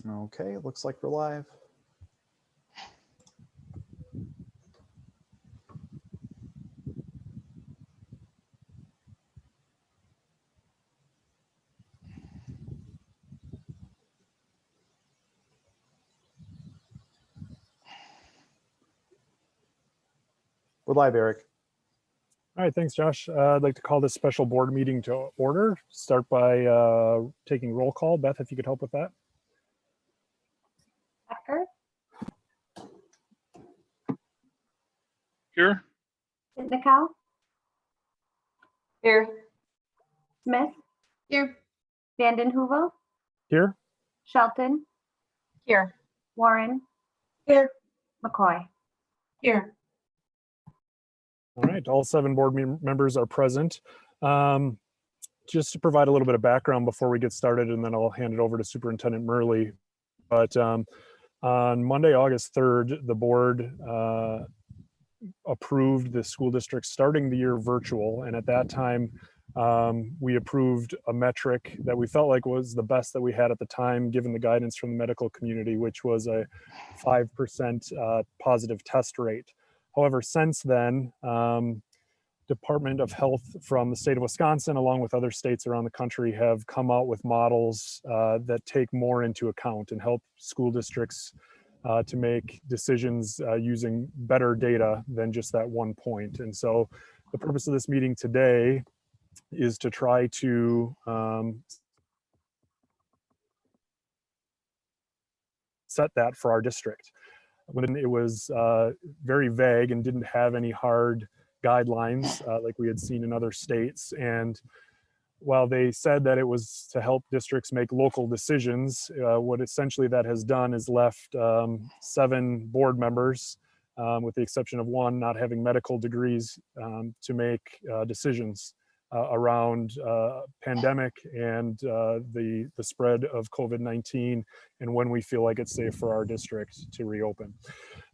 Okay, it looks like we're live. We're live, Eric. All right, thanks, Josh. I'd like to call this special board meeting to order. Start by taking roll call. Beth, if you could help with that. Becker. Here. Sitnikau. Here. Smith. Here. Vanden Heuvel. Here. Shelton. Here. Warren. Here. McCoy. Here. All right, all 7 board members are present. Just to provide a little bit of background before we get started, and then I'll hand it over to Superintendent Murley. But on Monday, August 3rd, the board approved the school district starting the year virtual. And at that time, we approved a metric that we felt like was the best that we had at the time, given the guidance from the medical community, which was a 5% positive test rate. However, since then, Department of Health from the state of Wisconsin, along with other states around the country, have come out with models that take more into account and help school districts to make decisions using better data than just that one point. And so the purpose of this meeting today is to try to set that for our district. When it was very vague and didn't have any hard guidelines like we had seen in other states. And while they said that it was to help districts make local decisions, what essentially that has done is left 7 board members, with the exception of 1 not having medical degrees, to make decisions around pandemic and the spread of COVID-19 and when we feel like it's safe for our district to reopen.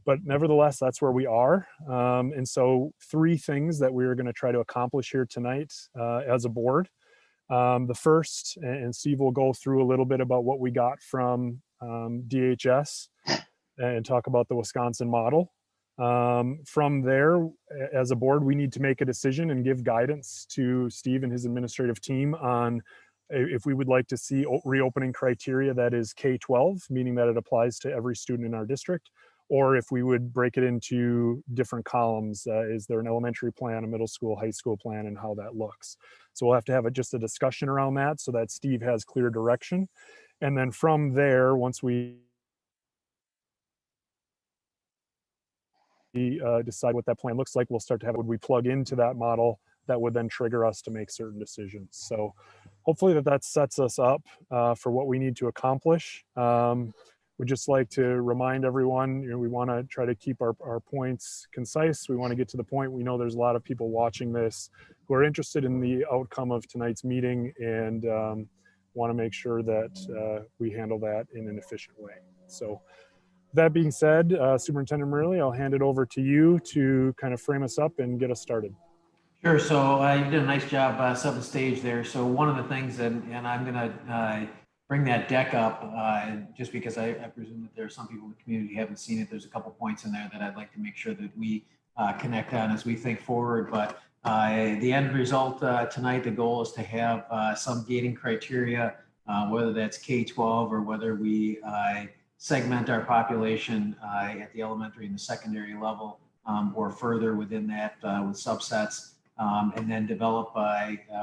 But nevertheless, that's where we are. And so 3 things that we're going to try to accomplish here tonight as a board. The first, and Steve will go through a little bit about what we got from DHS and talk about the Wisconsin model. From there, as a board, we need to make a decision and give guidance to Steve and his administrative team on if we would like to see reopening criteria that is K-12, meaning that it applies to every student in our district, or if we would break it into different columns. Is there an elementary plan, a middle school, high school plan, and how that looks? So we'll have to have just a discussion around that so that Steve has clear direction. And then from there, once we decide what that plan looks like, we'll start to have, would we plug into that model that would then trigger us to make certain decisions. So hopefully that sets us up for what we need to accomplish. We'd just like to remind everyone, we want to try to keep our points concise. We want to get to the point. We know there's a lot of people watching this who are interested in the outcome of tonight's meeting and want to make sure that we handle that in an efficient way. So that being said, Superintendent Murley, I'll hand it over to you to kind of frame us up and get us started. Sure. So you did a nice job setting the stage there. So one of the things, and I'm going to bring that deck up just because I presume that there are some people in the community who haven't seen it. There's a couple points in there that I'd like to make sure that we connect on as we think forward. But the end result tonight, the goal is to have some gating criteria, whether that's K-12 or whether we segment our population at the elementary and the secondary level or further within that with subsets, and then develop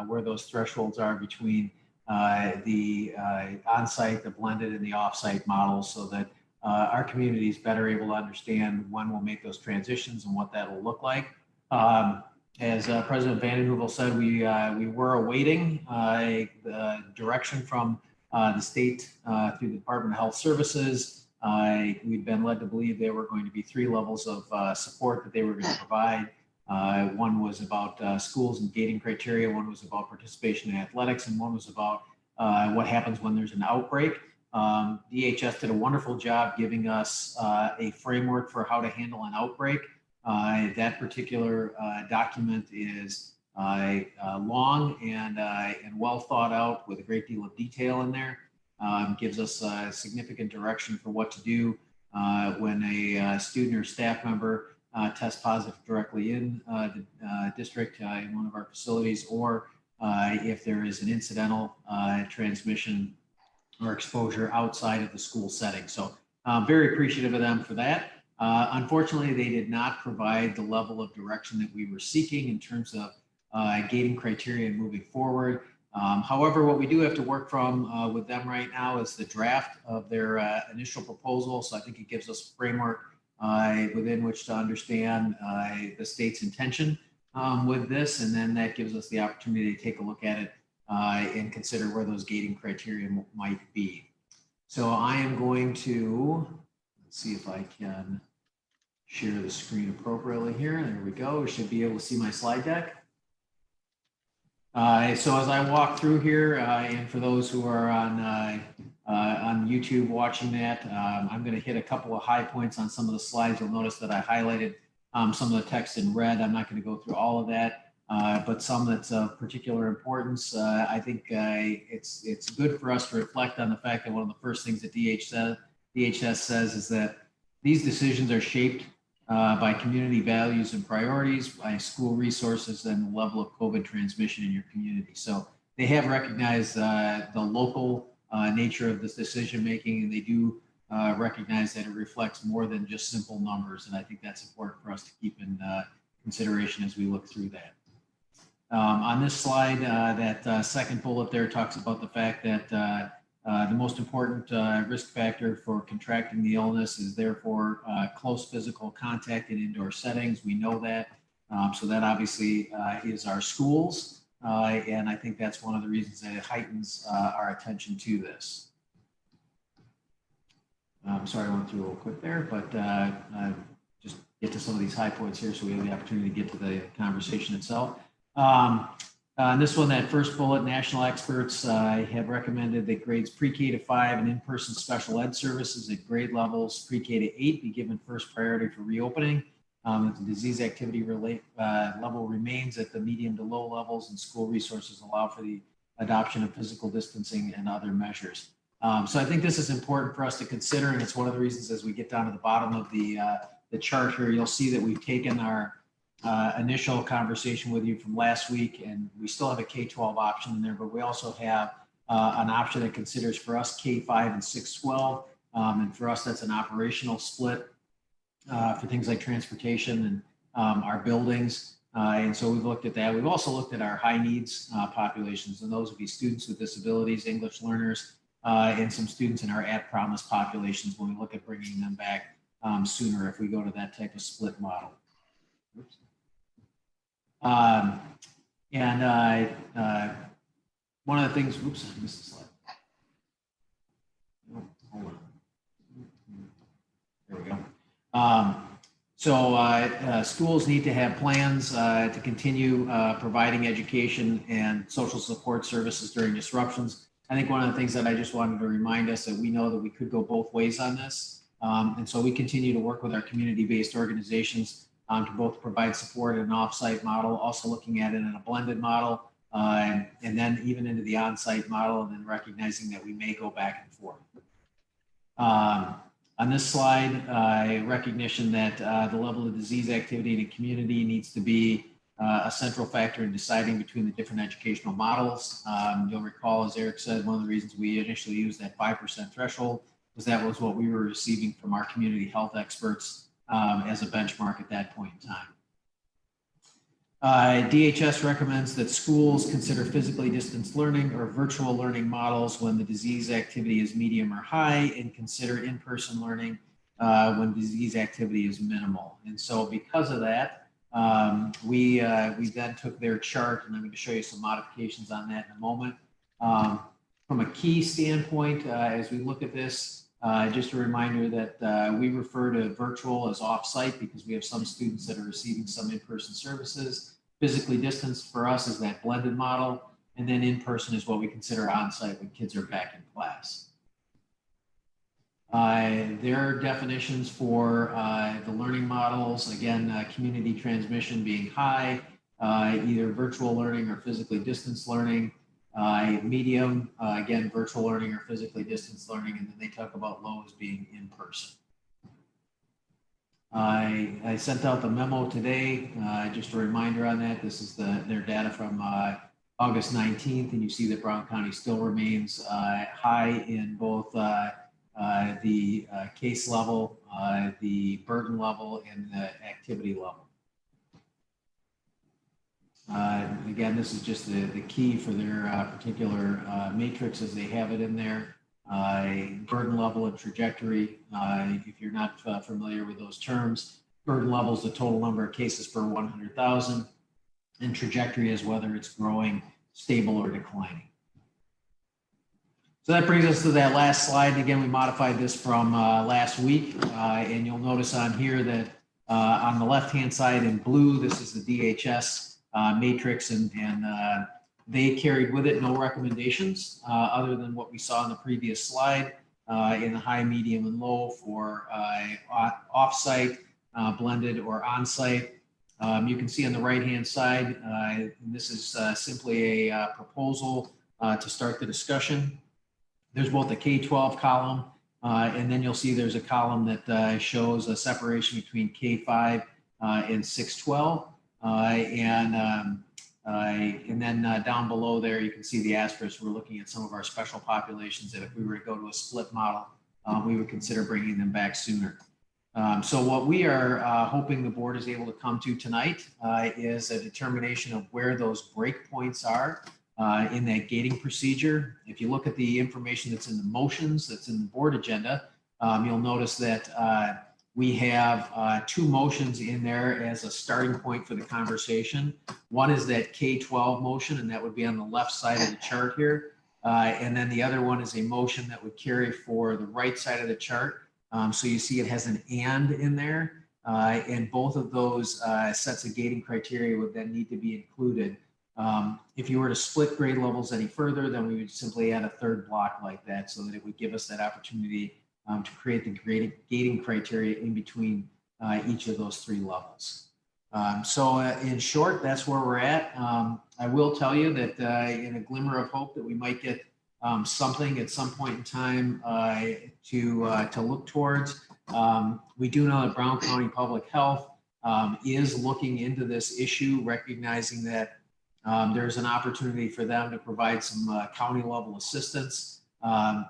where those thresholds are between the on-site, the blended, and the off-site models, so that our community is better able to understand when we'll make those transitions and what that will look like. As President Vanden Heuvel said, we were awaiting direction from the state through the Department of Health Services. We've been led to believe there were going to be 3 levels of support that they were going to provide. One was about schools and gating criteria, one was about participation in athletics, and one was about what happens when there's an outbreak. DHS did a wonderful job giving us a framework for how to handle an outbreak. That particular document is long and well thought out with a great deal of detail in there. gives us significant direction for what to do when a student or staff member tests positive directly in the district in one of our facilities, or if there is an incidental transmission or exposure outside of the school setting. So very appreciative of them for that. Unfortunately, they did not provide the level of direction that we were seeking in terms of gating criteria moving forward. However, what we do have to work from with them right now is the draft of their initial proposal. So I think it gives us a framework within which to understand the state's intention with this, and then that gives us the opportunity to take a look at it and consider where those gating criteria might be. So I am going to, let's see if I can share the screen appropriately here. There we go. We should be able to see my slide deck. So as I walk through here, and for those who are on YouTube watching that, I'm going to hit a couple of high points on some of the slides. You'll notice that I highlighted some of the text in red. I'm not going to go through all of that, but some that's of particular importance. I think it's good for us to reflect on the fact that one of the first things that DHS says is that these decisions are shaped by community values and priorities, by school resources, and the level of COVID transmission in your community. So they have recognized the local nature of this decision making, and they do recognize that it reflects more than just simple numbers. And I think that's important for us to keep in consideration as we look through that. On this slide, that second bullet there talks about the fact that the most important risk factor for contracting the illness is therefore close physical contact in indoor settings. We know that. So that obviously is our schools. And I think that's one of the reasons that it heightens our attention to this. Sorry, I went through a little quick there, but just get to some of these high points here so we have the opportunity to get to the conversation itself. On this one, that first bullet, national experts have recommended that grades pre-K to 5 and in-person special ed services at grade levels pre-K to 8 be given first priority for reopening. If the disease activity level remains at the medium to low levels, and school resources allow for the adoption of physical distancing and other measures. So I think this is important for us to consider, and it's one of the reasons as we get down to the bottom of the chart here, you'll see that we've taken our initial conversation with you from last week, and we still have a K-12 option in there, but we also have an option that considers for us K-5 and 6-12, and for us that's an operational split for things like transportation and our buildings, and so we've looked at that. We've also looked at our high needs populations, and those would be students with disabilities, English learners, and some students in our at-promise populations when we look at bringing them back sooner if we go to that type of split model. Oops. One of the things, oops, I missed the slide. Oh, hold on. There we go. So schools need to have plans to continue providing education and social support services during disruptions. I think one of the things that I just wanted to remind us that we know that we could go both ways on this. And so we continue to work with our community-based organizations to both provide support in an off-site model, also looking at it in a blended model, and then even into the on-site model, and then recognizing that we may go back and forth. On this slide, recognition that the level of disease activity in a community needs to be a central factor in deciding between the different educational models. You'll recall, as Eric said, one of the reasons we initially used that 5% threshold was that was what we were receiving from our community health experts as a benchmark at that point in time. DHS recommends that schools consider physically distanced learning or virtual learning models when the disease activity is medium or high, and consider in-person learning when disease activity is minimal. And so because of that, we then took their chart, and I'm going to show you some modifications on that in a moment. From a key standpoint, as we look at this, just a reminder that we refer to virtual as off-site because we have some students that are receiving some in-person services. Physically distanced for us is that blended model, and then in-person is what we consider on-site when kids are back in class. There are definitions for the learning models, again, community transmission being high, either virtual learning or physically distanced learning. Medium, again, virtual learning or physically distanced learning, and then they talk about low as being in person. I sent out the memo today, just a reminder on that. This is their data from August 19th, and you see that Brown County still remains high in both the case level, the burden level, and the activity level. Again, this is just the key for their particular matrix as they have it in there. Burden level and trajectory. If you're not familiar with those terms, burden level is the total number of cases per 100,000, and trajectory is whether it's growing, stable, or declining. So that brings us to that last slide. Again, we modified this from last week, and you'll notice on here that on the left-hand side in blue, this is the DHS matrix, and they carried with it no recommendations other than what we saw in the previous slide in the high, medium, and low for off-site, blended, or on-site. You can see on the right-hand side, and this is simply a proposal to start the discussion. There's both a K-12 column, and then you'll see there's a column that shows a separation between K-5 and 6-12. And then down below there, you can see the asterisk. We're looking at some of our special populations that if we were to go to a split model, we would consider bringing them back sooner. So what we are hoping the board is able to come to tonight is a determination of where those breakpoints are in that gating procedure. If you look at the information that's in the motions, that's in the board agenda, you'll notice that we have two motions in there as a starting point for the conversation. One is that K-12 motion, and that would be on the left side of the chart here. And then the other one is a motion that would carry for the right side of the chart. So you see it has an and in there. And both of those sets of gating criteria would then need to be included. If you were to split grade levels any further, then we would simply add a third block like that so that it would give us that opportunity to create the gating criteria in between each of those three levels. So in short, that's where we're at. I will tell you that in a glimmer of hope that we might get something at some point in time to look towards. We do know that Brown County Public Health is looking into this issue, recognizing that there's an opportunity for them to provide some county level assistance.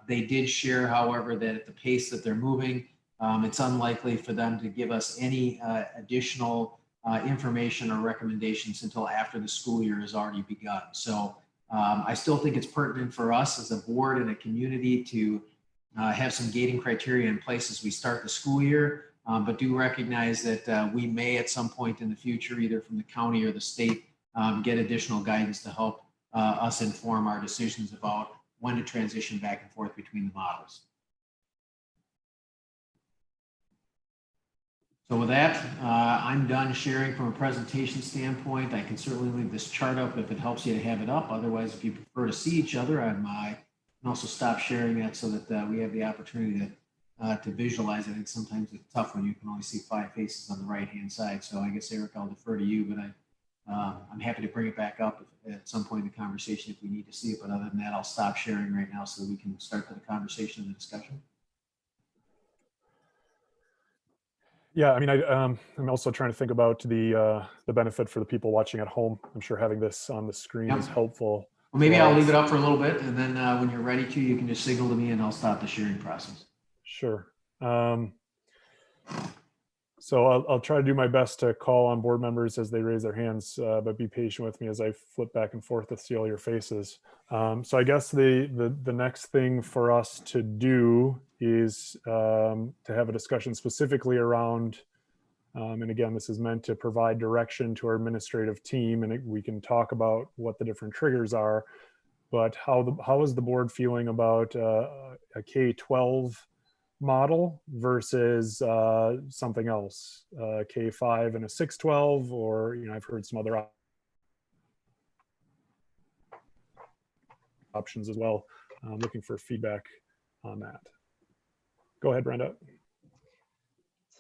They did share, however, that at the pace that they're moving, it's unlikely for them to give us any additional information or recommendations until after the school year has already begun. So I still think it's pertinent for us as a board and a community to have some gating criteria in place as we start the school year, but do recognize that we may at some point in the future, either from the county or the state, get additional guidance to help us inform our decisions about when to transition back and forth between the models. So with that, I'm done sharing from a presentation standpoint. I can certainly leave this chart up if it helps you to have it up. Otherwise, if you prefer to see each other, I can also stop sharing that so that we have the opportunity to visualize. I think sometimes it's tough when you can only see 5 faces on the right-hand side. So I guess, Eric, I'll defer to you, but I'm happy to bring it back up at some point in the conversation if we need to see it. But other than that, I'll stop sharing right now so that we can start the conversation and the discussion. Yeah, I mean, I'm also trying to think about the benefit for the people watching at home. I'm sure having this on the screen is helpful. Well, maybe I'll leave it up for a little bit, and then when you're ready to, you can just signal to me and I'll stop the sharing process. Sure. So I'll try to do my best to call on board members as they raise their hands, but be patient with me as I flip back and forth to see all your faces. So I guess the next thing for us to do is to have a discussion specifically around, and again, this is meant to provide direction to our administrative team, and we can talk about what the different triggers are, but how is the board feeling about a K-12 model versus something else, K-5 and a 6-12, or I've heard some other options as well. I'm looking for feedback on that. Go ahead, Brenda.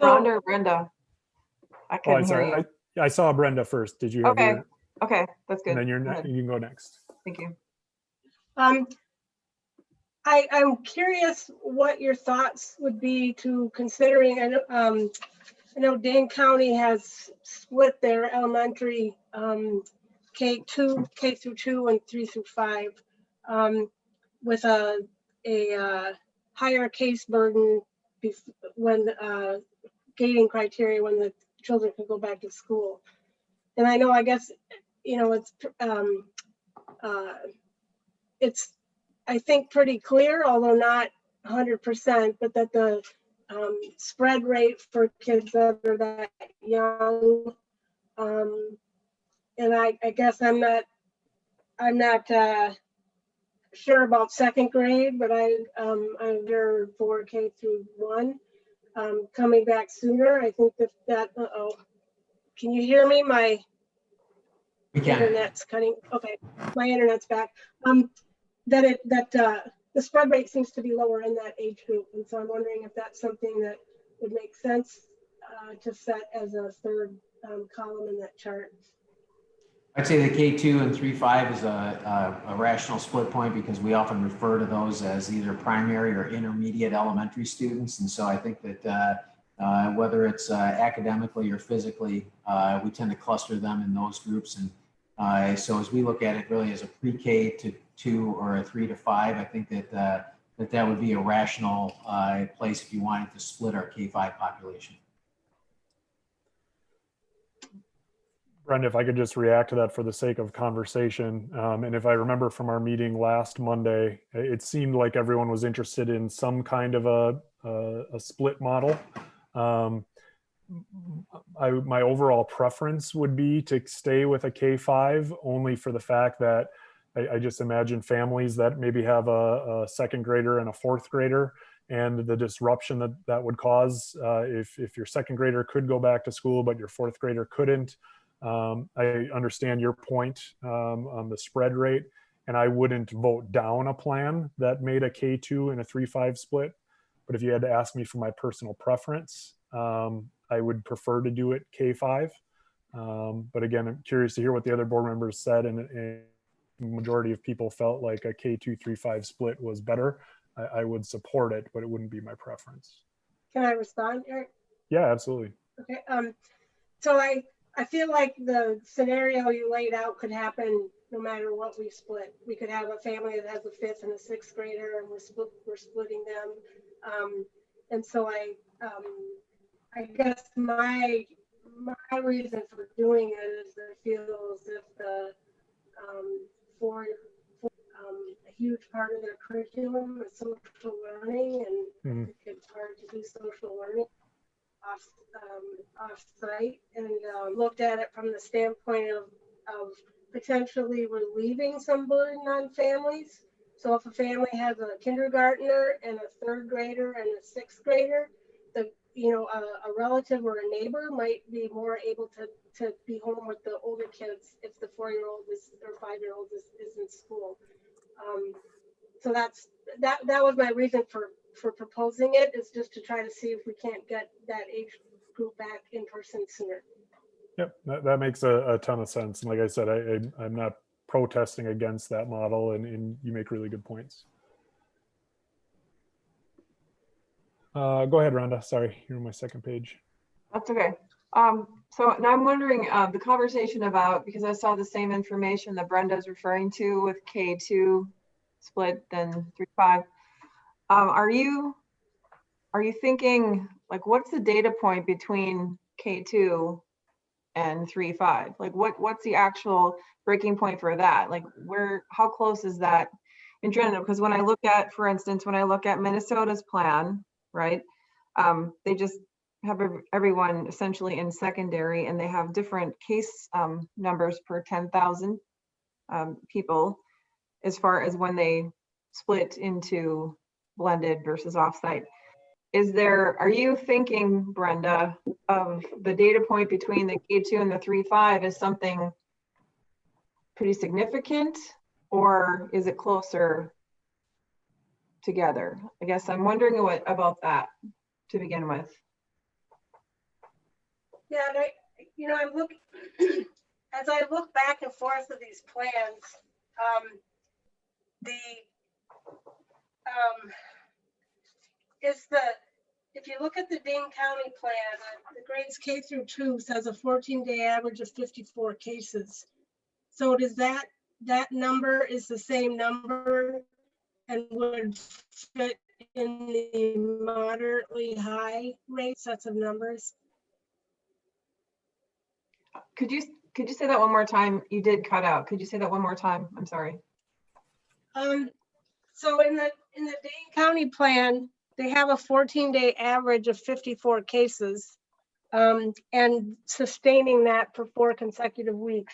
Rhonda or Brenda? I Oh, couldn't I'm hear sorry. you. I saw Brenda first. Did you have Okay. your, Okay, that's good. and then Go ahead. you can go next. Thank you. I'm curious what your thoughts would be to considering, I know Dane County has split their elementary K through 2 and 3 through 5 with a higher case burden when gating criteria when the children can go back to school. And I know, I guess, you know, it's I think pretty clear, although not 100%, but that the spread rate for kids that are that young, and I guess I'm not sure about second grade, but I'm there for K through 1 coming back sooner. I think that can you hear me? My We can. internet's cutting. Okay, my internet's back. That the spread rate seems to be lower in that age group, and so I'm wondering if that's something that would make sense to set as a third column in that chart. I'd say the K2 and 3-5 is a rational split point because we often refer to those as either primary or intermediate elementary students. And so I think that whether it's academically or physically, we tend to cluster them in those groups. And so as we look at it really as a pre-K to 2 or a 3 to 5, I think that that would be a rational place if you wanted to split our K5 population. Brenda, if I could just react to that for the sake of conversation. And if I remember from our meeting last Monday, it seemed like everyone was interested in some kind of a split model. My overall preference would be to stay with a K5 only for the fact that I just imagine families that maybe have a second grader and a fourth grader and the disruption that would cause if your second grader could go back to school, but your fourth grader couldn't. I understand your point on the spread rate, and I wouldn't vote down a plan that made a K2 and a 3-5 split. But if you had to ask me for my personal preference, I would prefer to do it K5. But again, I'm curious to hear what the other board members said, and the majority of people felt like a K2 3-5 split was better. I would support it, but it wouldn't be my preference. Can I respond, Eric? Yeah, absolutely. Okay. So I feel like the scenario you laid out could happen no matter what we split. We could have a family that has a fifth and a sixth grader, and we're splitting them. And so I guess my reason for doing it is I feel as if the for a huge part of their curriculum is social learning, and I think it's hard to do social learning off site, and looked at it from the standpoint of potentially relieving some burden on families. So if a family has a kindergartner and a third grader and a sixth grader, a relative or a neighbor might be more able to be home with the older kids if the 4-year-old or 5-year-old is in school. So that was my reason for proposing it, is just to try to see if we can't get that age group back in person sooner. Yep, that makes a ton of sense. And like I said, I'm not protesting against that model, and you make really good points. Go ahead, Rhonda. Sorry, you're on my second page. That's okay. So now I'm wondering the conversation about, because I saw the same information that Brenda's referring to with K2 split then 3-5. Are you thinking, like, what's the data point between K2 and 3-5? Like, what's the actual breaking point for that? Like, how close is that in general? Because when I look at, for instance, when I look at Minnesota's plan, right, they just have everyone essentially in secondary, and they have different case numbers per 10,000 people as far as when they split into blended versus offsite. Are you thinking, Brenda, of the data point between the K2 and the 3-5 as something pretty significant, or is it closer together? I guess I'm wondering about that to begin with. Yeah, and I'm looking as I look back and forth of these plans. the, if you look at the Dane County plan, the grades K through 2 says a 14-day average of 54 cases. So does that number is the same number and would fit in the moderately high rate sets of numbers? Could you say that one more time? You did cut out. Could you say that one more time? I'm sorry. So in the Dane County plan, they have a 14-day average of 54 cases and sustaining that for 4 consecutive weeks.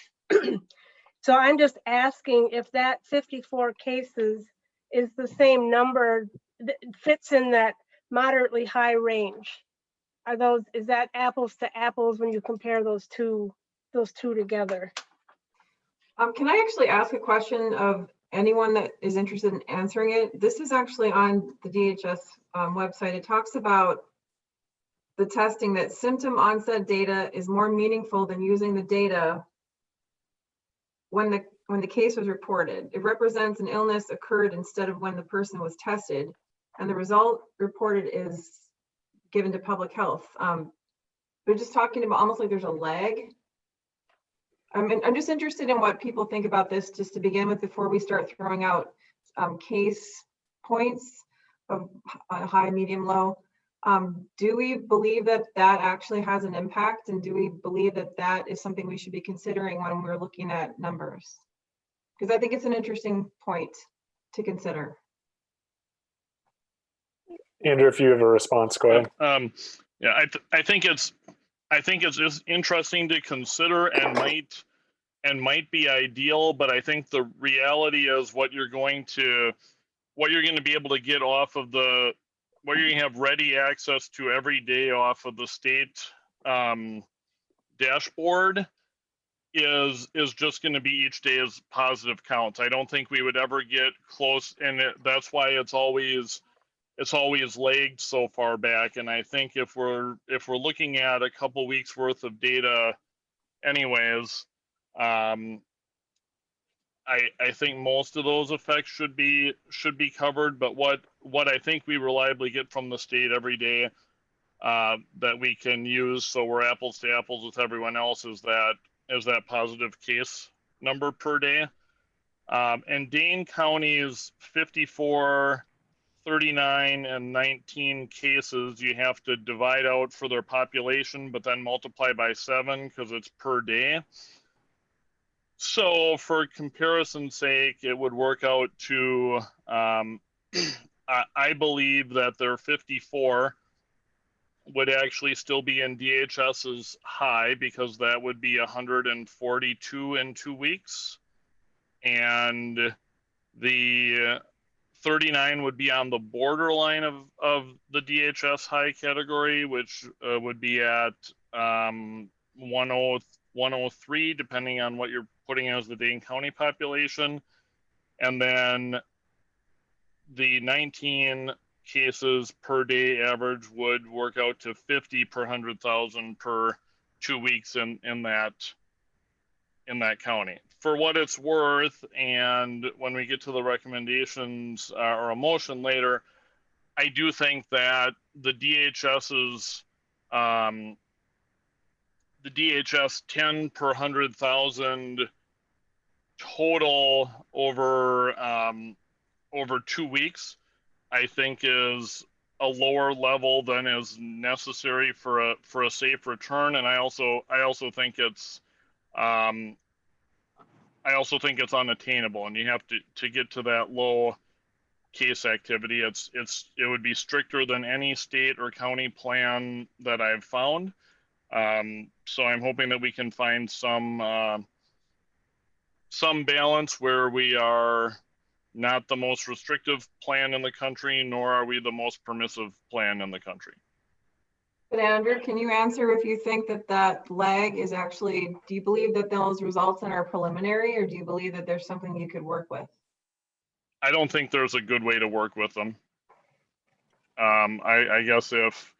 So I'm just asking if that 54 cases is the same number that fits in that moderately high range. Is that apples to apples when you compare those two together? Can I actually ask a question of anyone that is interested in answering it? This is actually on the DHS website. It talks about the testing that symptom onset data is more meaningful than using the data when the case was reported. It represents an illness occurred instead of when the person was tested, and the result reported is given to public health. They're just talking about almost like there's a lag. I'm just interested in what people think about this just to begin with before we start throwing out case points of high, medium, low. Do we believe that that actually has an impact? And do we believe that that is something we should be considering when we're looking at numbers? Because I think it's an interesting point to consider. Andrew, if you have a response, go ahead. Yeah, I think it's just interesting to consider and might be ideal, but I think the reality is what you're going to be able to get off of what you're going to have ready access to every day off of the state dashboard is just going to be each day's positive counts. I don't think we would ever get close, and that's why it's always lagged so far back. And I think if we're looking at a couple weeks worth of data anyways, I think most of those effects should be covered. But what I think we reliably get from the state every day that we can use, so we're apples to apples with everyone else, is that positive case number per day. And Dane County's 54, 39, and 19 cases, you have to divide out for their population, but then multiply by 7 because it's per day. So for comparison's sake, it would work out to, I believe that their 54 would actually still be in DHS's high, because that would be 142 in 2 weeks. And the 39 would be on the borderline of the DHS high category, which would be at 103, depending on what you're putting as the Dane County population. And then the 19 cases per day average would work out to 50 per 100,000 per 2 weeks in that county. For what it's worth, and when we get to the recommendations or a motion later, I do think that the DHS 10 per 100,000 total over 2 weeks, I think is a lower level than is necessary for a safe return. And I also think it's unattainable, and you have to get to that low case activity. It would be stricter than any state or county plan that I've found. So I'm hoping that we can find some balance where we are not the most restrictive plan in the country, nor are we the most permissive plan in the country. But Andrew, can you answer if you think that lag is actually, do you believe that those results are preliminary, or do you believe that there's something you could work with? I don't think there's a good way to work with them. I guess if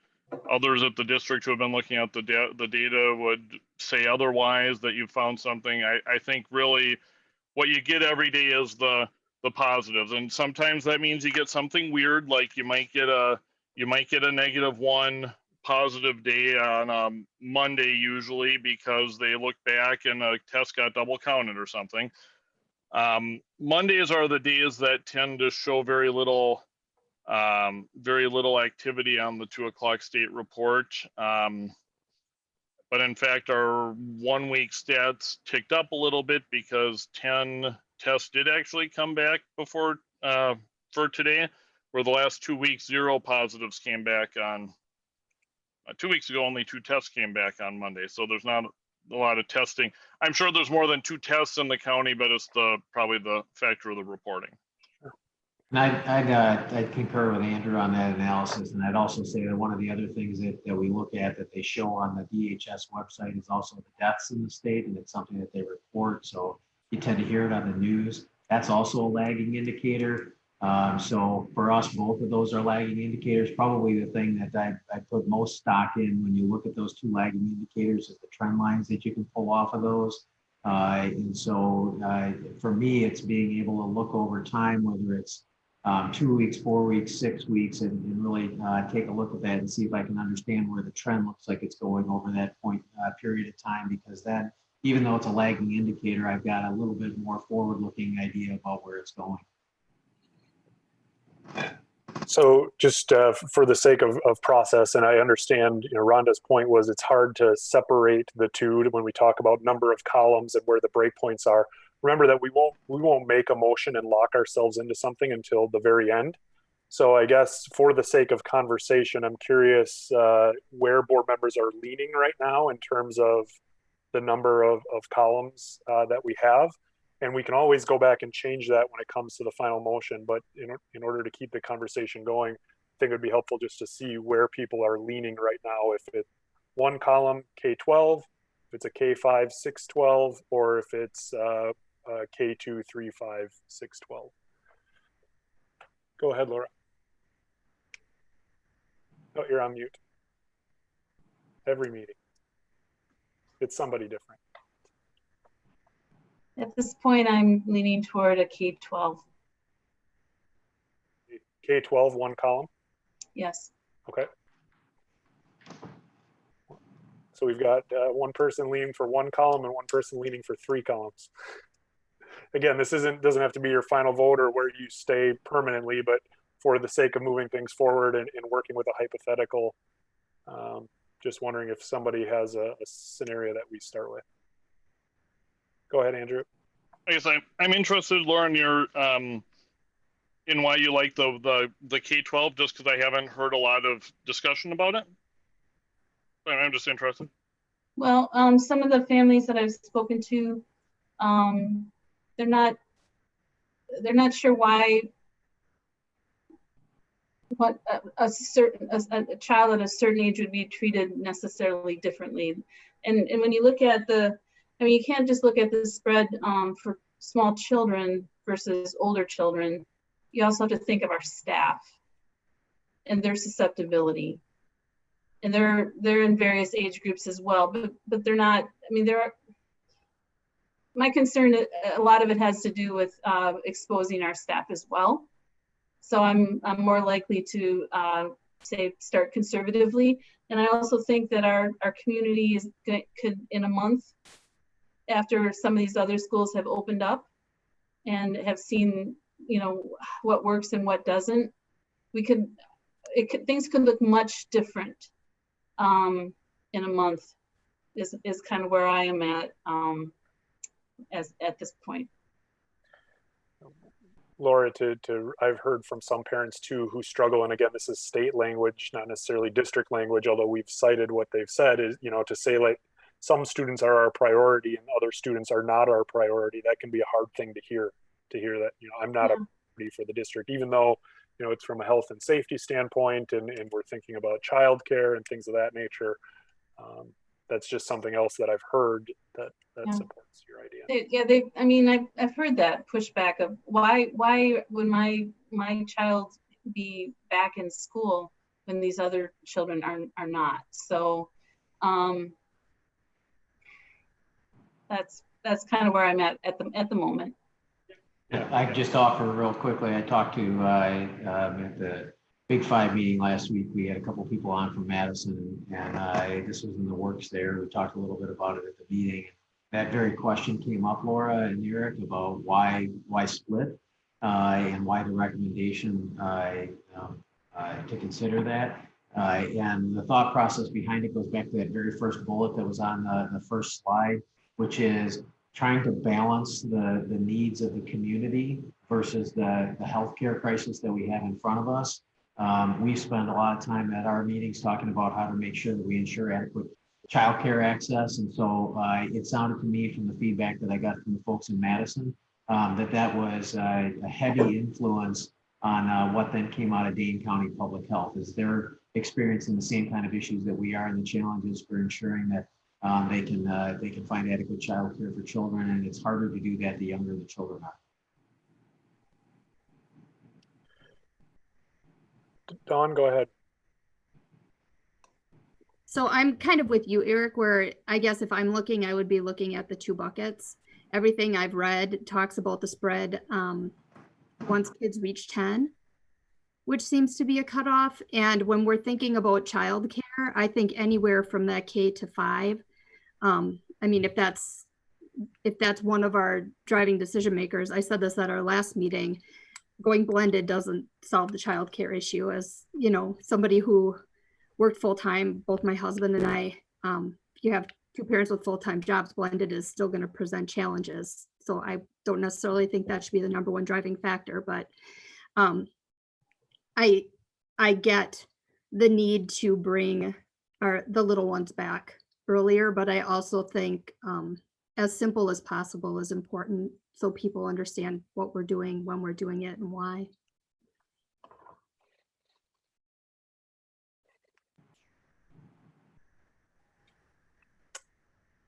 others at the district who have been looking at the data would say otherwise, that you found something, I think really what you get every day is the positives. And sometimes that means you get something weird, like you might get a -1 positive day on Monday usually because they look back and a test got double counted or something. Mondays are the days that tend to show very little activity on the 2 o'clock state report. But in fact, our 1 week stats ticked up a little bit because 10 tests did actually come back before for today, where the last 2 weeks, 0 positives came back on 2 weeks ago, only 2 tests came back on Monday. So there's not a lot of testing. I'm sure there's more than 2 tests in the county, but it's probably the factor of the reporting. And I'd concur with Andrew on that analysis. And I'd also say that one of the other things that we look at that they show on the DHS website is also the deaths in the state. And it's something that they report. So you tend to hear it on the news. That's also a lagging indicator. So for us, both of those are lagging indicators. Probably the thing that I put most stock in when you look at those 2 lagging indicators is the trend lines that you can pull off of those. And so for me, it's being able to look over time, whether it's 2 weeks, 4 weeks, 6 weeks, and really take a look at that and see if I can understand where the trend looks like it's going over that period of time, because then even though it's a lagging indicator, I've got a little bit more forward-looking idea about where it's going. So just for the sake of process, and I understand, Rhonda's point was it's hard to separate the two when we talk about number of columns and where the breakpoints are. Remember that we won't make a motion and lock ourselves into something until the very end. So I guess for the sake of conversation, I'm curious where board members are leaning right now in terms of the number of columns that we have. And we can always go back and change that when it comes to the final motion. But in order to keep the conversation going, I think it would be helpful just to see where people are leaning right now. If it's 1 column K-12, if it's a K-5, 6-12, or if it's K-2, 3, 5, 6, 12. Go ahead, Laura. Oh, you're on mute. Every meeting. It's somebody different. At this point, I'm leaning toward a K-12. K-12, 1 column? Yes. Okay. So we've got 1 person leaning for 1 column and 1 person leaning for 3 columns. Again, this doesn't have to be your final vote or where you stay permanently, but for the sake of moving things forward and working with a hypothetical, just wondering if somebody has a scenario that we start with. Go ahead, Andrew. I guess I'm interested, Lauren, in why you like the K-12, just because I haven't heard a lot of discussion about it. I'm just interested. Well, some of the families that I've spoken to, they're not sure why a child at a certain age would be treated necessarily differently. And when you look at you can't just look at the spread for small children versus older children. You also have to think of our staff and their susceptibility. And they're in various age groups as well, but they're not, my concern, a lot of it has to do with exposing our staff as well. So I'm more likely to say start conservatively. And I also think that our community could in a month, after some of these other schools have opened up and have seen, what works and what doesn't, things could look much different in a month is kind of where I am at this point. Laura, I've heard from some parents too who struggle, and again, this is state language, not necessarily district language, although we've cited what they've said is, to say like some students are our priority and other students are not our priority. That can be a hard thing to hear that, I'm not a priority for the district, even though, it's from a health and safety standpoint and we're thinking about childcare and things of that nature. That's just something else that I've heard that supports your idea. I've heard that pushback of why would my child be back in school when these other children are not. So that's kind of where I'm at the moment. Yeah, I could just offer real quickly. I talked to at the Big Five meeting last week. We had a couple people on from Madison, and this was in the works there. We talked a little bit about it at the meeting. That very question came up, Laura and Eric, about why split and why the recommendation to consider that. And the thought process behind it goes back to that very first bullet that was on the first slide, which is trying to balance the needs of the community versus the healthcare crisis that we have in front of us. We spend a lot of time at our meetings talking about how to make sure that we ensure adequate childcare access. And so it sounded to me from the feedback that I got from the folks in Madison that was a heavy influence on what then came out of Dane County Public Health, is they're experiencing the same kind of issues that we are, and the challenges for ensuring that they can find adequate child care for children, and it's harder to do that the younger the children are. Dawn, go ahead. So I'm kind of with you, Eric, where I guess if I'm looking, I would be looking at the two buckets. Everything I've read talks about the spread once kids reach 10, which seems to be a cutoff. And when we're thinking about childcare, I think anywhere from that K to 5. I mean, if that's one of our driving decision makers, I said this at our last meeting, going blended doesn't solve the childcare issue. As you know, somebody who worked full-time, both my husband and I, you have two parents with full-time jobs, blended is still going to present challenges. So I don't necessarily think that should be the #1 driving factor, but I get the need to bring the little ones back earlier, but I also think as simple as possible is important so people understand what we're doing, when we're doing it, and why.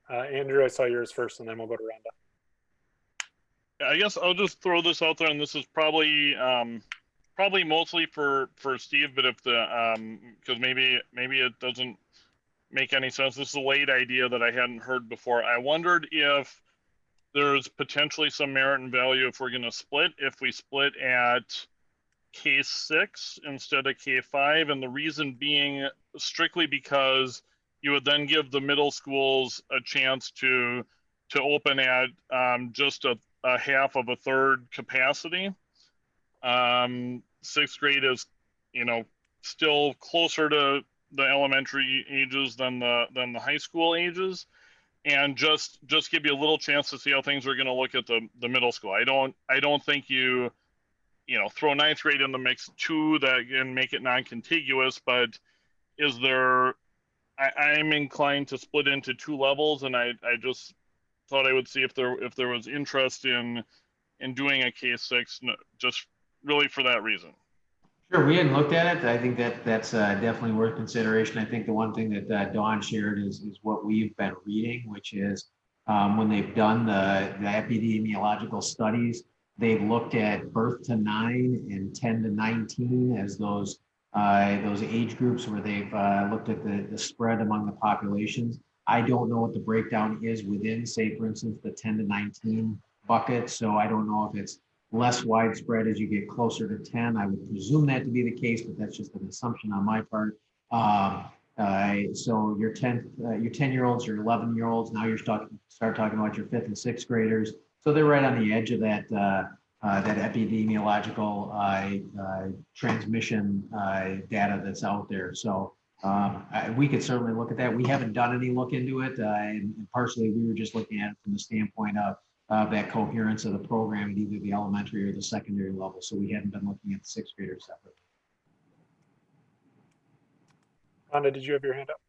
Andrew, I saw yours first, and then we'll go to Rhonda. I guess I'll just throw this out there, and this is probably mostly for Steve, but if because maybe it doesn't make any sense. This is a late idea that I hadn't heard before. I wondered if there's potentially some merit and value if we're going to split, if we split at K6 instead of K5, and the reason being strictly because you would then give the middle schools a chance to open at just a half of a third capacity. 6th grade is, still closer to the elementary ages than the high school ages, and just give you a little chance to see how things are going to look at the middle school. I don't think you throw 9th grade in the mix too, that and make it non-contiguous, but is there? I'm inclined to split into 2 levels, and I just thought I would see if there was interest in doing a K6, just really for that reason. Sure, we hadn't looked at it. I think that's definitely worth consideration. I think the one thing that Dawn shared is what we've been reading, which is when they've done the epidemiological studies, they've looked at birth to 9 and 10 to 19 as those age groups where they've looked at the spread among the populations. I don't know what the breakdown is within, say, for instance, the 10 to 19 bucket. So I don't know if it's less widespread as you get closer to 10. I would presume that to be the case, but that's just an assumption on my part. So your 10-year-olds, your 11-year-olds, now you're start talking about your 5th and 6th graders. So they're right on the edge of that epidemiological transmission data that's out there. So we could certainly look at that. We haven't done any look into it, and partially we were just looking at it from the standpoint of that coherence of the program at either the elementary or the secondary level. So we hadn't been looking at the 6th graders separately. Rhonda, did you have your hand up?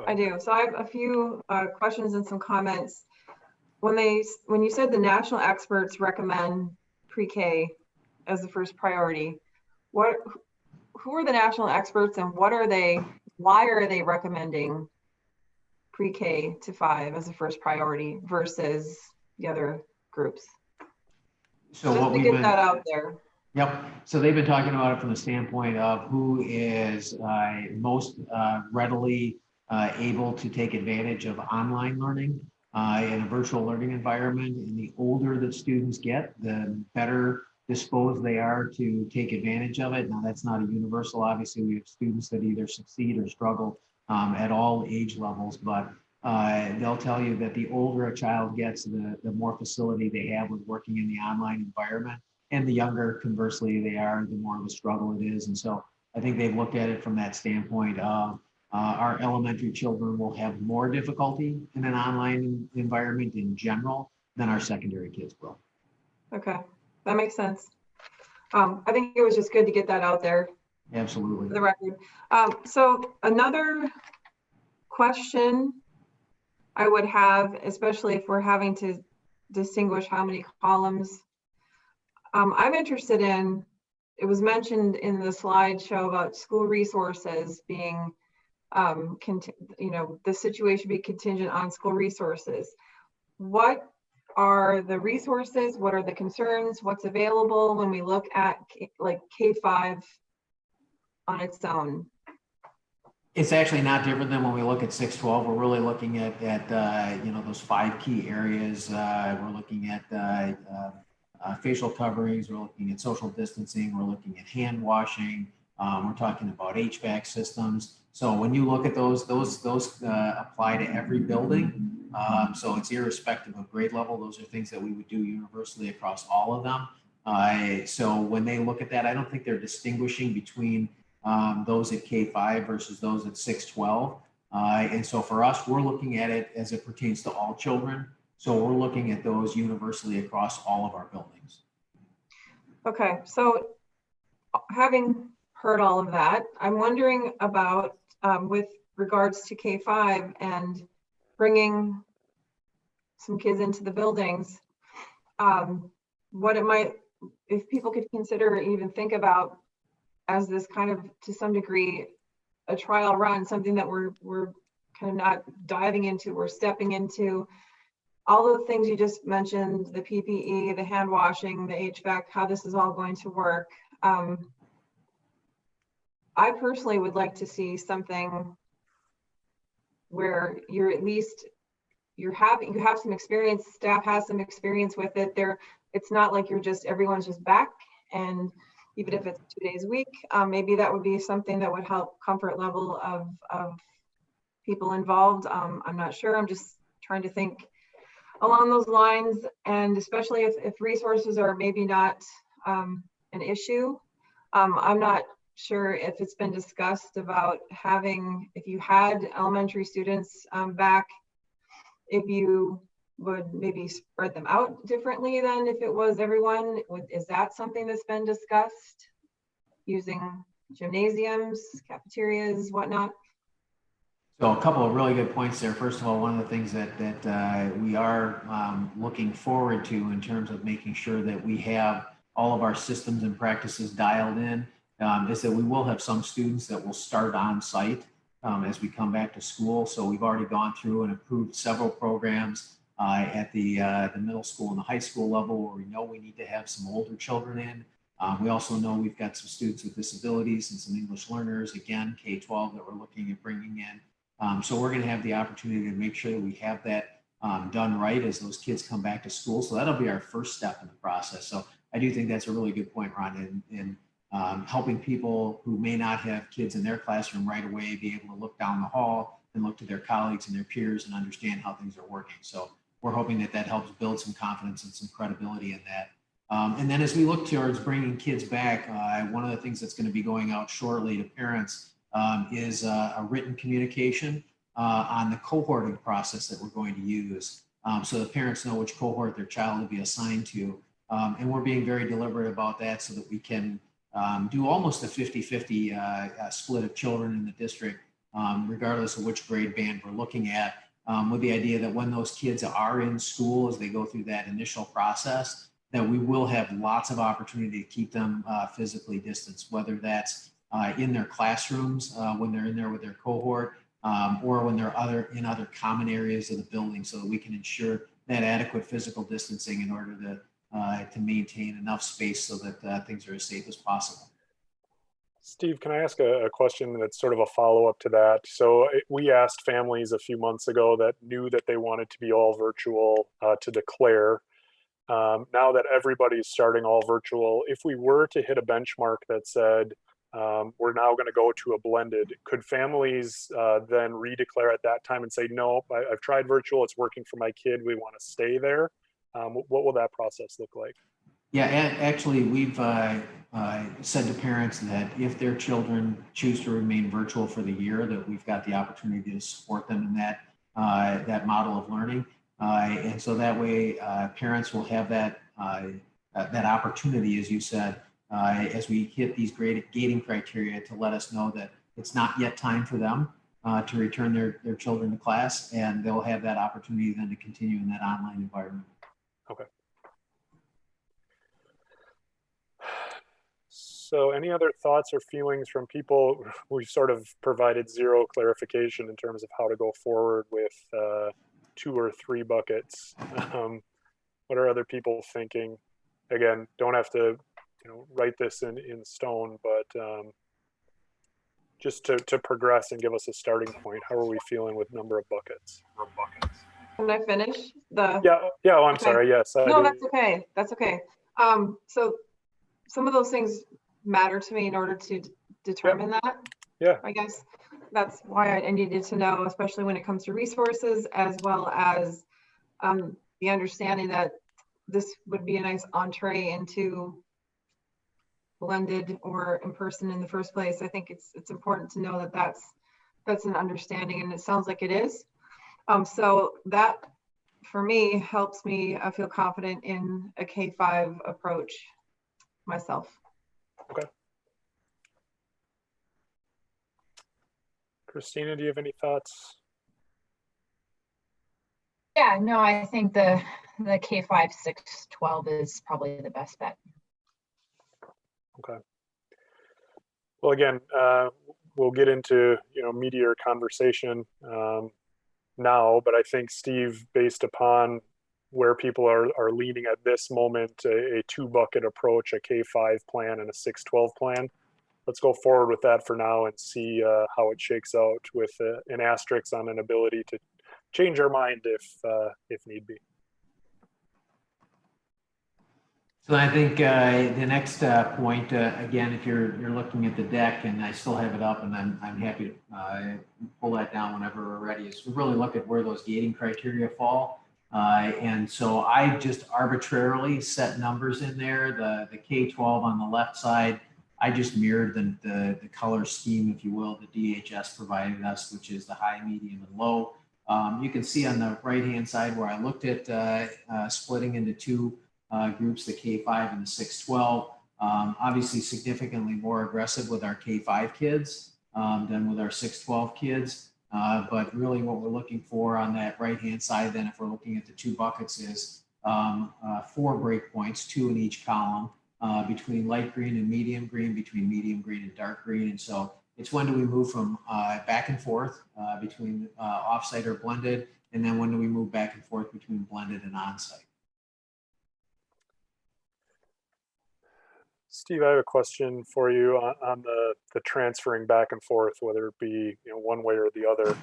I do. So I have a few questions and some comments. When you said the national experts recommend pre-K as the first priority, who are the national experts, and why are they recommending pre-K to 5 as the first priority versus the other groups? So just to get that out there. Yep. So they've been talking about it from the standpoint of who is most readily able to take advantage of online learning. in a virtual learning environment. And the older that students get, the better disposed they are to take advantage of it. Now, that's not a universal. Obviously, we have students that either succeed or struggle at all age levels, but they'll tell you that the older a child gets, the more facility they have with working in the online environment. And the younger, conversely, they are, the more of a struggle it is. And so I think they've looked at it from that standpoint of our elementary children will have more difficulty in an online environment in general than our secondary kids will. Okay, that makes sense. I think it was just good to get that out there Absolutely. for the record. So another question I would have, especially if we're having to distinguish how many columns, I'm interested in, it was mentioned in the slideshow about school resources being, the situation be contingent on school resources. What are the resources? What are the concerns? What's available when we look at like K-5 on its own? It's actually not different than when we look at 612. We're really looking at those 5 key areas. We're looking at facial coverings. We're looking at social distancing. We're looking at hand washing. We're talking about HVAC systems. So when you look at those apply to every building. So it's irrespective of grade level. Those are things that we would do universally across all of them. So when they look at that, I don't think they're distinguishing between those at K-5 versus those at 612. And so for us, we're looking at it as it pertains to all children. So we're looking at those universally across all of our buildings. Okay, so having heard all of that, I'm wondering about with regards to K-5 and bringing some kids into the buildings, what it might, if people could consider or even think about as this kind of, to some degree, a trial run, something that we're kind of not diving into, we're stepping into. All the things you just mentioned, the PPE, the hand washing, the HVAC, how this is all going to work. I personally would like to see something where you're at least, you have some experience, staff has some experience with it. It's not like everyone's just back, and even if it's 2 days a week, maybe that would be something that would help comfort level of people involved. I'm not sure, I'm just trying to think along those lines, and especially if resources are maybe not an issue. I'm not sure if it's been discussed about having, if you had elementary students back, if you would maybe spread them out differently than if it was everyone. Is that something that's been discussed? Using gymnasiums, cafeterias, whatnot? So a couple of really good points there. First of all, one of the things that we are looking forward to in terms of making sure that we have all of our systems and practices dialed in is that we will have some students that will start on site as we come back to school. So we've already gone through and approved several programs at the middle school and the high school level where we know we need to have some older children in. We also know we've got some students with disabilities and some English learners, again, K-12 that we're looking at bringing in. So we're going to have the opportunity to make sure that we have that done right as those kids come back to school. So that'll be our first step in the process. So I do think that's a really good point, Ron, in helping people who may not have kids in their classroom right away be able to look down the hall and look to their colleagues and their peers and understand how things are working. So we're hoping that that helps build some confidence and some credibility in that. And then as we look towards bringing kids back, one of the things that's going to be going out shortly to parents is a written communication on the cohorting process that we're going to use. So the parents know which cohort their child will be assigned to. And we're being very deliberate about that so that we can do almost a 50-50 split of children in the district, regardless of which grade band we're looking at, with the idea that when those kids are in school, as they go through that initial process, that we will have lots of opportunity to keep them physically distanced, whether that's in their classrooms when they're in there with their cohort, or when they're in other common areas of the building, so that we can ensure that adequate physical distancing in order to maintain enough space so that things are as safe as possible. Steve, can I ask a question that's sort of a follow-up to that? So we asked families a few months ago that knew that they wanted to be all virtual to declare. Now that everybody's starting all virtual, if we were to hit a benchmark that said, we're now going to go to a blended, could families then redeclare at that time and say, no, I've tried virtual, it's working for my kid, we want to stay there? What will that process look like? Yeah, actually, we've said to parents that if their children choose to remain virtual for the year, that we've got the opportunity to support them in that model of learning. And so that way, parents will have that opportunity, as you said, as we hit these gating criteria, to let us know that it's not yet time for them to return their children to class, and they'll have that opportunity then to continue in that online environment. Okay. So any other thoughts or feelings from people? We've sort of provided zero clarification in terms of how to go forward with 2 or 3 buckets. What are other people thinking? Again, don't have to write this in stone, but just to progress and give us a starting point. How are we feeling with number of buckets? Can I finish? Yeah. Oh, I'm sorry. Yes. No, that's okay. That's okay. So some of those things matter to me in order to determine that. Yeah. I guess that's why I needed to know, especially when it comes to resources, as well as the understanding that this would be a nice entree into blended or in person in the first place. I think it's important to know that that's an understanding, and it sounds like it is. So that for me helps me feel confident in a K-5 approach myself. Okay. Christina, do you have any thoughts? Yeah, no, I think the K-5 612 is probably the best bet. Okay. Well, again, we'll get into meatier conversation now, but I think, Steve, based upon where people are leaning at this moment, a 2-bucket approach, a K-5 plan and a 612 plan. Let's go forward with that for now and see how it shakes out, with an asterisk on an ability to change our mind if need be. So I think the next point, again, if you're looking at the deck, and I still have it up, and I'm happy to pull that down whenever we're ready, is to really look at where those gating criteria fall. And so I just arbitrarily set numbers in there. The K-12 on the left side, I just mirrored the color scheme, if you will, the DHS provided us, which is the high, medium, and low. You can see on the right-hand side where I looked at splitting into 2 groups, the K-5 and the 612, obviously significantly more aggressive with our K-5 kids than with our 612 kids. But really what we're looking for on that right-hand side, then, if we're looking at the 2 buckets, is 4 breakpoints, 2 in each column, between light green and medium green, between medium green and dark green. And so it's when do we move from back and forth between offsite or blended, and then when do we move back and forth between blended and onsite. Steve, I have a question for you on the transferring back and forth, whether it be one way or the other.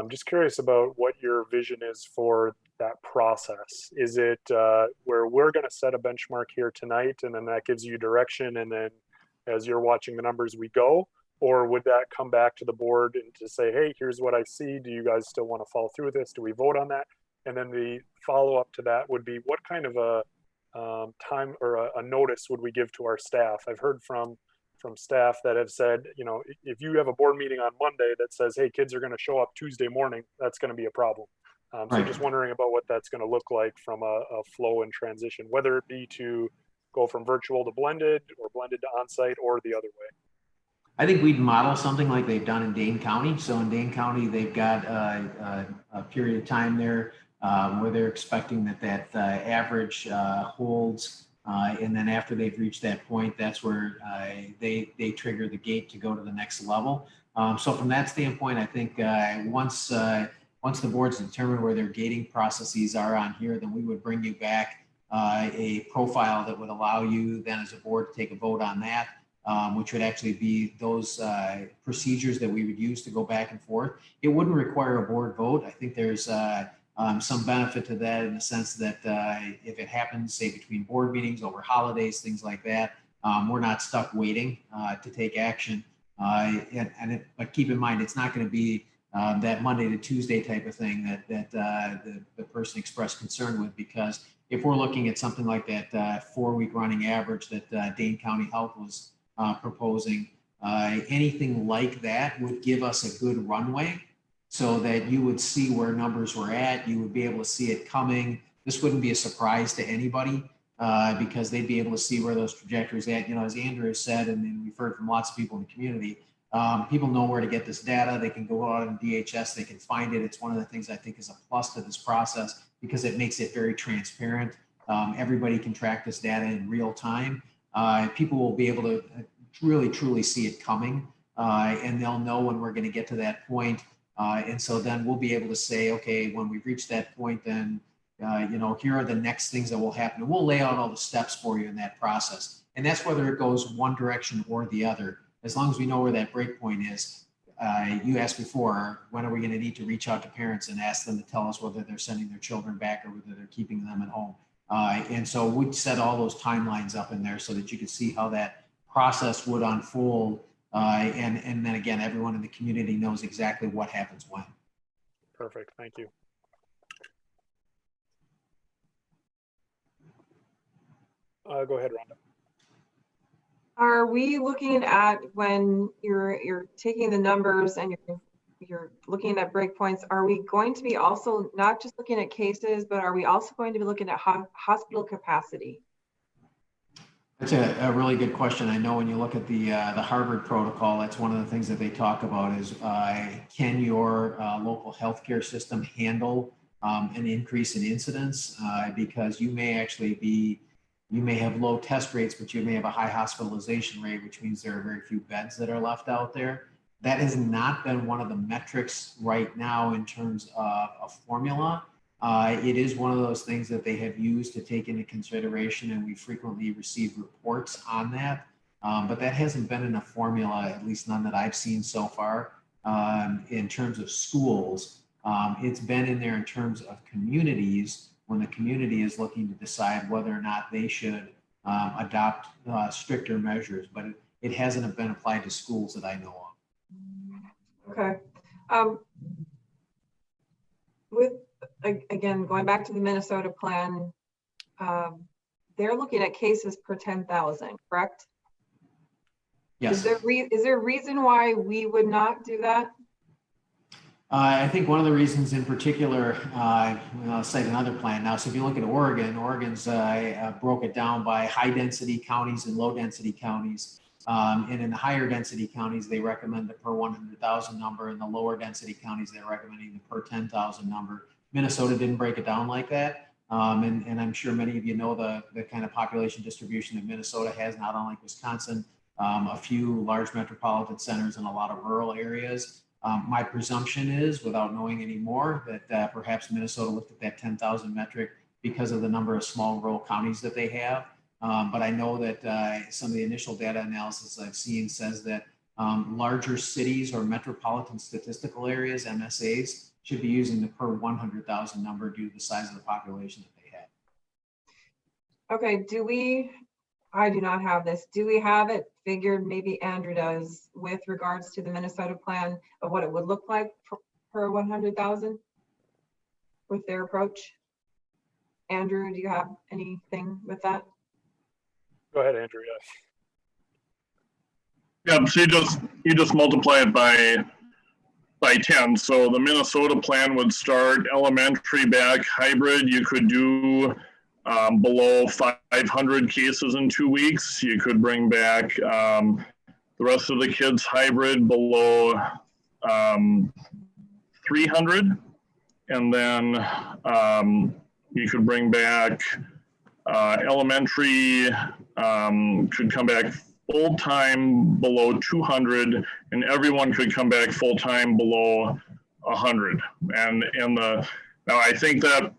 Just curious about what your vision is for that process. Is it where we're going to set a benchmark here tonight, and then that gives you direction, and then as you're watching the numbers, we go? Or would that come back to the board and to say, hey, here's what I see. Do you guys still want to follow through with this? Do we vote on that? And then the follow-up to that would be, what kind of a time or a notice would we give to our staff? I've heard from staff that have said, if you have a board meeting on Monday that says, hey, kids are going to show up Tuesday morning, that's going to be a problem. So just wondering about what that's going to look like from a flow and transition, whether it be to go from virtual to blended, or blended to onsite, or the other way. I think we'd model something like they've done in Dane County. So in Dane County, they've got a period of time there where they're expecting that average holds. And then after they've reached that point, that's where they trigger the gate to go to the next level. So from that standpoint, I think once the board's determined where their gating processes are on here, then we would bring you back a profile that would allow you then as a board to take a vote on that. which would actually be those procedures that we would use to go back and forth. It wouldn't require a board vote. I think there's some benefit to that in the sense that if it happens, say, between board meetings, over holidays, things like that, we're not stuck waiting to take action. But keep in mind, it's not going to be that Monday to Tuesday type of thing that the person expressed concern with, because if we're looking at something like that 4-week running average that Dane County Health was proposing, anything like that would give us a good runway so that you would see where numbers were at. You would be able to see it coming. This wouldn't be a surprise to anybody because they'd be able to see where those trajectories at. You know, as Andrew has said, and we've heard from lots of people in the community, people know where to get this data. They can go out on DHS, they can find it. It's one of the things I think is a plus to this process because it makes it very transparent. Everybody can track this data in real time. People will be able to really, truly see it coming, and they'll know when we're going to get to that point. And so then we'll be able to say, okay, when we've reached that point, then, you know, here are the next things that will happen. And we'll lay out all the steps for you in that process. And that's whether it goes one direction or the other. As long as we know where that break point is. You asked before, when are we going to need to reach out to parents and ask them to tell us whether they're sending their children back or whether they're keeping them at home. And so we'd set all those timelines up in there so that you could see how that process would unfold. And then again, everyone in the community knows exactly what happens when. Perfect, thank you. Go ahead, Rhonda. Are we looking at when you're taking the numbers and you're looking at breakpoints, are we going to be also not just looking at cases, but are we also going to be looking at hospital capacity? That's a really good question. I know when you look at the Harvard protocol, that's one of the things that they talk about is can your local healthcare system handle an increase in incidence? Because you may actually you may have low test rates, but you may have a high hospitalization rate, which means there are very few beds that are left out there. That has not been one of the metrics right now in terms of a formula. It is one of those things that they have used to take into consideration, and we frequently receive reports on that. But that hasn't been in a formula, at least none that I've seen so far. In terms of schools, it's been in there in terms of communities, when the community is looking to decide whether or not they should adopt stricter measures, but it hasn't been applied to schools that I know of. Okay. Again, going back to the Minnesota plan, they're looking at cases per 10,000, correct? Yes. Is there a reason why we would not do that? I think one of the reasons in particular, I'll cite another plan now. So if you look at Oregon, Oregon's broke it down by high density counties and low density counties. And in the higher density counties, they recommend the per 100,000 number. In the lower density counties, they're recommending the per 10,000 number. Minnesota didn't break it down like that. And I'm sure many of you know the kind of population distribution that Minnesota has, not unlike Wisconsin, a few large metropolitan centers and a lot of rural areas. My presumption is, without knowing any more, that perhaps Minnesota looked at that 10,000 metric because of the number of small rural counties that they have. But I know that some of the initial data analysis I've seen says that larger cities or metropolitan statistical areas, MSAs, should be using the per 100,000 number due to the size of the population that they have. Okay, I do not have this. Do we have it figured, maybe Andrew does, with regards to the Minnesota plan of what it would look like per 100,000 with their approach? Andrew, do you have anything with that? Go ahead, Andrew. Yeah, so you just multiply it by 10. So the Minnesota plan would start elementary back hybrid. You could do below 500 cases in 2 weeks. You could bring back the rest of the kids hybrid below 300. And then you could bring back elementary, could come back full-time below 200, and everyone could come back full-time below 100. And now I think that,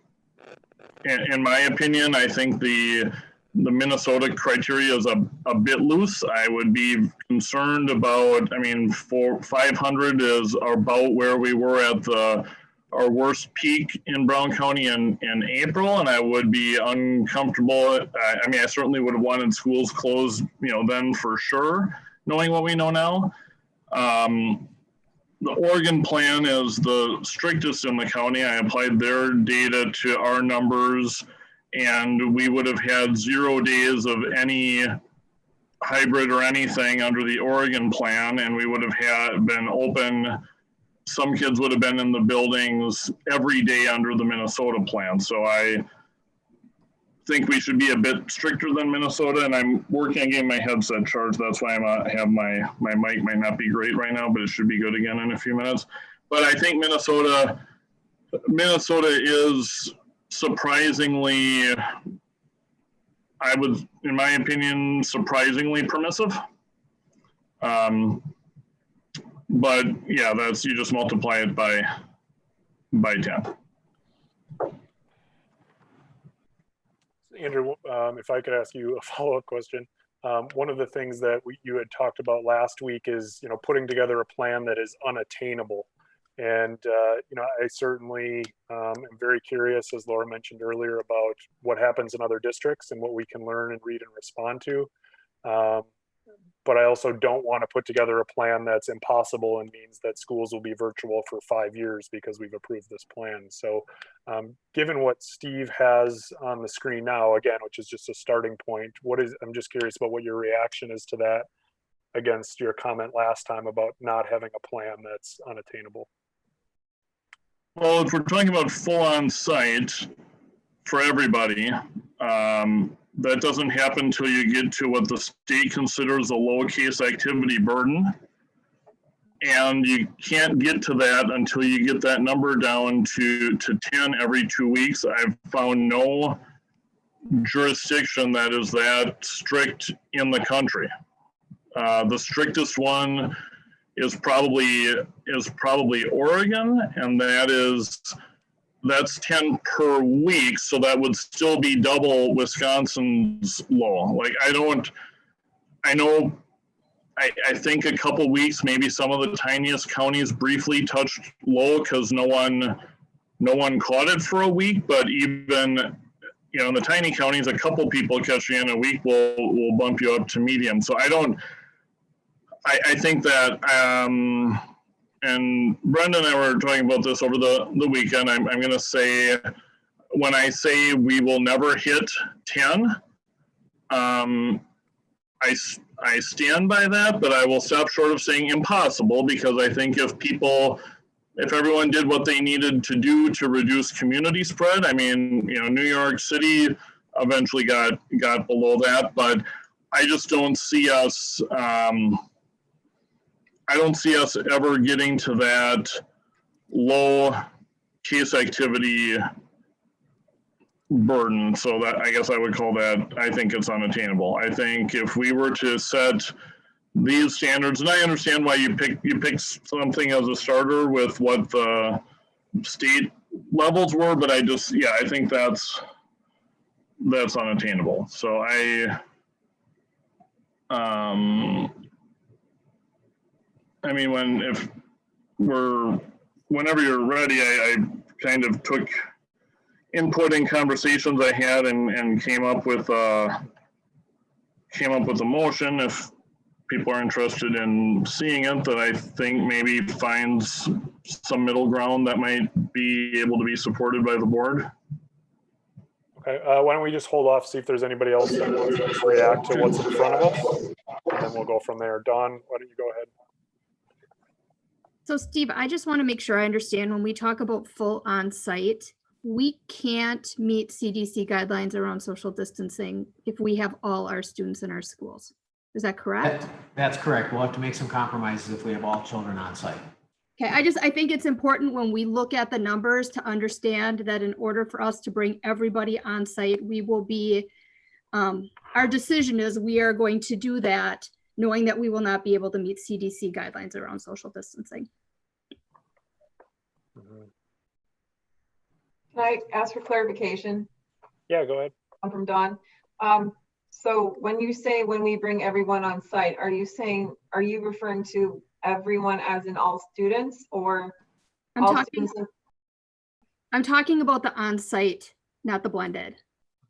in my opinion, I think the the Minnesota criteria is a bit loose. I would be concerned about, I mean, 500 is about where we were at our worst peak in Brown County in April, and I would be uncomfortable. I mean, I certainly would have wanted schools closed, then for sure, knowing what we know now. The Oregon plan is the strictest in the county. I applied their data to our numbers, and we would have had 0 days of any hybrid or anything under the Oregon plan, and we would have been open. Some kids would have been in the buildings every day under the Minnesota plan. So I think we should be a bit stricter than Minnesota, and I'm working on getting my headset charged. That's why I have my mic might not be great right now, but it should be good again in a few minutes. But I think Minnesota is surprisingly, in my opinion, surprisingly permissive. But yeah, you just multiply it by 10. Andrew, if I could ask you a follow-up question. One of the things that you had talked about last week is, putting together a plan that is unattainable. And, I certainly am very curious, as Laura mentioned earlier, about what happens in other districts and what we can learn and read and respond to. But I also don't want to put together a plan that's impossible and means that schools will be virtual for 5 years because we've approved this plan. So given what Steve has on the screen now, again, which is just a starting point, I'm just curious about what your reaction is to that against your comment last time about not having a plan that's unattainable. Well, if we're talking about full on-site for everybody, that doesn't happen until you get to what the state considers a low case activity burden. And you can't get to that until you get that number down to 10 every 2 weeks. I've found no jurisdiction that is that strict in the country. The strictest one is probably Oregon, and that's 10 per week, so that would still be double Wisconsin's law. Like I think a couple weeks, maybe some of the tiniest counties briefly touched low because no one caught it for a week, but even in the tiny counties, a couple people catching in a week will bump you up to medium. So I think that and Brenda and I were talking about this over the weekend. I'm going to say, when I say we will never hit 10, I stand by that, but I will stop short of saying impossible, because I think if everyone did what they needed to do to reduce community spread, I mean, New York City eventually got below that, but I just don't see us. I don't see us ever getting to that low case activity burden. So that, I guess I would call that, I think it's unattainable. I think if we were to set these standards, and I understand why you pick something as a starter with what the state levels were, but I think that's unattainable. So I mean, whenever you're ready, I kind of took input in conversations I had and came up with a motion. If people are interested in seeing it, that I think maybe finds some middle ground that might be able to be supported by the board. Okay, why don't we just hold off, see if there's anybody else that wants to react to what's in front of us, and then we'll go from there. Dawn, why don't you go ahead? So Steve, I just want to make sure I understand, when we talk about full on-site, we can't meet CDC guidelines around social distancing if we have all our students in our schools. Is that correct? That's correct. We'll have to make some compromises if we have all children on site. Okay, I think it's important when we look at the numbers to understand that in order for us to bring everybody on site, we will be, our decision is we are going to do that, knowing that we will not be able to meet CDC guidelines around social distancing. Can I ask for clarification? Yeah, go ahead. I'm from Dawn. So when you say when we bring everyone on site, are you referring to everyone as in all students or I'm all talking, students? I'm talking about the on-site, not the blended.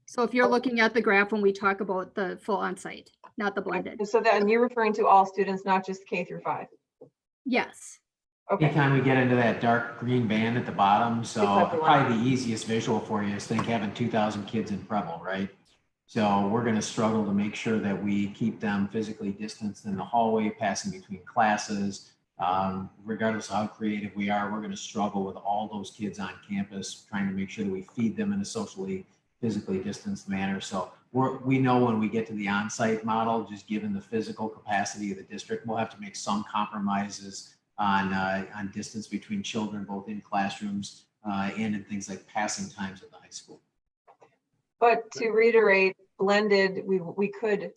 So if you're looking at the graph when we talk about the full on-site, not the blended. So then you're referring to all students, not just K through 5. Yes. Okay. Anytime we get into that dark green band at the bottom, so It's everyone. probably the easiest visual for you is think having 2,000 kids in Preble, right? So we're going to struggle to make sure that we keep them physically distanced in the hallway, passing between classes. Regardless of how creative we are, we're going to struggle with all those kids on campus, trying to make sure that we feed them in a socially, physically distanced manner. So we know when we get to the on-site model, just given the physical capacity of the district, we'll have to make some compromises on distance between children, both in classrooms and in things like passing times at the high school. But to reiterate, blended, we could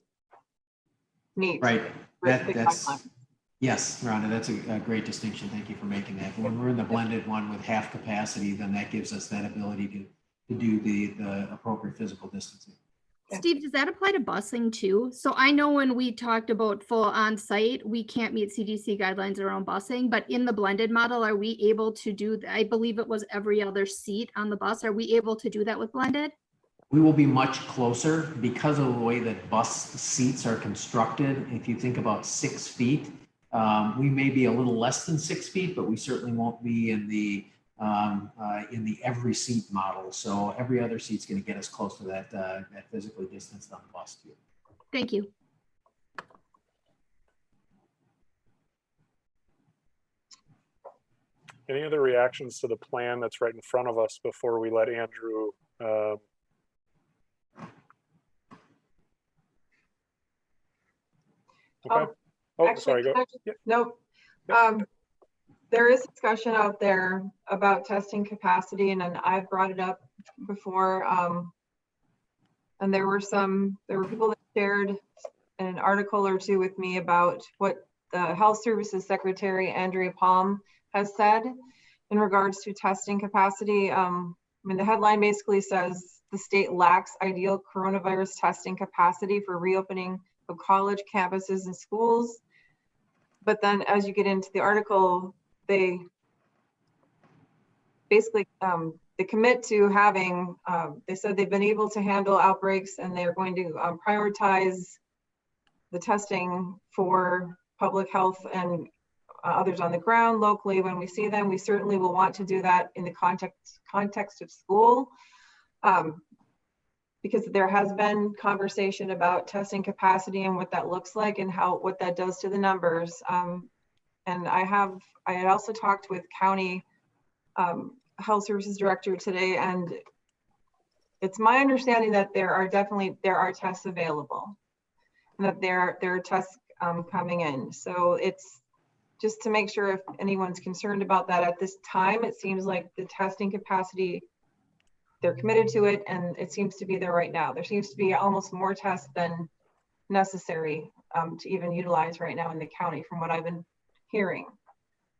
meet. Right. with the That's guidelines. yes, Rhonda, that's a great distinction. Thank you for making that. When we're in the blended one with half capacity, then that gives us that ability to do the appropriate physical distancing. Okay. Steve, does that apply to busing too? So I know when we talked about full on-site, we can't meet CDC guidelines around busing, but in the blended model, are we able to do, I believe it was every other seat on the bus. Are we able to do that with blended? We will be much closer because of the way that bus seats are constructed. If you think about 6 feet, we may be a little less than 6 feet, but we certainly won't be in the every seat model. So every other seat's going to get us close to that physically distanced on the bus too. Thank you. Any other reactions to the plan that's right in front of us before we let Andrew okay. Oh, Actually, sorry. Go. can I just- Yep. Nope. Yep. There is discussion out there about testing capacity, and then I've brought it up before. And there were people that shared an article or two with me about what the Health Services Secretary, Andrea Palm, has said in regards to testing capacity. I mean, the headline basically says the state lacks ideal coronavirus testing capacity for reopening of college campuses and schools. But then as you get into the article, they basically they commit to having, they said they've been able to handle outbreaks and they're going to prioritize the testing for public health and others on the ground locally. When we see them, we certainly will want to do that in the context of school. Because there has been conversation about testing capacity and what that looks like and what that does to the numbers. And I had also talked with county health services director today, and it's my understanding that there are tests available and that there are tests coming in. So it's just to make sure if anyone's concerned about that at this time. It seems like the testing capacity, they're committed to it, and it seems to be there right now. There seems to be almost more tests than necessary to even utilize right now in the county from what I've been hearing.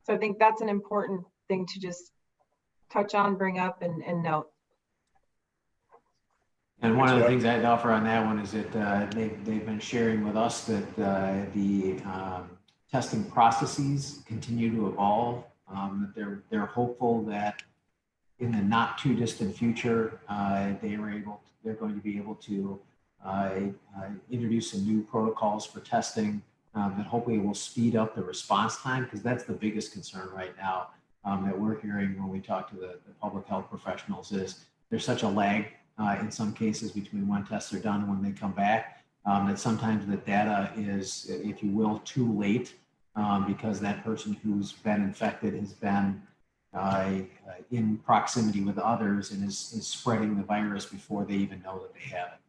So I think that's an important thing to just touch on, bring up, and note. And one of the things I'd offer on that one is that they've been sharing with us that the testing processes continue to evolve. That they're hopeful that in the not too distant future, they're going to be able to introduce some new protocols for testing that hopefully will speed up the response time, because that's the biggest concern right now that we're hearing when we talk to the public health professionals is there's such a lag in some cases between when tests are done and when they come back that sometimes the data is, if you will, too late because that person who's been infected has been in proximity with others and is spreading the virus before they even know that they have it.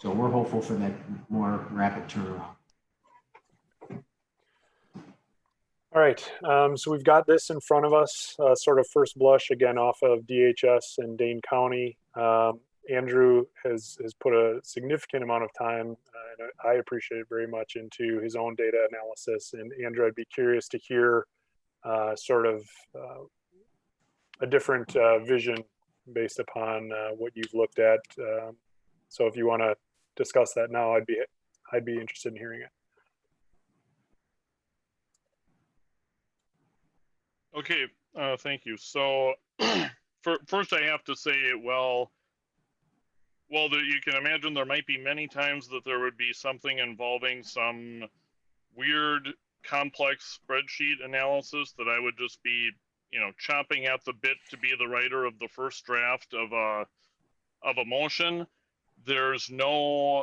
So we're hopeful for that more rapid turnaround. All right, so we've got this in front of us, sort of first blush again off of DHS and Dane County. Andrew has put a significant amount of time, and I appreciate it very much, into his own data analysis. And Andrew, I'd be curious to hear sort of a different vision based upon what you've looked at. So if you want to discuss that now, I'd be interested in hearing it. Okay, thank you. So first I have to say, well, you can imagine there might be many times that there would be something involving some weird, complex spreadsheet analysis that I would just be, chomping at the bit to be the writer of the first draft of a motion. There's nothing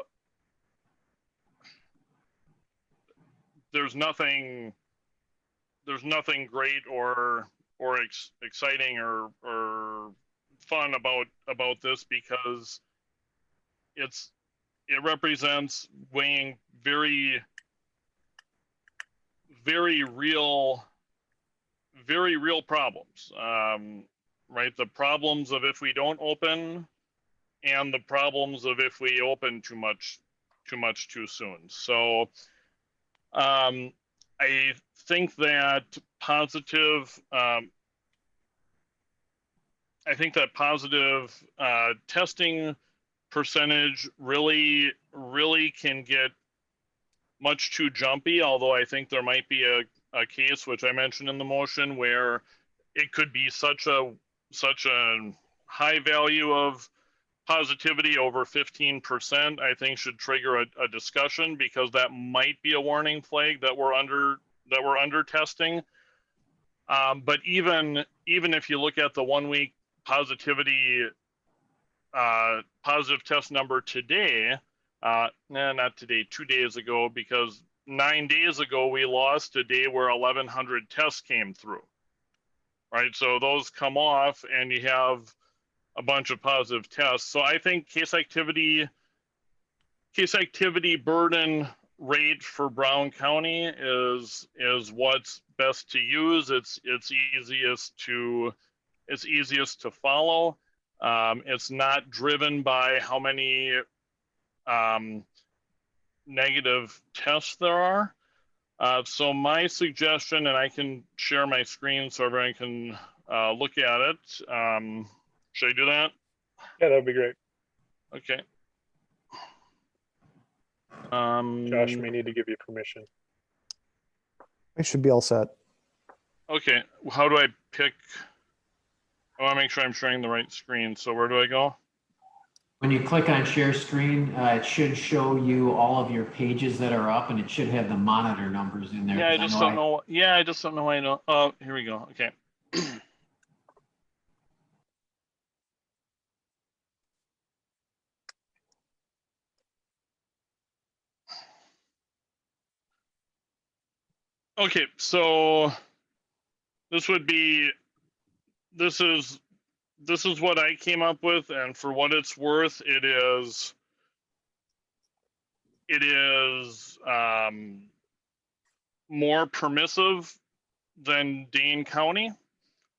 great or exciting or fun about this, because it represents weighing very real problems, right? The problems of if we don't open, and the problems of if we open too much too soon. So I think that positive testing percentage really can get much too jumpy, although I think there might be a case, which I mentioned in the motion, where it could be such a high value of positivity over 15%, I think should trigger a discussion, because that might be a warning flag that we're under testing. But even if you look at the 1 week positivity positive test number today, not today, 2 days ago, because 9 days ago we lost a day where 1,100 tests came through, right? So those come off and you have a bunch of positive tests. So I think case activity burden rate for Brown County is what's best to use. It's easiest to follow. It's not driven by how many negative tests there are. So my suggestion, and I can share my screen so everyone can look at it. Should I do that? Yeah, that'd be great. Okay. Josh may need to give you permission. I should be all set. Okay, how do I pick? I want to make sure I'm sharing the right screen. So where do I go? When you click on share screen, it should show you all of your pages that are up, and it should have the monitor numbers in there. Yeah, I just don't know. Yeah, I just don't know why I don't. Oh, here we go. Okay. Okay, so this is what I came up with, and for what it's worth, it is more permissive than Dane County,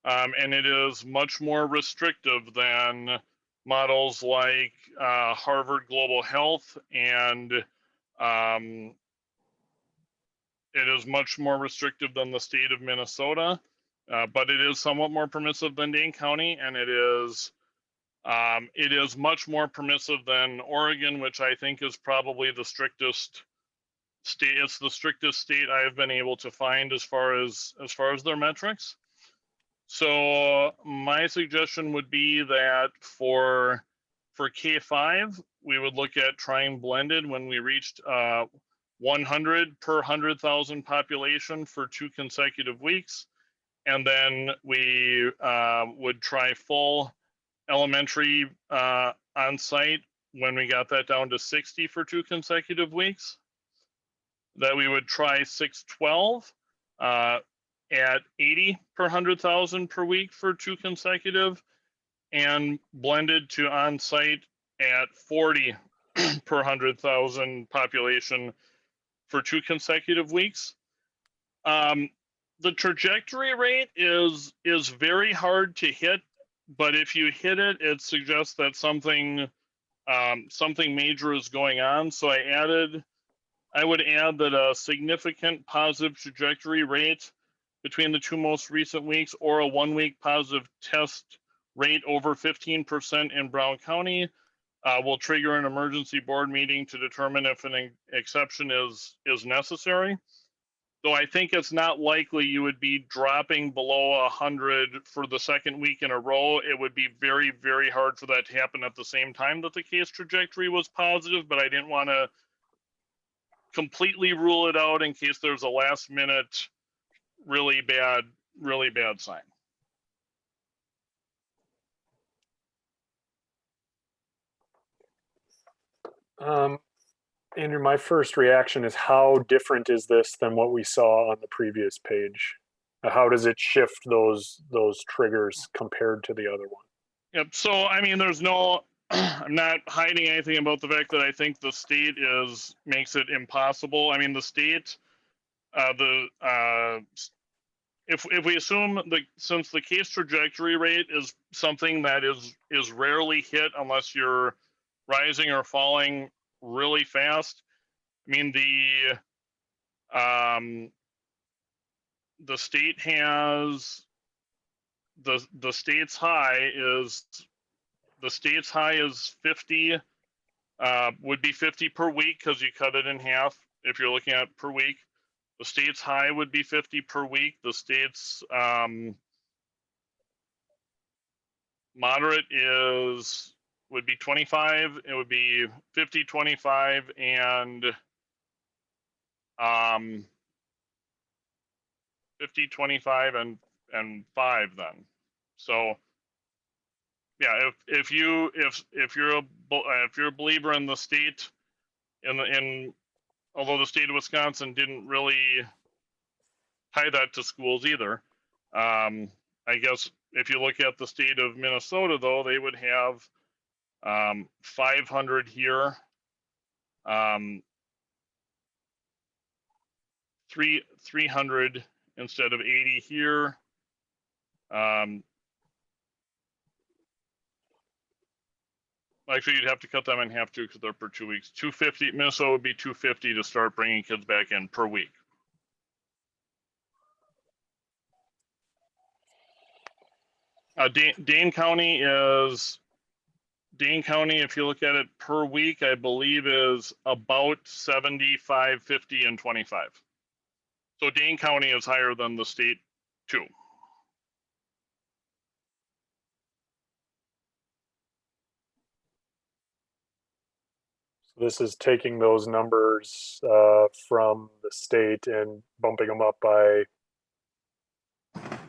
and it is much more restrictive than models like Harvard Global Health, and it is much more restrictive than the state of Minnesota, but it is somewhat more permissive than Dane County, and it is much more permissive than Oregon, which I think is probably the strictest state. It's the strictest state I have been able to find as far as their metrics. So my suggestion would be that for K5, we would look at trying blended when we reached 100 per 100,000 population for 2 consecutive weeks. And then we would try full elementary on site when we got that down to 60 for 2 consecutive weeks. That we would try 612 at 80 per 100,000 per week for 2 consecutive, and blended to on site at 40 per 100,000 population for 2 consecutive weeks. The trajectory rate is very hard to hit, but if you hit it, it suggests that something major is going on. So I would add that a significant positive trajectory rate between the 2 most recent weeks, or a 1 week positive test rate over 15% in Brown County, will trigger an emergency board meeting to determine if an exception is necessary. Though I think it's not likely you would be dropping below 100 for the second week in a row. It would be very, very hard for that to happen at the same time that the case trajectory was positive, but I didn't want to completely rule it out in case there's a last minute really bad sign. Andrew, my first reaction is how different is this than what we saw on the previous page? How does it shift those triggers compared to the other one? Yep. So, I mean, there's no, I'm not hiding anything about the fact that I think the state makes it impossible. I mean, the state, if we assume since the case trajectory rate is something that is rarely hit unless you're rising or falling really fast. I mean, the state has the state's high is 50, would be 50 per week because you cut it in half if you're looking at per week. The state's high would be 50 per week. The state's moderate would be 25. It would be 50, 25, and 50, 25, and 5 then. So yeah, if you're a believer in the state, although the state of Wisconsin didn't really tie that to schools either, I guess if you look at the state of Minnesota, though, they would have 500 here, 300 instead of 80 here. Actually, you'd have to cut them in half too because they're per 2 weeks. 250, Minnesota would be 250 to start bringing kids back in per week. Dane County, if you look at it per week, I believe is about 75, 50, and 25. So Dane County is higher than the state too. So this is taking those numbers from the state and bumping them up by.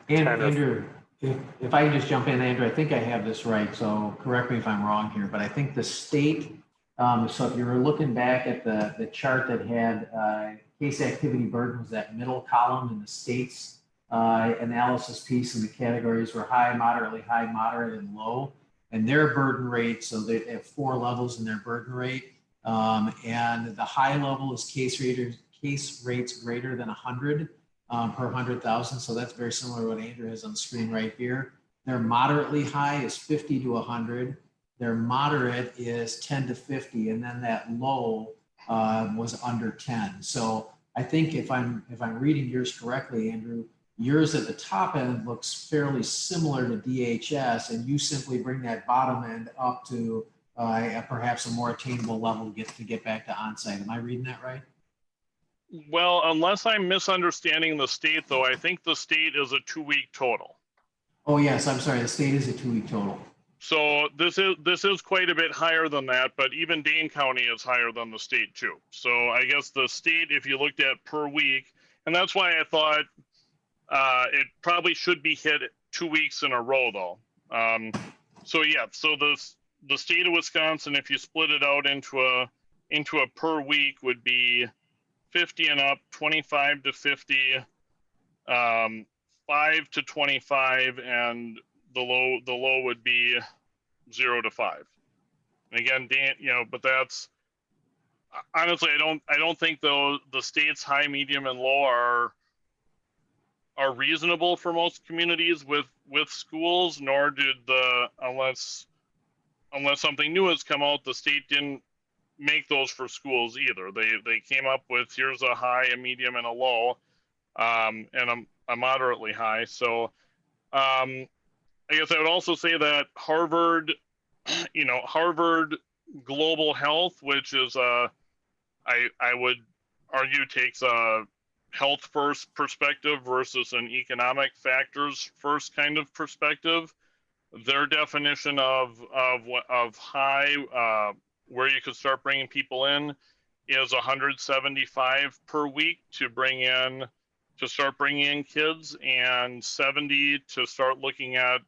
Andrew, if I can just jump in, Andrew, I think I have this right, so correct me if I'm wrong here, but I think the state, so if you were looking back at the chart that had case activity burden was that middle column in the state's analysis piece, and the categories were high, moderate, and low. And their burden rate, so they have 4 levels in their burden rate. And the high level is case rates greater than 100 per 100,000. So that's very similar to what Andrew has on the screen right here. Their moderately high is 50 to 100. Their moderate is 10 to 50. And then that low was under 10. So I think if I'm reading yours correctly, Andrew, yours at the top end looks fairly similar to DHS, and you simply bring that bottom end up to perhaps a more attainable level to get back to onsite. Am I reading that right? Well, unless I'm misunderstanding the state, though, I think the state is a 2-week total. Oh yes, I'm sorry. The state is a 2-week total. So this is quite a bit higher than that, but even Dane County is higher than the state too. So I guess the state, if you looked at per week, and that's why I thought it probably should be hit 2 weeks in a row, though. So yeah, so the state of Wisconsin, if you split it out into a per week, would be 50 and up, 25 to 50, 5 to 25, and the low would be 0 to 5. And again, Dan, but that's honestly, I don't think though the state's high, medium, and low are reasonable for most communities with schools, nor did unless something new has come out, the state didn't make those for schools either. They came up with, here's a high, a medium, and a low, and a moderately high. So I guess I would also say that Harvard global health, which is I would argue takes a health first perspective versus an economic factors first kind of perspective. Their definition of high, where you could start bringing people in, is 175 per week to start bringing in kids, and 70 to start looking at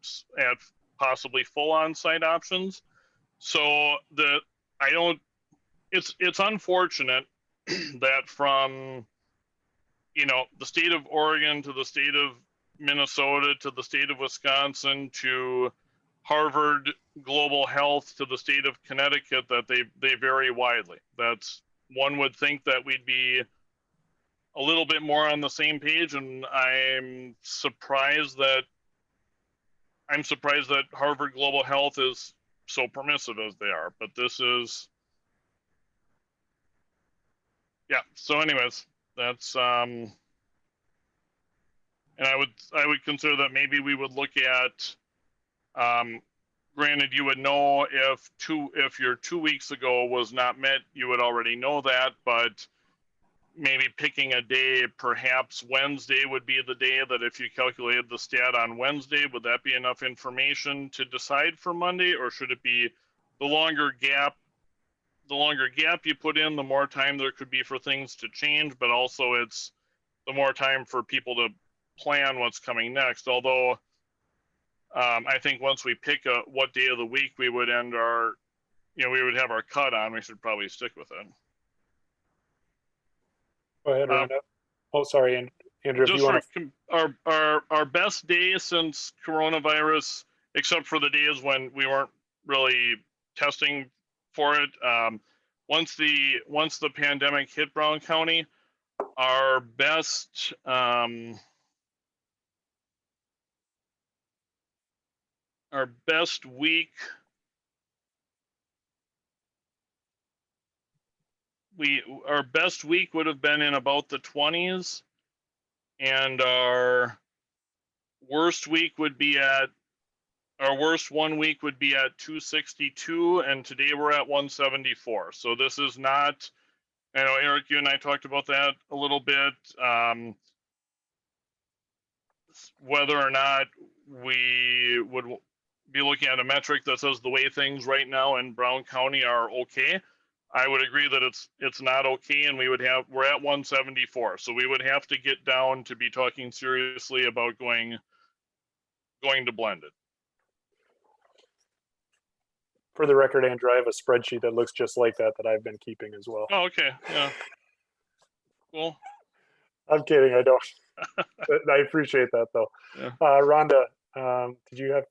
possibly full on-site options. So it's unfortunate that from, you know, the state of Oregon to the state of Minnesota to the state of Wisconsin to Harvard Global Health to the state of Connecticut, that they vary widely. That's, one would think that we'd be a little bit more on the same page, and I'm surprised that Harvard Global Health is so permissive as they are. But this is, yeah. So anyways, that's and I would consider that maybe we would look at, granted, you would know if your 2 weeks ago was not met, you would already know that, but maybe picking a day, perhaps Wednesday would be the day that if you calculated the stat on Wednesday, would that be enough information to decide for Monday? Or should it be the longer gap you put in, the more time there could be for things to change, but also it's the more time for people to plan what's coming next. Although I think once we pick what day of the week we would end our, we would have our cut on, we should probably stick with it. Go ahead, Rhonda. Oh, sorry, Andrew, if you want to. Our best day since coronavirus, except for the days when we weren't really testing for it, once the pandemic hit Brown County, our best week, our best week would have been in about the 20s, and our worst 1 week would be at 262, and today we're at 174. So this is not, I know, Eric, you and I talked about that a little bit, whether or not we would be looking at a metric that says the way things right now in Brown County are okay. I would agree that it's not okay, and we're at 174. So we would have to get down to be talking seriously about going to blended. For the record, Andrew, I have a spreadsheet that looks just like that I've been keeping as well. Oh, okay. Yeah. Cool. I'm kidding. I don't. I appreciate that, though. Yeah. Rhonda, did you have?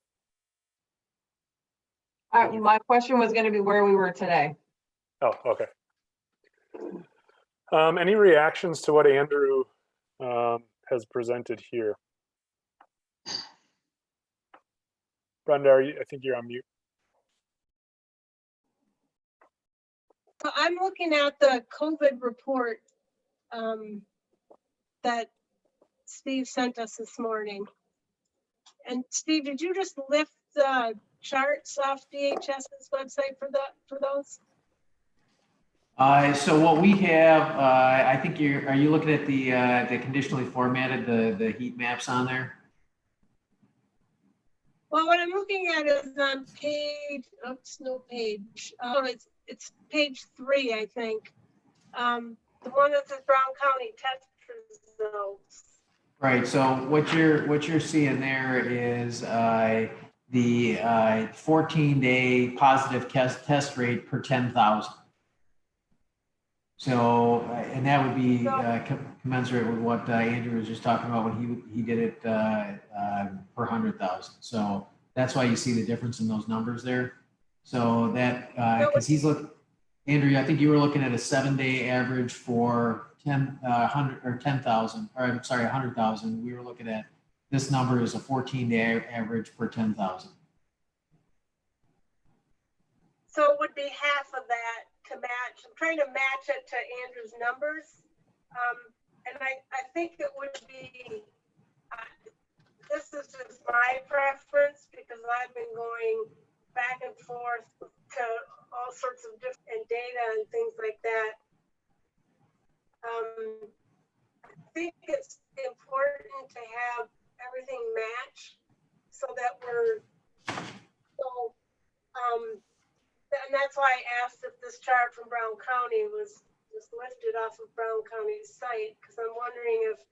My question was going to be where we were today. Oh, okay. Any reactions to what Andrew has presented here? Brenda, I think you're on mute. So I'm looking at the COVID report that Steve sent us this morning. And Steve, did you just lift the charts off DHS's website for those? So what we have, I think are you looking at the conditionally formatted, the heat maps on there? Well, what I'm looking at is on page, oops, no page. Oh, it's page 3, I think. The one that says Brown County test results. Right. So what you're seeing there is the 14-day positive test rate per 10,000. So, and that would be commensurate with what Andrew was just talking about when he did it per 100,000. So that's why you see the difference in those numbers there. So that because he's Andrew, I think you were looking at a 7-day average for 100,000, or I'm sorry, 100,000. We were looking at this number is a 14-day average per 10,000. So it would be half of that to match. I'm trying to match it to Andrew's numbers. And I think it would be, this is just my preference because I've been going back and forth to all sorts of different data and things like that. I think it's important to have everything match so that we're so and that's why I asked if this chart from Brown County was lifted off of Brown County's site, because I'm wondering if,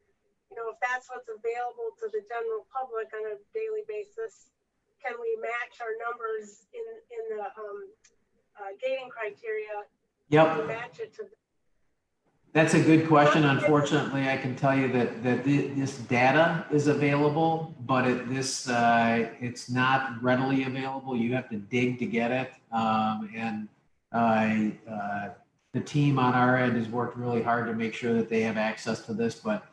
you know, if that's what's available to the general public on a daily basis, can we match our numbers in the gating criteria? Yep. To match it to. That's a good question. Unfortunately, I can tell you that this data is available, but it's not readily available. You have to dig to get it. The team on our end has worked really hard to make sure that they have access to this, but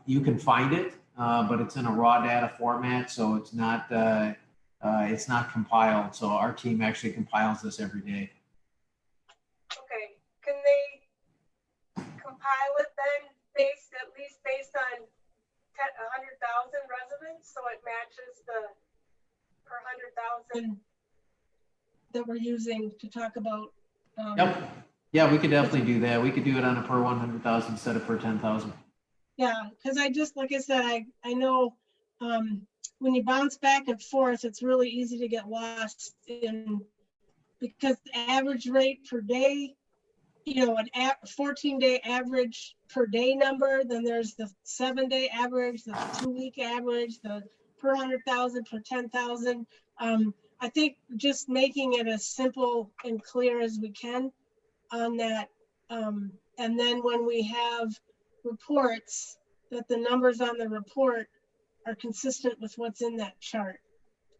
you can find it, but it's in a raw data format, so it's not compiled. So our team actually compiles this every day. Okay, can they compile it then at least based on 100,000 residents, so it matches the per 100,000 that we're using to talk about? Yep. Yeah, we could definitely do that. We could do it on a per 100,000 instead of per 10,000. Yeah, because I just, like I said, I know when you bounce back and forth, it's really easy to get lost in, because the average rate per day, you know, an 14-day average per day number, then there's the 7-day average, the 2-week average, the per 100,000, per 10,000. I think just making it as simple and clear as we can on that. And then when we have reports, that the numbers on the report are consistent with what's in that chart.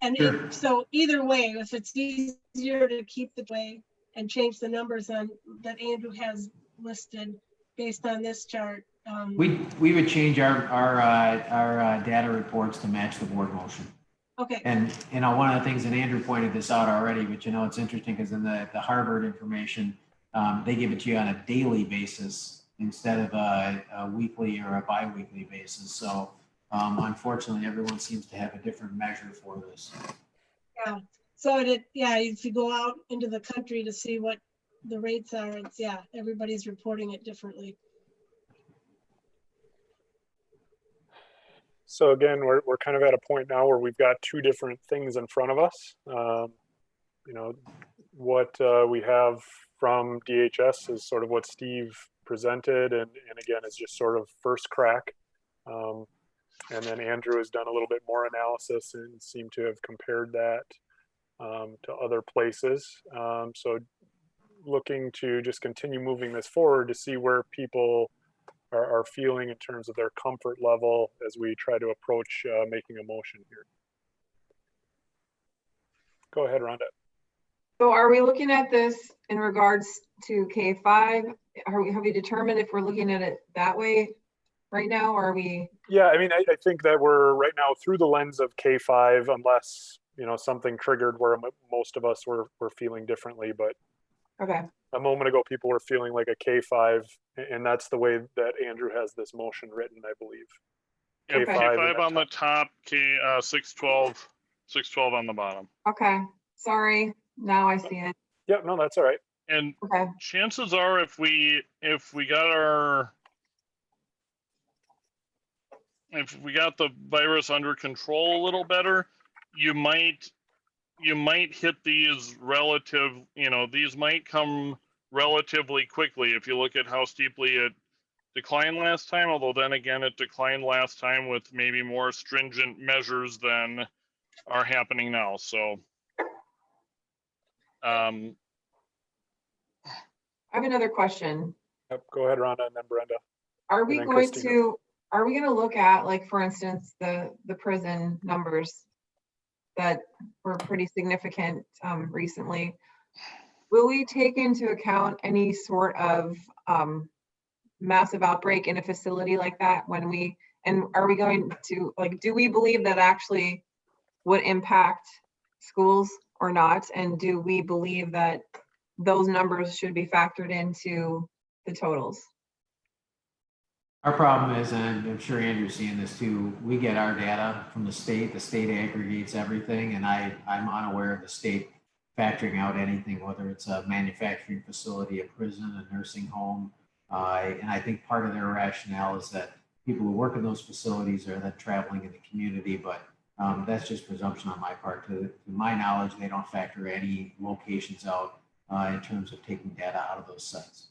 And Sure. So either way, if it's easier to keep the way and change the numbers on that Andrew has listed based on this chart. We would change our data reports to match the board motion. Okay. And you know, one of the things, and Andrew pointed this out already, but you know, it's interesting because in the Harvard information, they give it to you on a daily basis instead of a weekly or a bi-weekly basis. So unfortunately, everyone seems to have a different measure for this. Yeah. So if you go out into the country to see what the rates are, it's, everybody's reporting it differently. So again, we're kind of at a point now where we've got two different things in front of us. You know, what we have from DHS is sort of what Steve presented, and again, is just sort of first crack. And then Andrew has done a little bit more analysis and seemed to have compared that to other places. So looking to just continue moving this forward to see where people are feeling in terms of their comfort level as we try to approach making a motion here. Go ahead, Rhonda. So are we looking at this in regards to K5? Have we determined if we're looking at it that way right now, or are we? Yeah, I mean, I think that we're right now through the lens of K5, unless, you know, something triggered where most of us were feeling differently. But Okay. a moment ago, people were feeling like a K5, and that's the way that Andrew has this motion written, I believe. Yeah, K5 K5 on the top, 612 on the bottom. Okay. Sorry. Now I see it. Yeah, no, that's all right. And Okay. chances are, if we got the virus under control a little better, you might hit these these might come relatively quickly if you look at how steeply it declined last time, although then again, it declined last time with maybe more stringent measures than are happening now. So I have another question. Yep, go ahead, Rhonda, and then Brenda. Are we then going Christina. to look at, like, for instance, the prison numbers that were pretty significant recently? Will we take into account any sort of massive outbreak in a facility like that and are we going to, like, do we believe that actually would impact schools or not? And do we believe that those numbers should be factored into the totals? Our problem is, and I'm sure Andrew's seeing this too, we get our data from the state aggregates everything, and I'm unaware of the state factoring out anything, whether it's a manufacturing facility, a prison, a nursing home. And I think part of their rationale is that people who work in those facilities are then traveling in the community, but that's just presumption on my part. To my knowledge, they don't factor any locations out in terms of taking data out of those sites.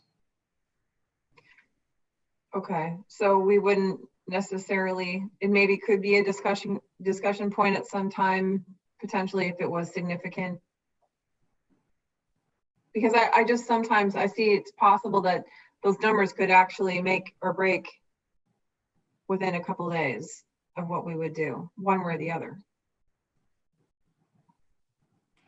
Okay, so we wouldn't necessarily, it maybe could be a discussion point at some time, potentially if it was significant. Because I just sometimes I see it's possible that those numbers could actually make or break within a couple of days of what we would do, one way or the other.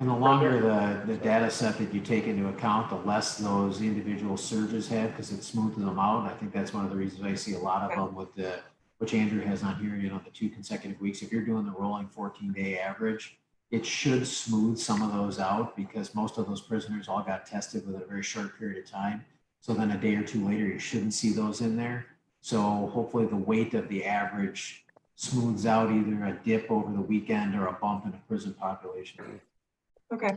And the longer the data set that you take into account, the less those individual surges have, because it smoothes them out. And I think that's one of the reasons I see a lot of them with the, which Andrew has on here, you know, the 2 consecutive weeks. If you're doing the rolling 14-day average, it should smooth some of those out, because most of those prisoners all got tested within a very short period of time. So then a day or 2 later, you shouldn't see those in there. So hopefully the weight of the average smooths out either a dip over the weekend or a bump in the prison population. Okay.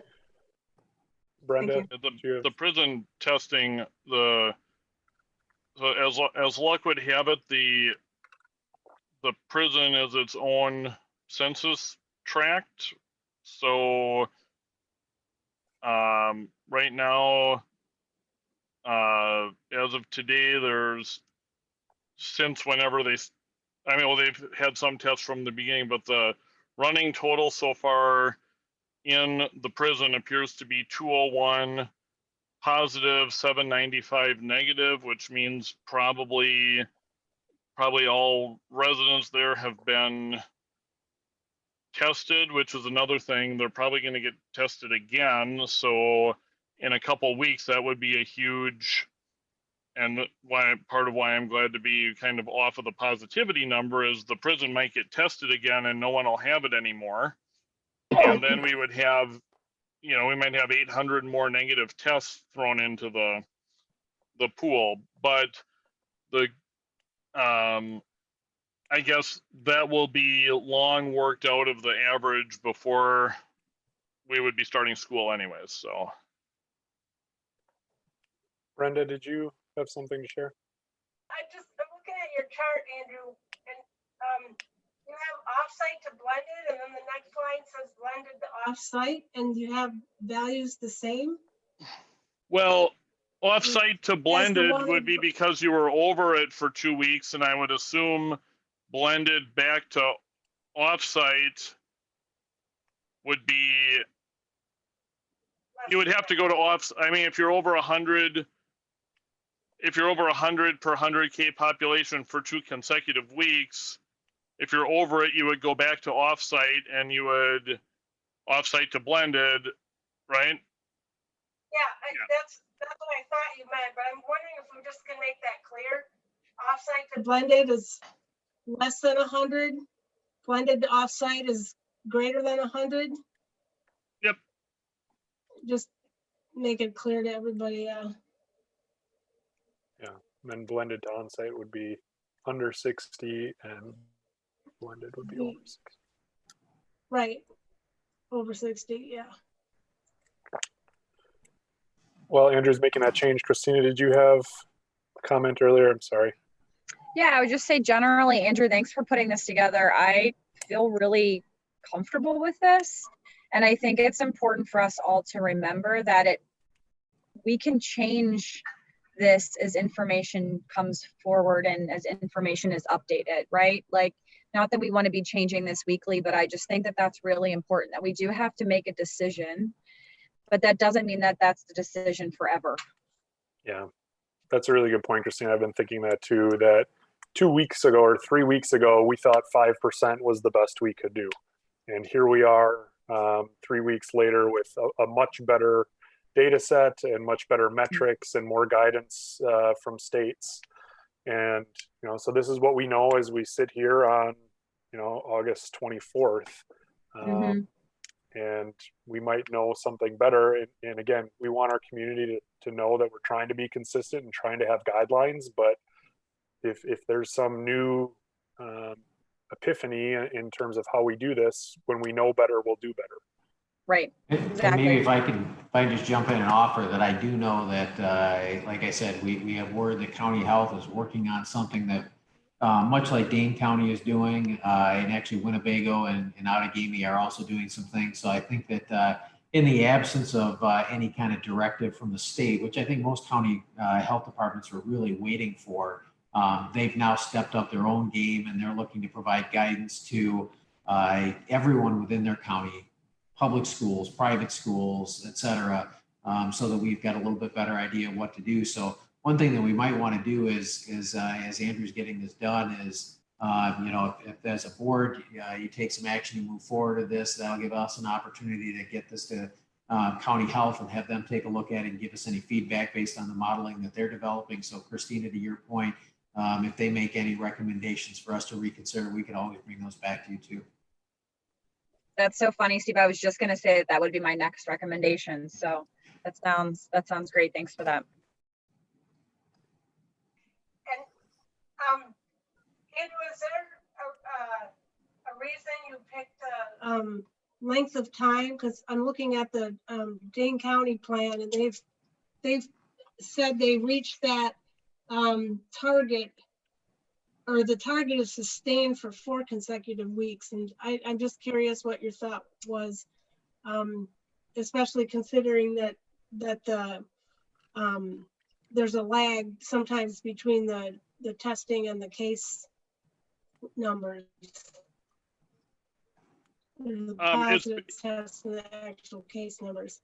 Brenda, the prison testing, so as luck would have it, the prison is its own census tract. So right now, as of today, there's, since whenever they, I mean, well, they've had some tests from the beginning, but the running total so far in the prison appears to be 201 positive, 795 negative, which means probably all residents there have been tested, which is another thing. They're probably going to get tested again. So in a couple weeks, that would be a huge, and part of why I'm glad to be kind of off of the positivity number is the prison might get tested again and no one will have it anymore. And then we would have, you know, we might have 800 more negative tests thrown into the pool. But the, I guess that will be long worked out of the average before we would be starting school anyways. So, Brenda, did you have something to share? I'm looking at your chart, Andrew, and you have offsite to blended, and then the next line says blended to offsite, and you have values the same? well, offsite to blended one- would be because you were over it for 2 weeks, and I would assume blended back to offsite would be, you would have to go to off. I mean, if you're over 100, if you're over 100 per 100K population for 2 consecutive weeks, if you're over it, you would go back to offsite and you would offsite to blended, right? Yeah, that's what I thought you meant, but I'm wondering if we just can make that clear. Offsite to blended is less than 100. Blended to offsite is greater than 100. Yep. Just make it clear to everybody. Yeah. And then blended to onsite would be under 60 and blended would be over 60. Right. Over 60, yeah. Well, Andrew's making that change. Christina, did you have a comment earlier? I'm sorry. Yeah, I would just say generally, Andrew, thanks for putting this together. I feel really comfortable with this. And I think it's important for us all to remember that we can change this as information comes forward and as information is updated, right? Like, not that we want to be changing this weekly, but I just think that that's really important, that we do have to make a decision, but that doesn't mean that that's the decision forever. Yeah, that's a really good point, Christina. I've been thinking that too, that 2 weeks ago or 3 weeks ago, we thought 5% was the best we could do. And here we are 3 weeks later with a much better data set and much better metrics and more guidance from states. And, you know, so this is what we know as we sit here on, you know, August 24th. And we might know something better. And again, we want our community to know that we're trying to be consistent and trying to have guidelines. But if there's some new epiphany in terms of how we do this, when we know better, we'll do better. Right. And Exactly. maybe if I can just jump in and offer that I do know that, like I said, we have word that County Health is working on something that, much like Dane County is doing, and actually Winnebago and Outagamie are also doing some things. So I think that in the absence of any kind of directive from the state, which I think most county health departments are really waiting for, they've now stepped up their own game and they're looking to provide guidance to everyone within their county, public schools, private schools, et cetera, so that we've got a little bit better idea of what to do. So one thing that we might want to do is as Andrew's getting this done is, if as a board, you take some action, you move forward to this, that'll give us an opportunity to get this to County Health and have them take a look at it and give us any feedback based on the modeling that they're developing. So Christina, to your point, if they make any recommendations for us to reconsider, we can always bring those back to you too. That's so funny, Steve. I was just going to say that would be my next recommendation. So that sounds great. Thanks for that. And Andrew, is there a reason you picked the length of time? Because I'm looking at the Dane County plan, and they've said they reached that target, or the target is sustained for 4 consecutive weeks. And I'm just curious what your thought was, especially considering that the there's a lag sometimes between the testing and the case numbers. The positive tests and the actual case numbers.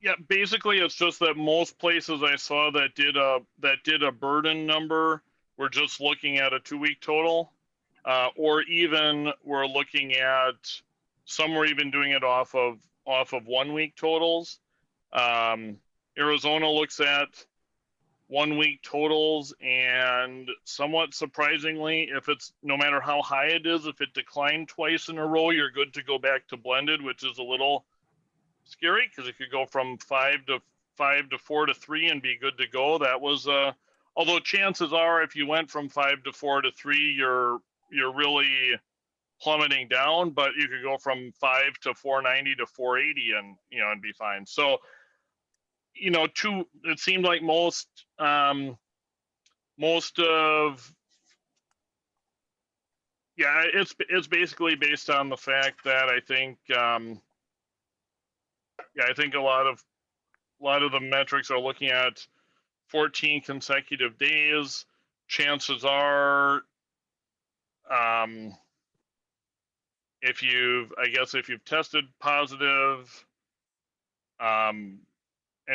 Yeah, basically it's just that most places I saw that did a burden number, we're just looking at a 2-week total, or even we're looking at, some were even doing it off of 1-week totals. Arizona looks at 1-week totals, and somewhat surprisingly, if it's, no matter how high it is, if it declined twice in a row, you're good to go back to blended, which is a little scary because if you go from 5 to 4 to 3 and be good to go, that was although chances are if you went from 5 to 4 to 3, you're really plummeting down, but you could go from 5 to 490 to 480 and and be fine. So it seemed like most of it's basically based on the fact that I think I think a lot of the metrics are looking at 14 consecutive days. Chances are, if you've tested positive, and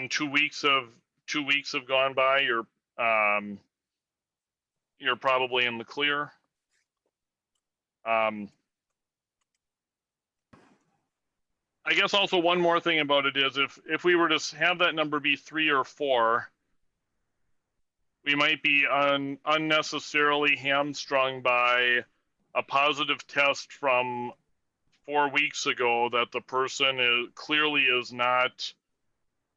2 weeks have gone by, you're probably in the clear. I guess also one more thing about it is if we were to have that number be 3 or 4, we might be unnecessarily hamstrung by a positive test from 4 weeks ago that the person clearly is not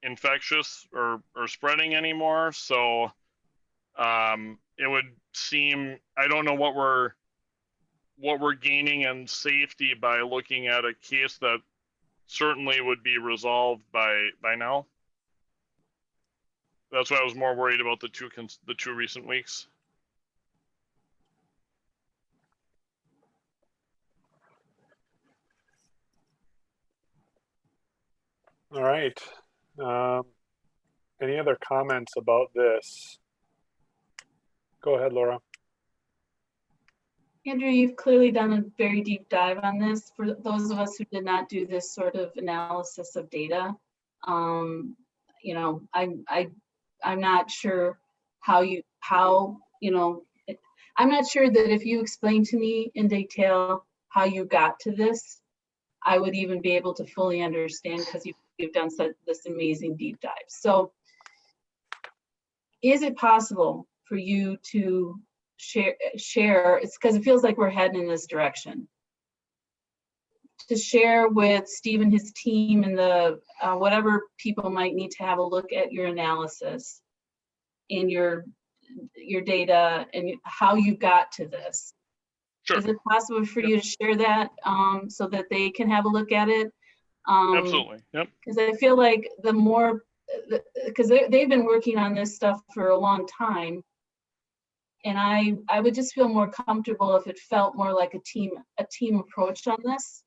infectious or spreading anymore. So it would seem, I don't know what we're gaining in safety by looking at a case that certainly would be resolved by now. That's why I was more worried about the two recent weeks. All right. Any other comments about this? Go ahead, Laura. Andrew, you've clearly done a very deep dive on this. For those of us who did not do this sort of analysis of data, I'm not sure I'm not sure that if you explain to me in detail how you got to this, I would even be able to fully understand, because you've done this amazing deep dive. So is it possible for you to share, it's because it feels like we're heading in this direction, to share with Steve and his team and the whatever people might need to have a look at your analysis and your data and how you got to this? Sure. Is it possible for you to share that so that they can have a look at it? Absolutely. Yep. Because I feel like the more, because they've been working on this stuff for a long time. And I would just feel more comfortable if it felt more like a team approach on this.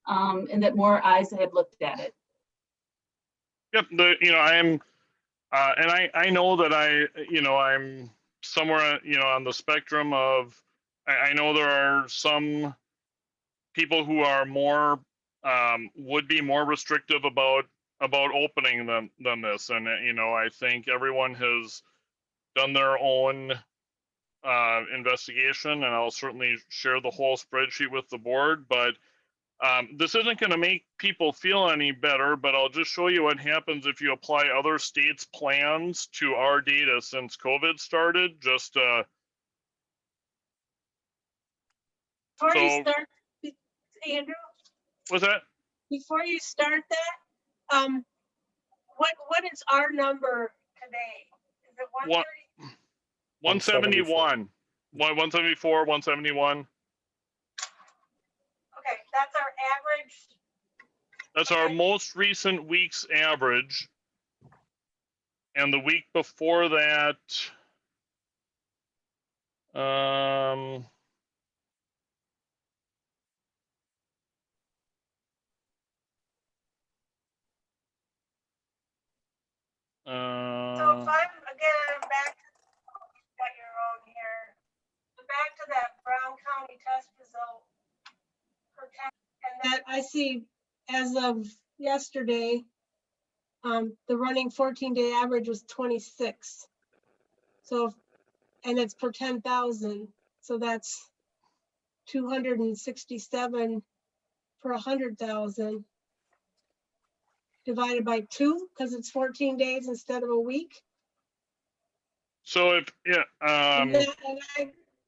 And that more eyes had looked at it. Yep. I am, and I know that I'm somewhere, on the spectrum of, I know there are some people who are more, would be more restrictive about opening than this. And, I think everyone has done their own investigation, and I'll certainly share the whole spreadsheet with the board, but this isn't going to make people feel any better, but I'll just show you what happens if you apply other states' plans to our data since COVID started. Just Before you so, start, Andrew, what's that? before you start that, what is our number today? Is it 130? 171, 174, 171. Okay, that's our average. That's our most recent week's average. And the week before that, So if I'm back to, got your own here, back to that Brown County test result. And that I see as of yesterday, the running 14-day average was 26. So, and it's per 10,000. So that's 267 per 100,000 divided by 2 because it's 14 days instead of a week. so if, yeah, And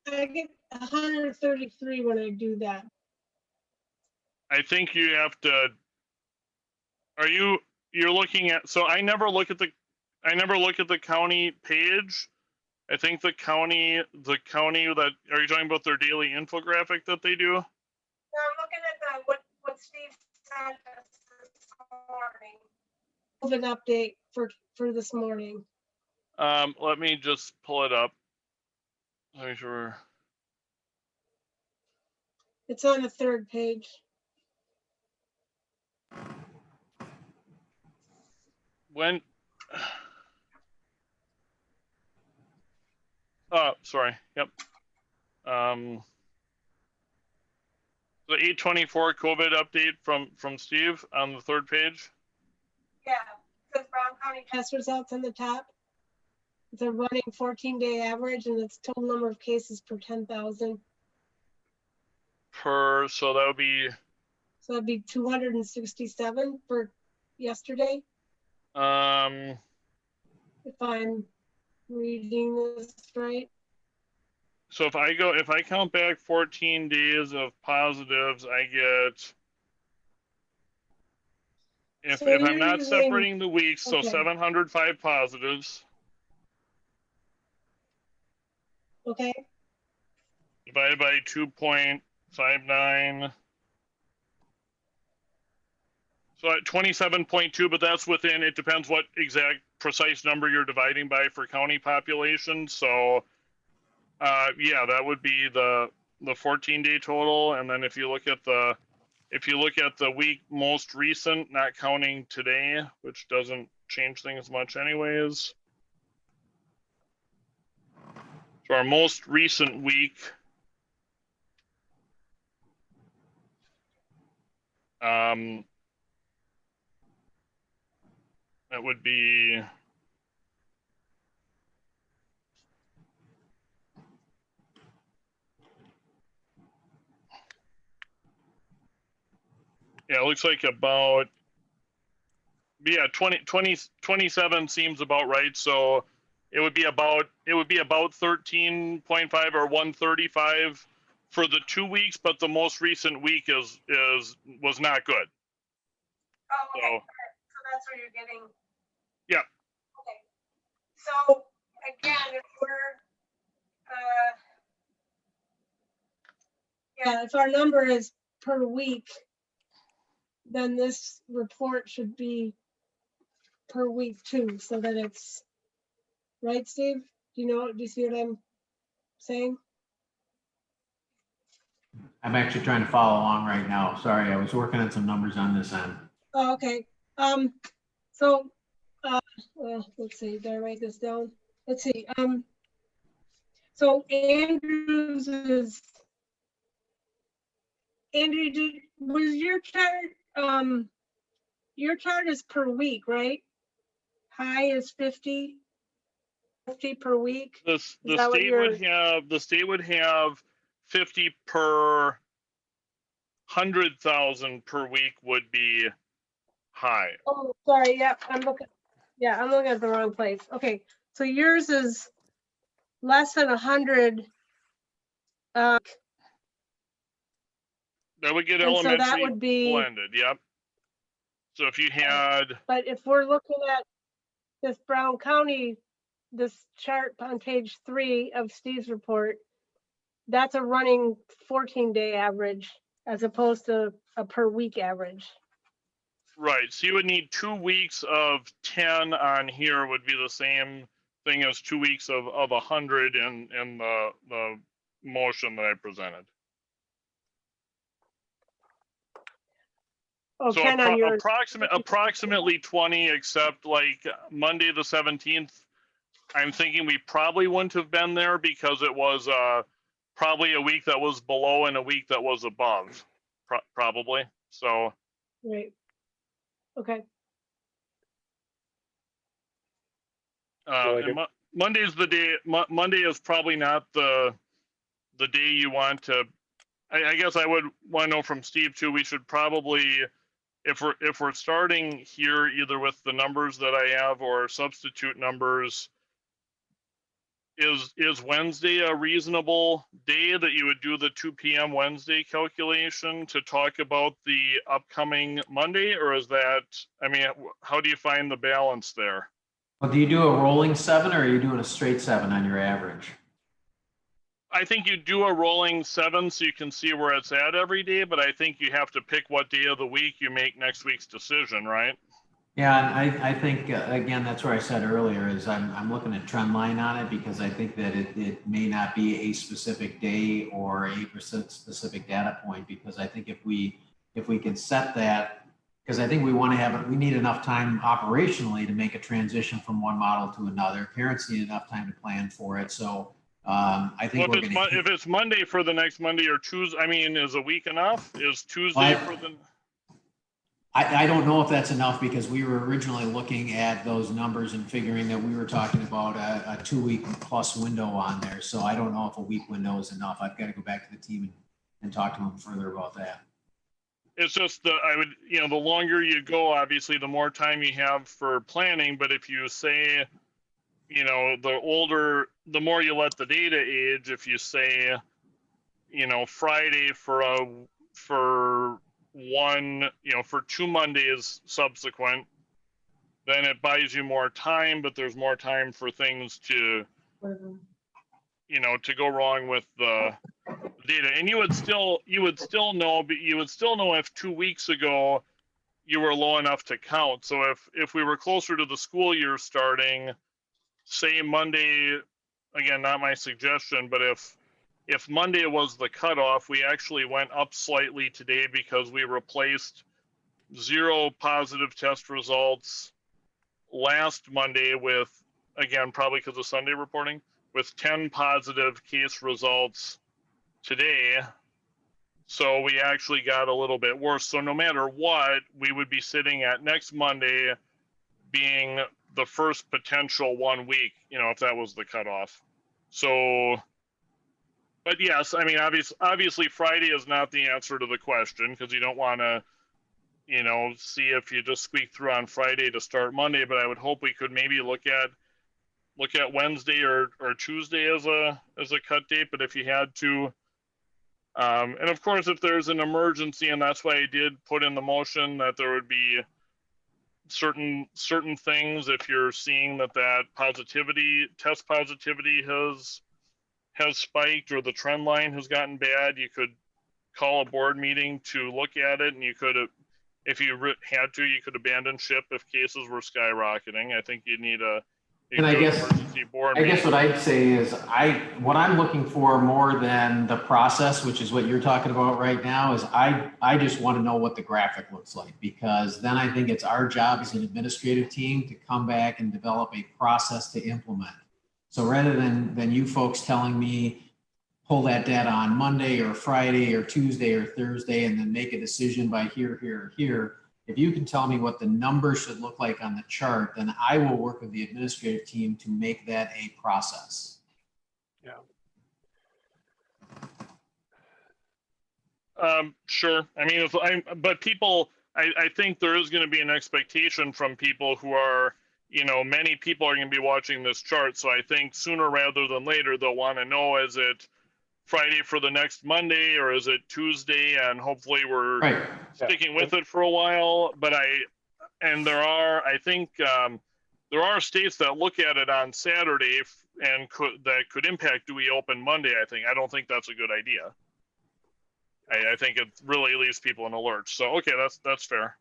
I get 133 when I do that. I think you have to, you're looking at, so I never look at the county page. I think the county that, are you talking about their daily infographic that they do? No, I'm looking at what Steve sent us this morning. COVID update for this morning. Let me just pull it up. Make sure. It's on the 3rd page. When, sorry, yep. The 8/24 COVID update from Steve on the 3rd page. Yeah, it says Brown County test results on the top. It's a running 14-day average, and it's total number of cases per 10,000. So that would be. So that'd be 267 for yesterday. If I'm reading this right. So if I count back 14 days of positives, I get, if I'm not separating the weeks, so 705 positives. Okay. Divided by 2.59. So at 27.2, but that's within, it depends what exact precise number you're dividing by for county population. So yeah, that would be the 14-day total. And then if you look at the week most recent, not counting today, which doesn't change things much anyways. So our most recent week, that would be, yeah, it looks like about, yeah, 27 seems about right. So it would be about 13.5 or 135 for the 2 weeks, but the most recent week was not good. Oh, okay. So that's where you're getting. Yeah. Okay. So again, if we're, yeah, if our number is per week, then this report should be per week too, so that it's, right, Steve? Do you see what I'm saying? I'm actually trying to follow along right now. Sorry, I was working on some numbers on this end. Oh, okay. So, well, let's see, did I write this down? Let's see, so Andrew, was your chart is per week, right? High is 50 per week? The that what state would have 50 per 100,000 per week would be high. Oh, sorry, yeah, I'm looking at the wrong place. Okay, so yours is less than 100. That would get And so that elementary would be, blended, yep. So if you had, but if we're looking at this Brown County, this chart on page 3 of Steve's report, that's a running 14-day average as opposed to a per week average. right, so you would need 2 weeks of 10 on here would be the same thing as 2 weeks of 100 in the motion that I presented. Oh, So 10 on yours. approximately 20, except like Monday the 17th, I'm thinking we probably wouldn't have been there because it was probably a week that was below and a week that was above, probably. So. Right. Okay. And Monday's the day. Monday is probably not the day you want to. I guess I would want to know from Steve too. We should probably, if we're starting here either with the numbers that I have or substitute numbers, is Wednesday a reasonable day that you would do the 2 p.m. Wednesday calculation to talk about the upcoming Monday, or is that, I mean, how do you find the balance there? Well, do you do a rolling 7 or are you doing a straight 7 on your average? I think you do a rolling 7 so you can see where it's at every day, but I think you have to pick what day of the week you make next week's decision, right? Yeah, and I think, again, that's where I said earlier is I'm looking at trend line on it because I think that it may not be a specific day or a specific data point, because I think if we can set that, because I think we need enough time operationally to make a transition from one model to another. Parents need enough time to plan for it. So I think if it's Monday for the next Monday or Tuesday, I mean, is a week enough? Is Tuesday for the... I don't know if that's enough because we were originally looking at those numbers and figuring that we were talking about a 2-week plus window on there. So I don't know if a week window is enough. I've got to go back to the team and talk to them further about that. It's just the longer you go, obviously, the more time you have for planning. But if you say, the more you let the data age, if you say, Friday for 2 Mondays subsequent, then it buys you more time, but there's more time for things to, to go wrong with the data. And you would still know if 2 weeks ago you were low enough to count. So if we were closer to the school year starting, say Monday, again, not my suggestion, but if Monday was the cutoff, we actually went up slightly today because we replaced 0 positive test results last Monday with, again, probably because of Sunday reporting, with 10 positive case results today. So we actually got a little bit worse. So no matter what, we would be sitting at next Monday being the first potential 1 week, if that was the cutoff. So, but yes, I mean, obviously Friday is not the answer to the question because you don't want to, see if you just squeak through on Friday to start Monday. But I would hope we could maybe look at Wednesday or Tuesday as a cut date. But if you had to, and of course, if there's an emergency, and that's why I did put in the motion that there would be certain things, if you're seeing that test positivity has spiked or the trend line has gotten bad, you could call a board meeting to look at it, and you could if you had to, you could abandon ship if cases were skyrocketing. I think you need a And I good guess, emergency board I guess meeting. what I'd say is what I'm looking for more than the process, which is what you're talking about right now, is I just want to know what the graphic looks like, because then I think it's our job as an administrative team to come back and develop a process to implement. So rather than you folks telling me, pull that data on Monday or Friday or Tuesday or Thursday and then make a decision by here, here, here, if you can tell me what the numbers should look like on the chart, then I will work with the administrative team to make that a process. Yeah. Sure. I mean, but people, I think there is going to be an expectation from people who are, many people are going to be watching this chart. So I think sooner rather than later, they'll want to know, is it Friday for the next Monday, or is it Tuesday? And hopefully we're sticking with it for a while. But I think there are states that look at it on Saturday and that could impact, do we open Monday? I don't think that's a good idea. I think it really leaves people in a lurch. So, okay, that's fair.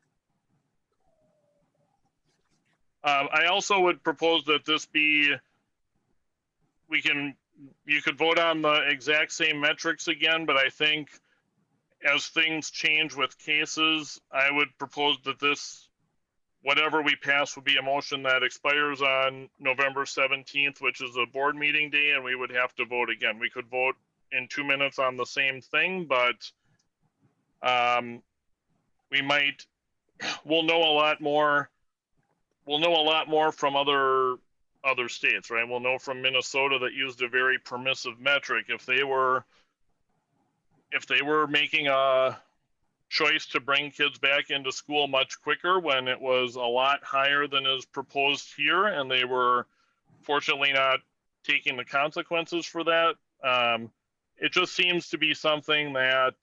I also would propose that this be, you could vote on the exact same metrics again, but I think as things change with cases, I would propose that whatever we pass would be a motion that expires on November 17th, which is a board meeting day, and we would have to vote again. We could vote in 2 minutes on the same thing, but we'll know a lot more. We'll know a lot more from other states, right? We'll know from Minnesota that used a very permissive metric. If they were making a choice to bring kids back into school much quicker when it was a lot higher than is proposed here, and they were fortunately not taking the consequences for that, it just seems to be something that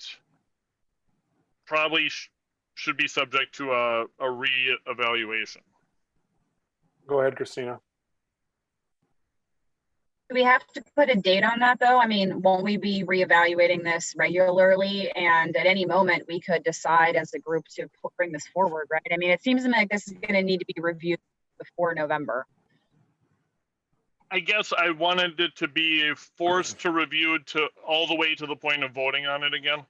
probably should be subject to a re-evaluation. Go ahead, Christina. Do we have to put a date on that though? I mean, won't we be reevaluating this regularly? And at any moment we could decide as a group to bring this forward, right? I mean, it seems like this is going to need to be reviewed before November. I guess I wanted it to be forced to review to all the way to the point of voting on it again.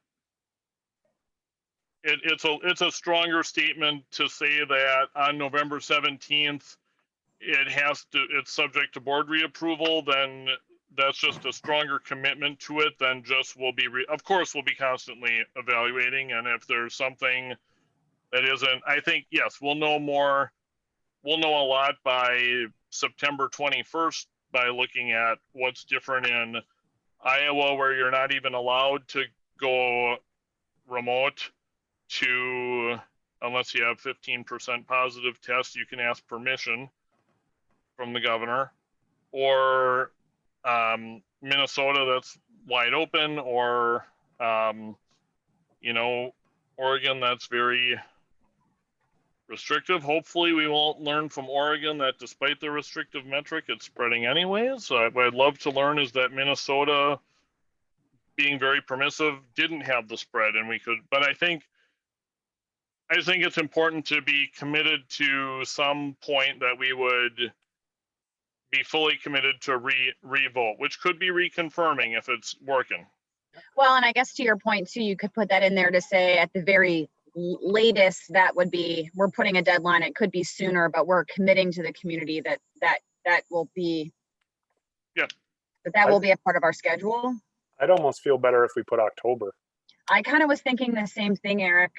It's a stronger statement to say that on November 17th, it's subject to board reapproval. Then that's just a stronger commitment to it than just of course we'll be constantly evaluating. And if there's something that isn't, I think, yes, we'll know more. We'll know a lot by September 21st by looking at what's different in Iowa, where you're not even allowed to go remote unless you have 15% positive test, you can ask permission from the governor, or Minnesota that's wide open, or Oregon that's very restrictive. Hopefully we won't learn from Oregon that despite the restrictive metric, it's spreading anyways. So what I'd love to learn is that Minnesota, being very permissive, didn't have the spread, and but I think it's important to be committed to some point that we would be fully committed to re-vote, which could be reconfirming if it's working. Well, and I guess to your point too, you could put that in there to say at the very latest, that would be, we're putting a deadline. It could be sooner, but we're committing to the community that will be, that will be a part of our schedule. I'd almost feel better if we put October. I kind of was thinking the same thing, Eric.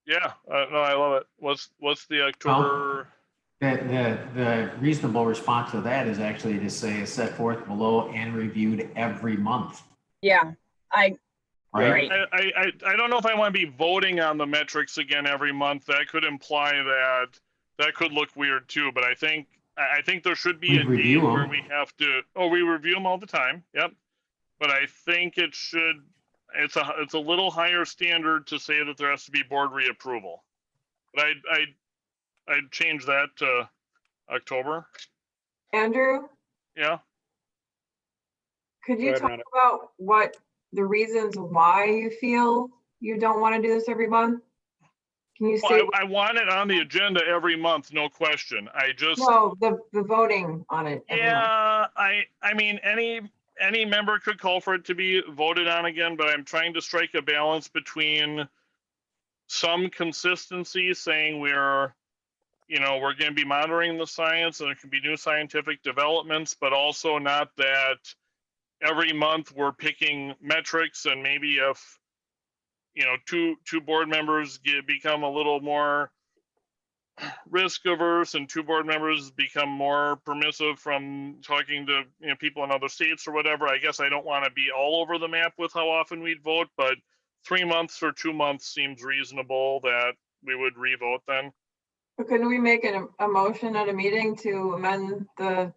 Yeah, no, I love it. What's the October? The reasonable response to that is actually to say it's set forth below and reviewed every month. Yeah, right. I don't know if I want to be voting on the metrics again every month. That could imply that could look weird too. But I think there should be a date where we have to. Oh, we review them all the time. Yep. But I think it should. It's a little higher standard to say that there has to be board reapproval. But I'd change that to October. Andrew? Yeah. Could you talk about what the reasons why you feel you don't want to do this every month? Can you Well, say, I want it on the agenda every month, no question. I just, no, the voting on it every month? yeah, I mean, any member could call for it to be voted on again, but I'm trying to strike a balance between some consistency, saying we're going to be monitoring the science and there can be new scientific developments, but also not that every month we're picking metrics, and maybe if two board members become a little more risk averse and two board members become more permissive from talking to people in other states or whatever, I guess I don't want to be all over the map with how often we'd vote, but 3 months or 2 months seems reasonable that we would revote then. But couldn't we make a motion at a meeting to amend the,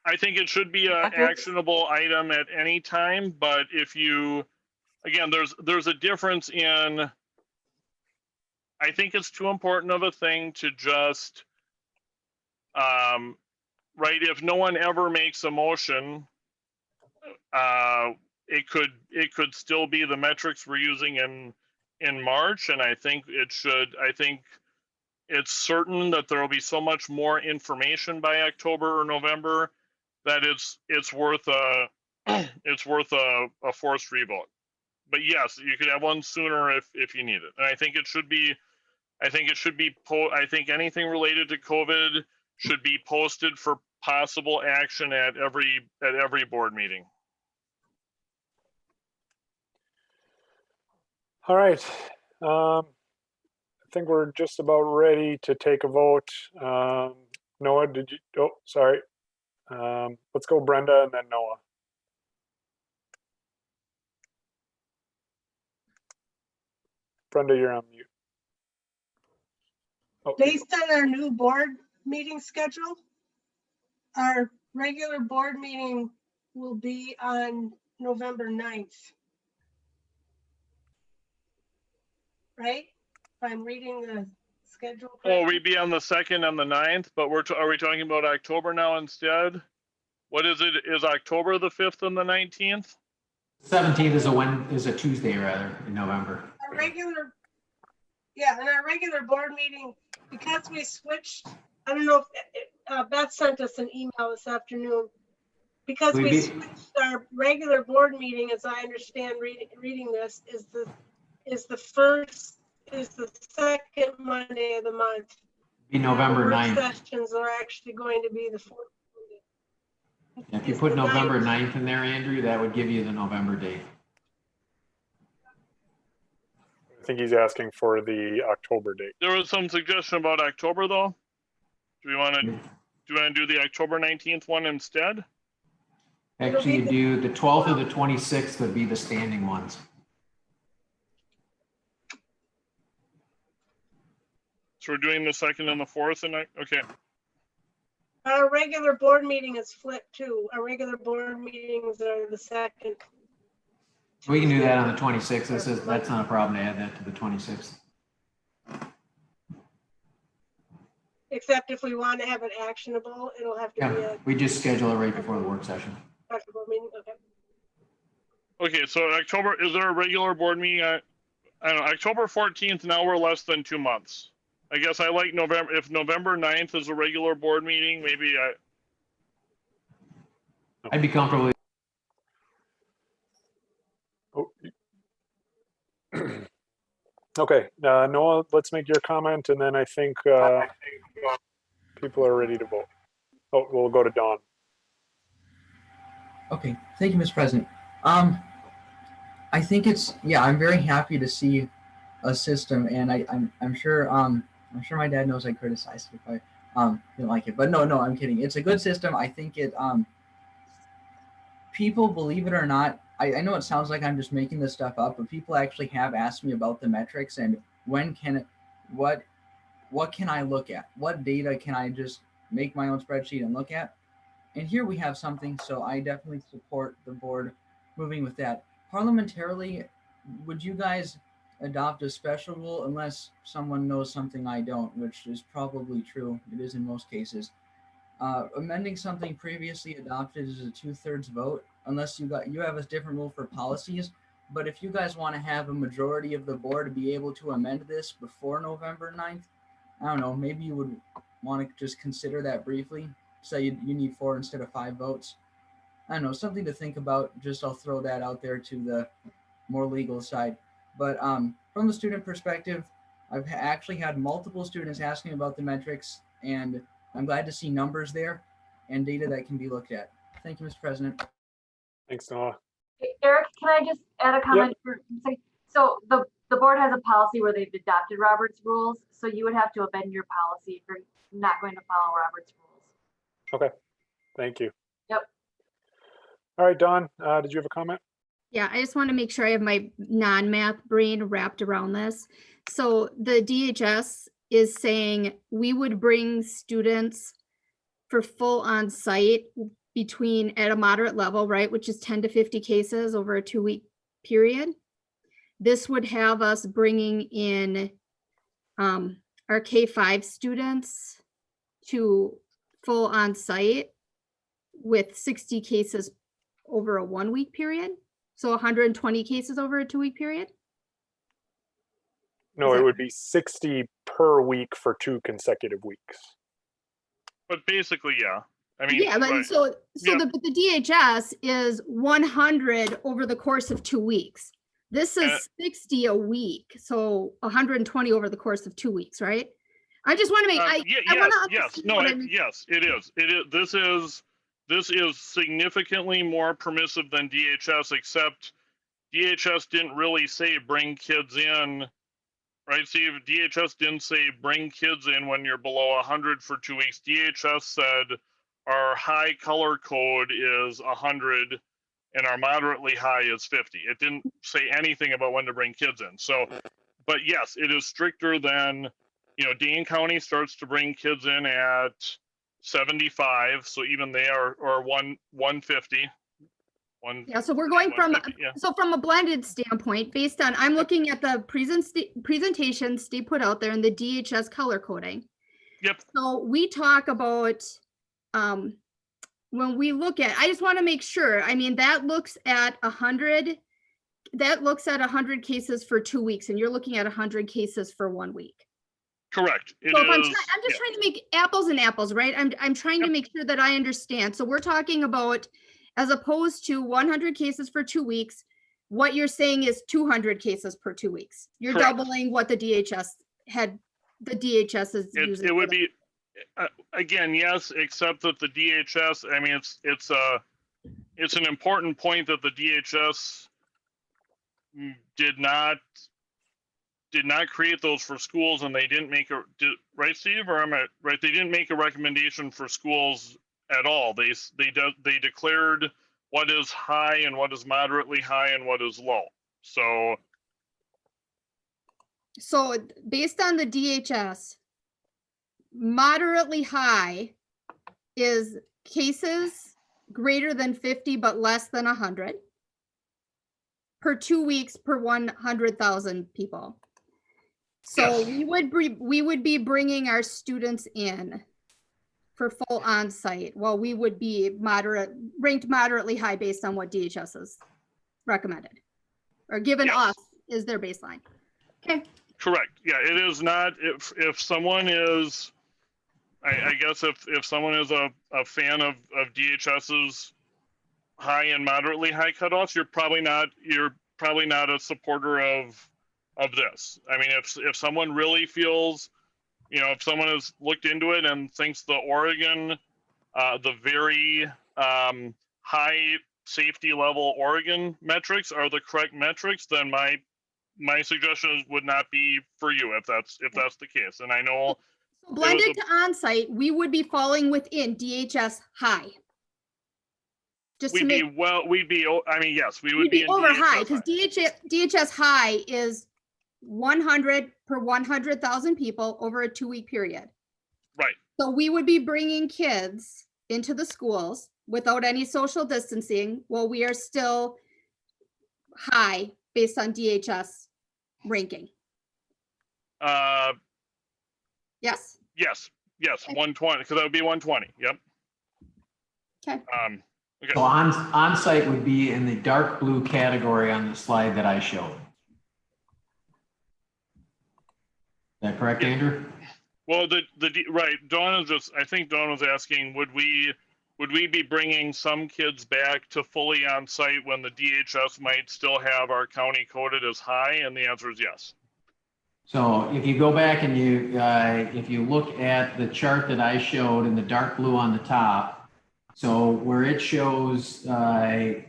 I think it should be an Metrics? actionable item at any time, but if you, again, there's a difference in, I think it's too important of a thing to just, right, if no one ever makes a motion, it could still be the metrics we're using in March, and I think it's certain that there will be so much more information by October or November that it's worth a forced revote. But yes, you could have one sooner if you need it. And I think anything related to COVID should be posted for possible action at every board meeting. All right. I think we're just about ready to take a vote. Noah, did you? Oh, sorry. Let's go Brenda and then Noah. Brenda, you're on mute. Oh, Based on our new board meeting schedule, our regular board meeting will be on November 9th. Right? If I'm reading the schedule Oh, correctly. we'd be on the 2nd and the 9th, but are we talking about October now instead? What is it? Is October the 5th and the 19th? 17th is a Tuesday rather in November. Our regular, yeah, and our regular board meeting, because we switched, I don't know if Beth sent us an email this afternoon. Because we switched our regular board meeting, as I understand reading this, is the second Monday of the month. Be November 9th. Sessions are actually going to be the fourth Monday. If you put November 9th in there, Andrew, that would give you the November date. I think he's asking for the October date. There was some suggestion about October though. Do you want to do the October 19th one instead? Actually, you do the 12th or the 26th would be the standing ones. So we're doing the 2nd and the 4th, and okay. Our regular board meeting is flipped too. Our regular board meetings are the second. We can do that on the 26th. That's not a problem to add that to the 26th. Except if we want to have it actionable, it'll have to be Yeah, a we just schedule it right before the work session. actionable meeting. Okay. Okay, so October, is there a regular board meeting? I don't know, October 14th, now we're less than 2 months. I guess I like November, if November 9th is a regular board meeting, maybe I'd be comfortable. Oh. Okay, Noah, let's make your comment, and then I think people are ready to vote. Oh, we'll go to Dawn. Okay, thank you, Mr. President. I think I'm very happy to see a system, and I'm sure my dad knows I criticized it if I didn't like it, but no, I'm kidding. It's a good system. I think it people, believe it or not, I know it sounds like I'm just making this stuff up, but people actually have asked me about the metrics and what can I look at? What data can I just make my own spreadsheet and look at? And here we have something, so I definitely support the board moving with that. Parliamentarily, would you guys adopt a special rule unless someone knows something I don't, which is probably true. It is in most cases. Amending something previously adopted is a 2/3 vote, unless you have a different rule for policies. But if you guys want to have a majority of the board be able to amend this before November 9th, I don't know, maybe you would want to just consider that briefly. Say you need 4 instead of 5 votes. I don't know, something to think about. Just I'll throw that out there to the more legal side. But from the student perspective, I've actually had multiple students asking about the metrics, and I'm glad to see numbers there and data that can be looked at. Thank you, Mr. President. Thanks, Noah. Eric, can I just add a comment? So the board has a policy where they've adopted Robert's rules, so you would have to amend your policy if you're not going to follow Robert's rules. Okay, thank you. Yep. All right, Dawn, did you have a comment? Yeah, I just want to make sure I have my non-math brain wrapped around this. So the DHS is saying we would bring students for full on-site between at a moderate level, right, which is 10 to 50 cases over a 2-week period. This would have us bringing in our K-5 students to full on-site with 60 cases over a 1-week period. So 120 cases over a 2-week period? No, it would be 60 per week for 2 consecutive weeks. But basically, yeah. I mean, yeah, but right. so Yeah. the DHS is 100 over the course of 2 weeks. This is 60 a week, so 120 over the course of 2 weeks, right? I just want to make yes, it is. This is significantly more permissive than DHS, except DHS didn't really say bring kids in, right? See, if DHS didn't say bring kids in when you're below 100 for 2 weeks. DHS said our high color code is 100 and our moderately high is 50. It didn't say anything about when to bring kids in. So, but yes, it is stricter than, Dane County starts to bring kids in at 75. So even they are, or 150. Yeah, so we're going from, so from a blended standpoint, based on, I'm looking at the presentation Steve put out there in the DHS color coding. Yep. So we talk about, when we look at, I just want to make sure, I mean, that looks at 100 cases for 2 weeks, and you're looking at 100 cases for 1 week. Correct. So if I'm just trying to make apples and apples, right? I'm trying to make sure that I understand. So we're talking about, as opposed to 100 cases for 2 weeks, what you're saying is 200 cases per 2 weeks. You're Correct. doubling what the DHS had. The DHS is using. It would be, again, yes, except that the DHS. I mean, it's an important point that the DHS did not create those for schools, and they didn't make right, Steve, or am I right? They didn't make a recommendation for schools at all. They declared what is high and what is moderately high and what is low. So based on the DHS, moderately high is cases greater than 50 but less than 100 per 2 weeks per 100,000 people. So yes, we would be bringing our students in for full on-site, while we would be ranked moderately high based on what DHS has recommended or given us is their baseline. Okay. Correct. Yeah, it is not. If someone is, I guess if someone is a fan of DHS's high and moderately high cutoffs, you're probably not a supporter of this. I mean, if someone really feels, if someone has looked into it and thinks the Oregon, the very high safety level Oregon metrics are the correct metrics, then my suggestion would not be for you if that's the case. And I know so blended to on-site, we would be falling within DHS high. We'd be over high, because DHS high is 100 per 100,000 people over a 2 week period. Right. So we would be bringing kids into the schools without any social distancing, while we are still high based on DHS ranking. Yes. Yes. 120, because that would be 120. Yep. Okay. Okay. So on-site would be in the dark blue category on the slide that I showed. Is that correct, Yeah. Andrew? Well, right. Dawn is just. I think Dawn was asking, would we be bringing some kids back to fully on site when the DHS might still have our county coded as high? And the answer is yes. So if you go back and if you look at the chart that I showed in the dark blue on the top, so where it shows 1,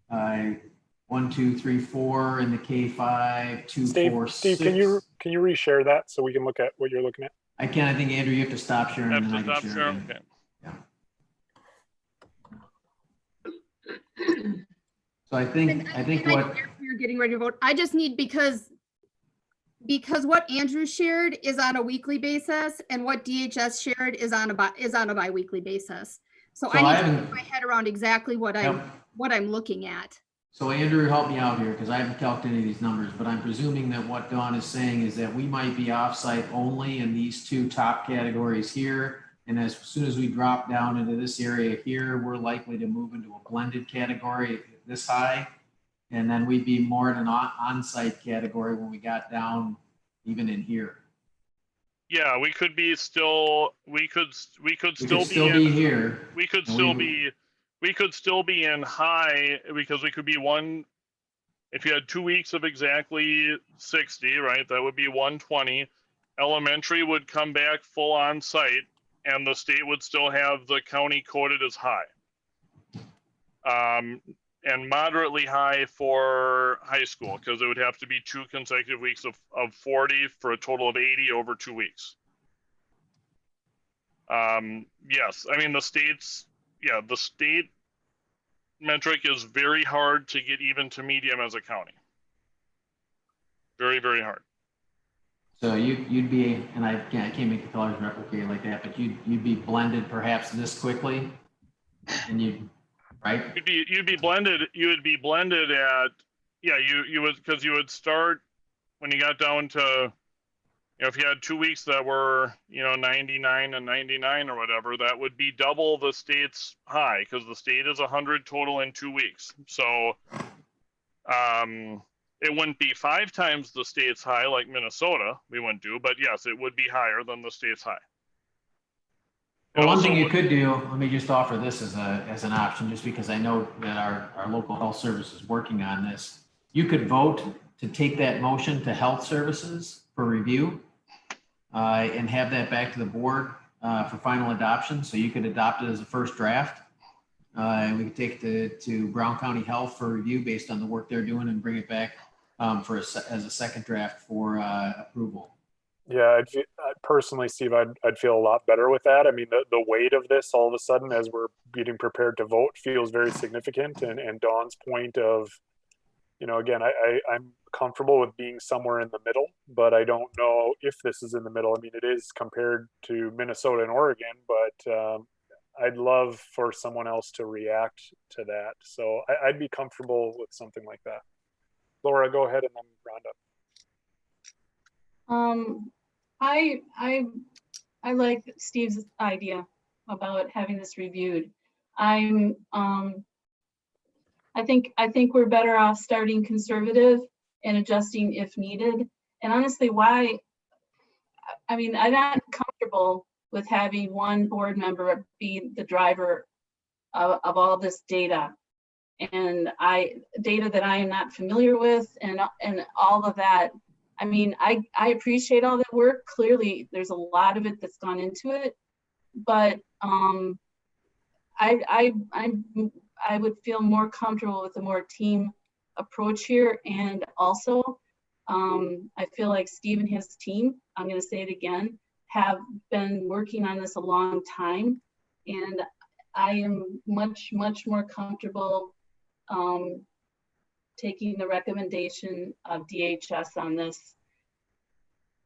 2, 3, 4 in the K5, 2, Steve, 4, Steve, 6. can you reshare that so we can look at what you're looking at? I can. I think Andrew, you have to stop sharing. Have and to then I stop can share sharing. again. Okay. So I think what you're getting ready to vote. I just need because what Andrew shared is on a weekly basis and what DHS shared is on a biweekly basis. So I need to get my head around exactly what I'm looking at. So Andrew, help me out here because I haven't calculated any of these numbers, but I'm presuming that what Dawn is saying is that we might be offsite only in these two top categories here. And as soon as we drop down into this area here, we're likely to move into a blended category this high. And then we'd be more in an on-site category when we got down even in here. Yeah, we could still be here. We could still be in high because we could be one. If you had 2 weeks of exactly 60, right, that would be 120. Elementary would come back full on site, and the state would still have the county coded as high. And moderately high for high school because it would have to be 2 consecutive weeks of 40 for a total of 80 over 2 weeks. Yes, I mean the state metric is very hard to get even to medium as a county. Very, very hard. So you'd be, and I can't make the colors replicate like that, but you'd be blended perhaps this quickly, and right? You'd be blended at, yeah, you would, because you would start when you got down to, if you had 2 weeks that were 99 and 99 or whatever, that would be double the state's high because the state is 100 total in 2 weeks. So it wouldn't be 5 times the state's high like Minnesota, we wouldn't do, but yes, it would be higher than the state's high. Well, one thing you could do, let me just offer this as an option, just because I know that our local health service is working on this. You could vote to take that motion to health services for review and have that back to the board for final adoption. So you could adopt it as a first draft. And we could take it to Brown County Health for review based on the work they're doing and bring it back as a second draft for approval. Yeah, personally, Steve, I'd feel a lot better with that. I mean, the weight of this all of a sudden as we're getting prepared to vote feels very significant. And Dawn's point of, again, I'm comfortable with being somewhere in the middle, but I don't know if this is in the middle. I mean, it is compared to Minnesota and Oregon, but I'd love for someone else to react to that. So I'd be comfortable with something like that. Laura, go ahead, and then Rhonda. I like Steve's idea about having this reviewed. I think we're better off starting conservative and adjusting if needed. And honestly, I'm not comfortable with having one board member be the driver of all this data. And data that I am not familiar with and all of that. I mean, I appreciate all that work. Clearly, there's a lot of it that's gone into it, but I would feel more comfortable with a more team approach here. And also, I feel like Steve and his team, I'm going to say it again, have been working on this a long time, and I am much more comfortable taking the recommendation of DHS on this.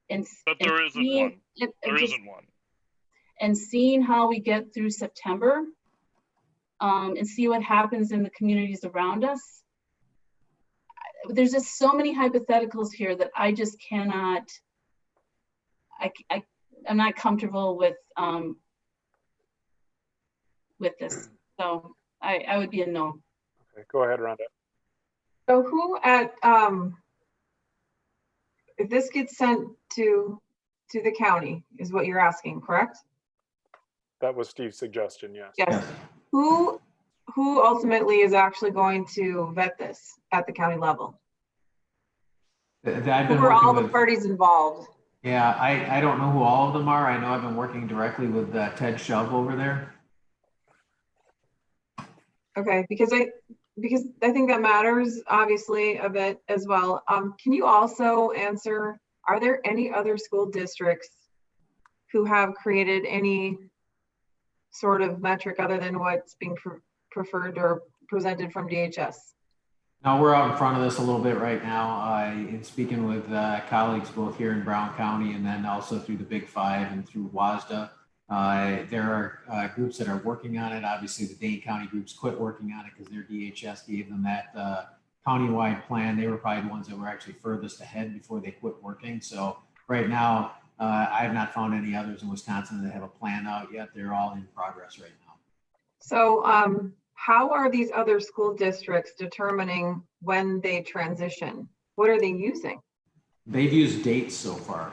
But there isn't one. There isn't one. And seeing how we get through September and see what happens in the communities around us. There's just so many hypotheticals here that I just cannot, I'm not comfortable with this. So I would be a no. Okay, go ahead, Rhonda. So who at, if this gets sent to the county is what you're asking, correct? That was Steve's suggestion, yes. Yes. Who ultimately is actually going to vet this at the county level? I've Who been are all working the with, parties involved? yeah, I don't know who all of them are. I know I've been working directly with Ted Shove over there. Okay, because I think that matters obviously a bit as well. Can you also answer, are there any other school districts who have created any sort of metric other than what's being preferred or presented from DHS? Now, we're out in front of this a little bit right now in speaking with colleagues both here in Brown County and then also through the Big Five and through WASDA. There are groups that are working on it. Obviously, the Dane County groups quit working on it because their DHS gave them that countywide plan. They were probably the ones that were actually furthest ahead before they quit working. So right now, I have not found any others in Wisconsin that have a plan out yet. They're all in progress right now. So how are these other school districts determining when they transition? What are they using? They've used dates so far.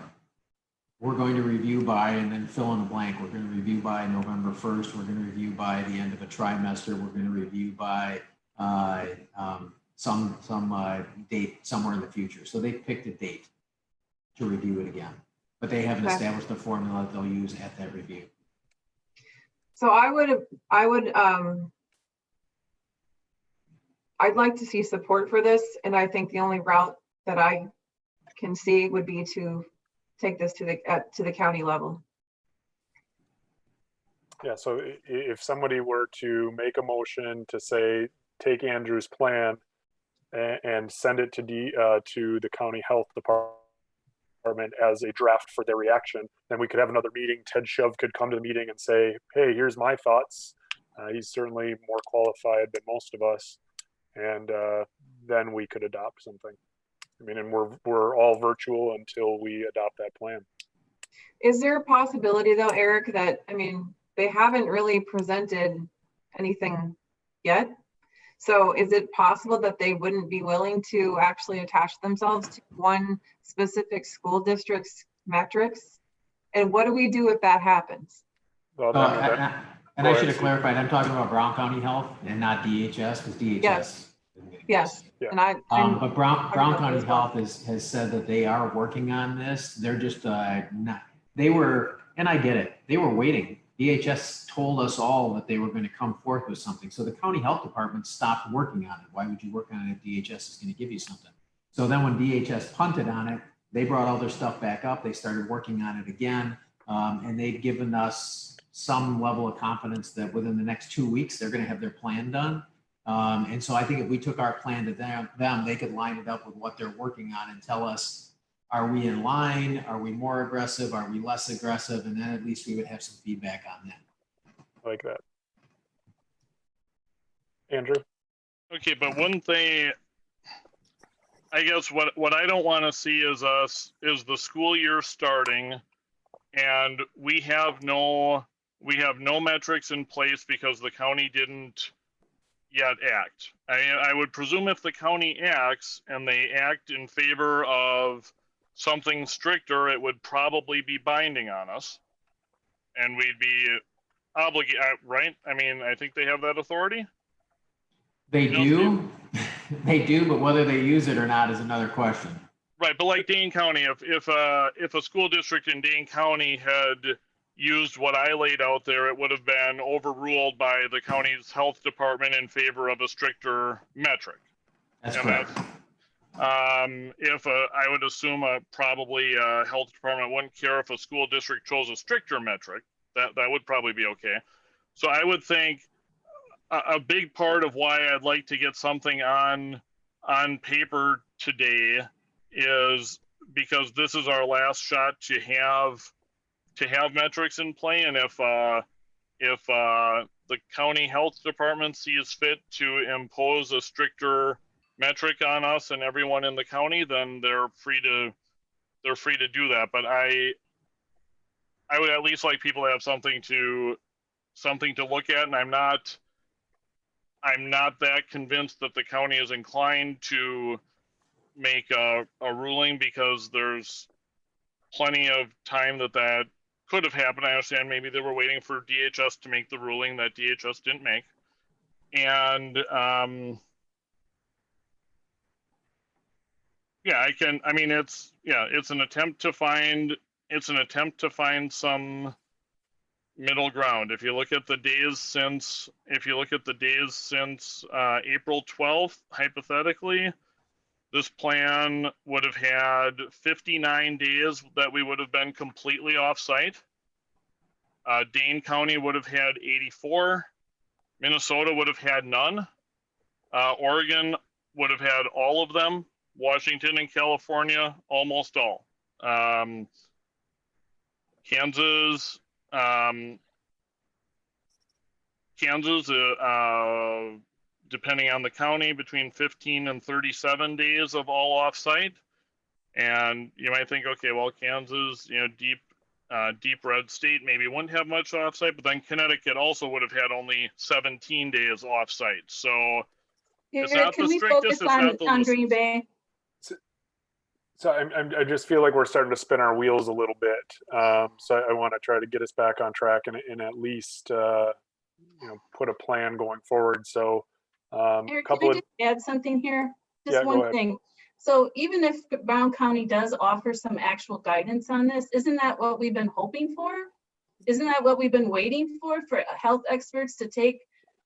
We're going to review by, and then fill in a blank. We're going to review by November 1st. We're going to review by the end of a trimester. We're going to review by some date somewhere in the future. So they picked a date to review it again, but they haven't established a formula that they'll use at that review. So I'd like to see support for this, and I think the only route that I can see would be to take this to the county level. Yeah, so if somebody were to make a motion to say, take Andrew's plan and send it to the county health department as a draft for their reaction, then we could have another meeting. Ted Shove could come to the meeting and say, hey, here's my thoughts. He's certainly more qualified than most of us. And then we could adopt something. I mean, and we're all virtual until we adopt that plan. Is there a possibility though, Eric, that, I mean, they haven't really presented anything yet. So is it possible that they wouldn't be willing to actually attach themselves to one specific school district's metrics? And what do we do if that happens? Well, and I should have clarified, I'm talking about Brown County Health and not DHS, because DHS. Yes. Yeah. And but Brown County Health has said that they are working on this. They're just not, they were, and I get it, they were waiting. DHS told us all that they were going to come forth with something. So the county health department stopped working on it. Why would you work on it if DHS is going to give you something? So then when DHS punted on it, they brought all their stuff back up. They started working on it again. And they've given us some level of confidence that within the next 2 weeks, they're going to have their plan done. And so I think if we took our plan to them, they could line it up with what they're working on and tell us, are we in line? Are we more aggressive? Are we less aggressive? And then at least we would have some feedback on that. I like that. Andrew? Okay, but one thing, I guess what I don't want to see is the school year starting and we have no metrics in place because the county didn't yet act. I would presume if the county acts and they act in favor of something stricter, it would probably be binding on us and we'd be obligated, right? I mean, I think they have that authority. They do, they do, but whether they use it or not is another question. Right, but like Dane County, if a school district in Dane County had used what I laid out there, it would have been overruled by the county's health department in favor of a stricter metric. That's correct. I would assume probably a health department wouldn't care if a school district chose a stricter metric. That would probably be okay. So I would think a big part of why I'd like to get something on paper today is because this is our last shot to have metrics in play, and if the county health department sees fit to impose a stricter metric on us and everyone in the county, then they're free to do that. But I would at least like people to have something to look at, and I'm not I'm not that convinced that the county is inclined to make a ruling, because there's plenty of time that could have happened. I understand maybe they were waiting for DHS to make the ruling that DHS didn't make. And yeah, it's an attempt to find some middle ground. If you look at the days since April 12th, hypothetically, this plan would have had 59 days that we would have been completely off-site. Dane County would have had 84. Minnesota would have had none. Oregon would have had all of them. Washington and California, almost all. Kansas, depending on the county, between 15 and 37 days of all off-site. And you might think, okay, well, Kansas, deep red state, maybe wouldn't have much off-site, but then Connecticut also would have had only 17 days off-site. So it's not Can the we strictest, focus it's not the on Green loosest. Bay? So I just feel like we're starting to spin our wheels a little bit. So I want to try to get us back on track and at least put a plan going forward. So Eric, can I just add something here? Just Yeah, go one ahead. thing. So even if Brown County does offer some actual guidance on this, isn't that what we've been hoping for? Isn't that what we've been waiting for health experts to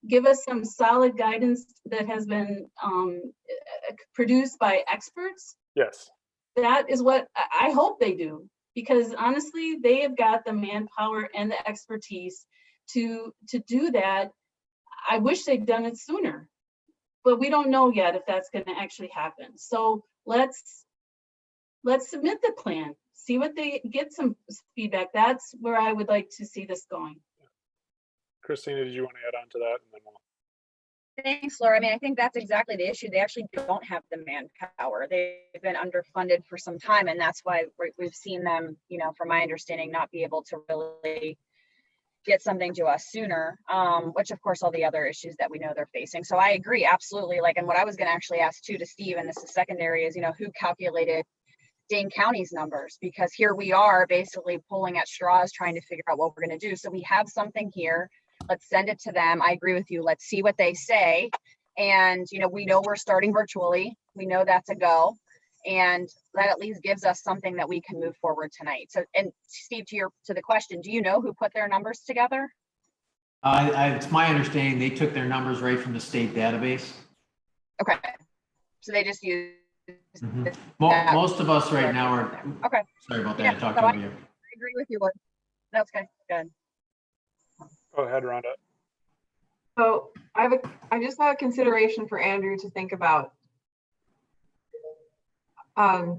give us some solid guidance that has been produced by experts? Yes. That is what I hope they do, because honestly, they have got the manpower and the expertise to do that. I wish they'd done it sooner, but we don't know yet if that's going to actually happen. So let's submit the plan, see what they get, some feedback. That's where I would like to see this going. Christina, did you want to add on to that? And then we'll... Thanks, Laura. I mean, I think that's exactly the issue. They actually don't have the manpower. They've been underfunded for some time, and that's why we've seen them, from my understanding, not be able to really get something to us sooner, which of course all the other issues that we know they're facing. So I agree, absolutely. And what I was going to actually ask too to Steve, and this is secondary, is, who calculated Dane County's numbers? Because here we are basically pulling at straws, trying to figure out what we're going to do. So we have something here. Let's send it to them. I agree with you. Let's see what they say. And, we know we're starting virtually. We know that's a go. And that at least gives us something that we can move forward tonight. So, and Steve, to the question, do you know who put their numbers together? It's my understanding they took their numbers right from the state database. Okay. So they just use. Most of us right now are. Okay. Sorry about that. Yeah, I talked so over you. I agree with you. That's okay. Good. Go ahead, Rhonda. So I just have a consideration for Andrew to think about. I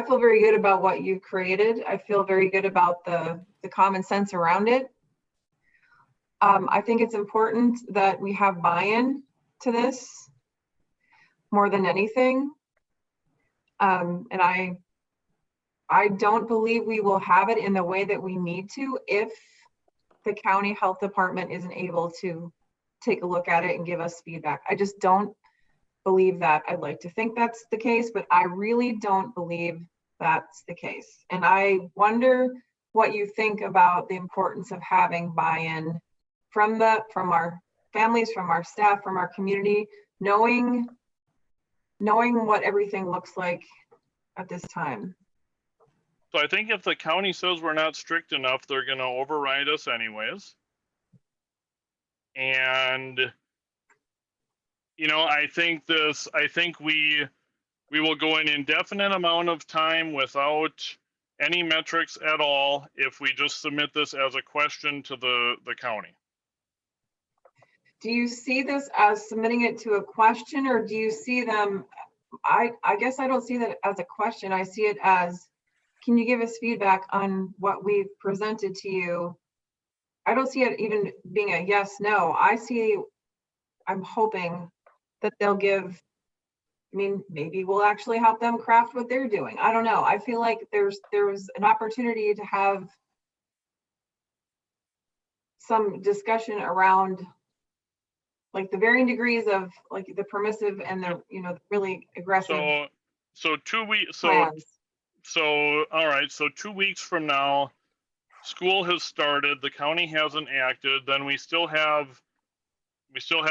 feel very good about what you created. I feel very good about the common sense around it. I think it's important that we have buy-in to this more than anything. And I don't believe we will have it in the way that we need to if the county health department isn't able to take a look at it and give us feedback. I just don't believe that. I'd like to think that's the case, but I really don't believe that's the case. And I wonder what you think about the importance of having buy-in from our families, from our staff, from our community, knowing what everything looks like at this time. So I think if the county says we're not strict enough, they're going to override us anyways. And, I think we will go an indefinite amount of time without any metrics at all if we just submit this as a question to the county. Do you see this as submitting it to a question, or do you see them, I guess I don't see that as a question. I see it as, can you give us feedback on what we've presented to you? I don't see it even being a yes, no. I'm hoping that they'll give, maybe we'll actually help them craft what they're doing. I don't know. I feel like there's an opportunity to have some discussion around like the varying degrees of like the permissive and the, you know, really aggressive So 2 weeks, plans. so, all right, so 2 weeks from now, school has started, the county hasn't acted, then we still have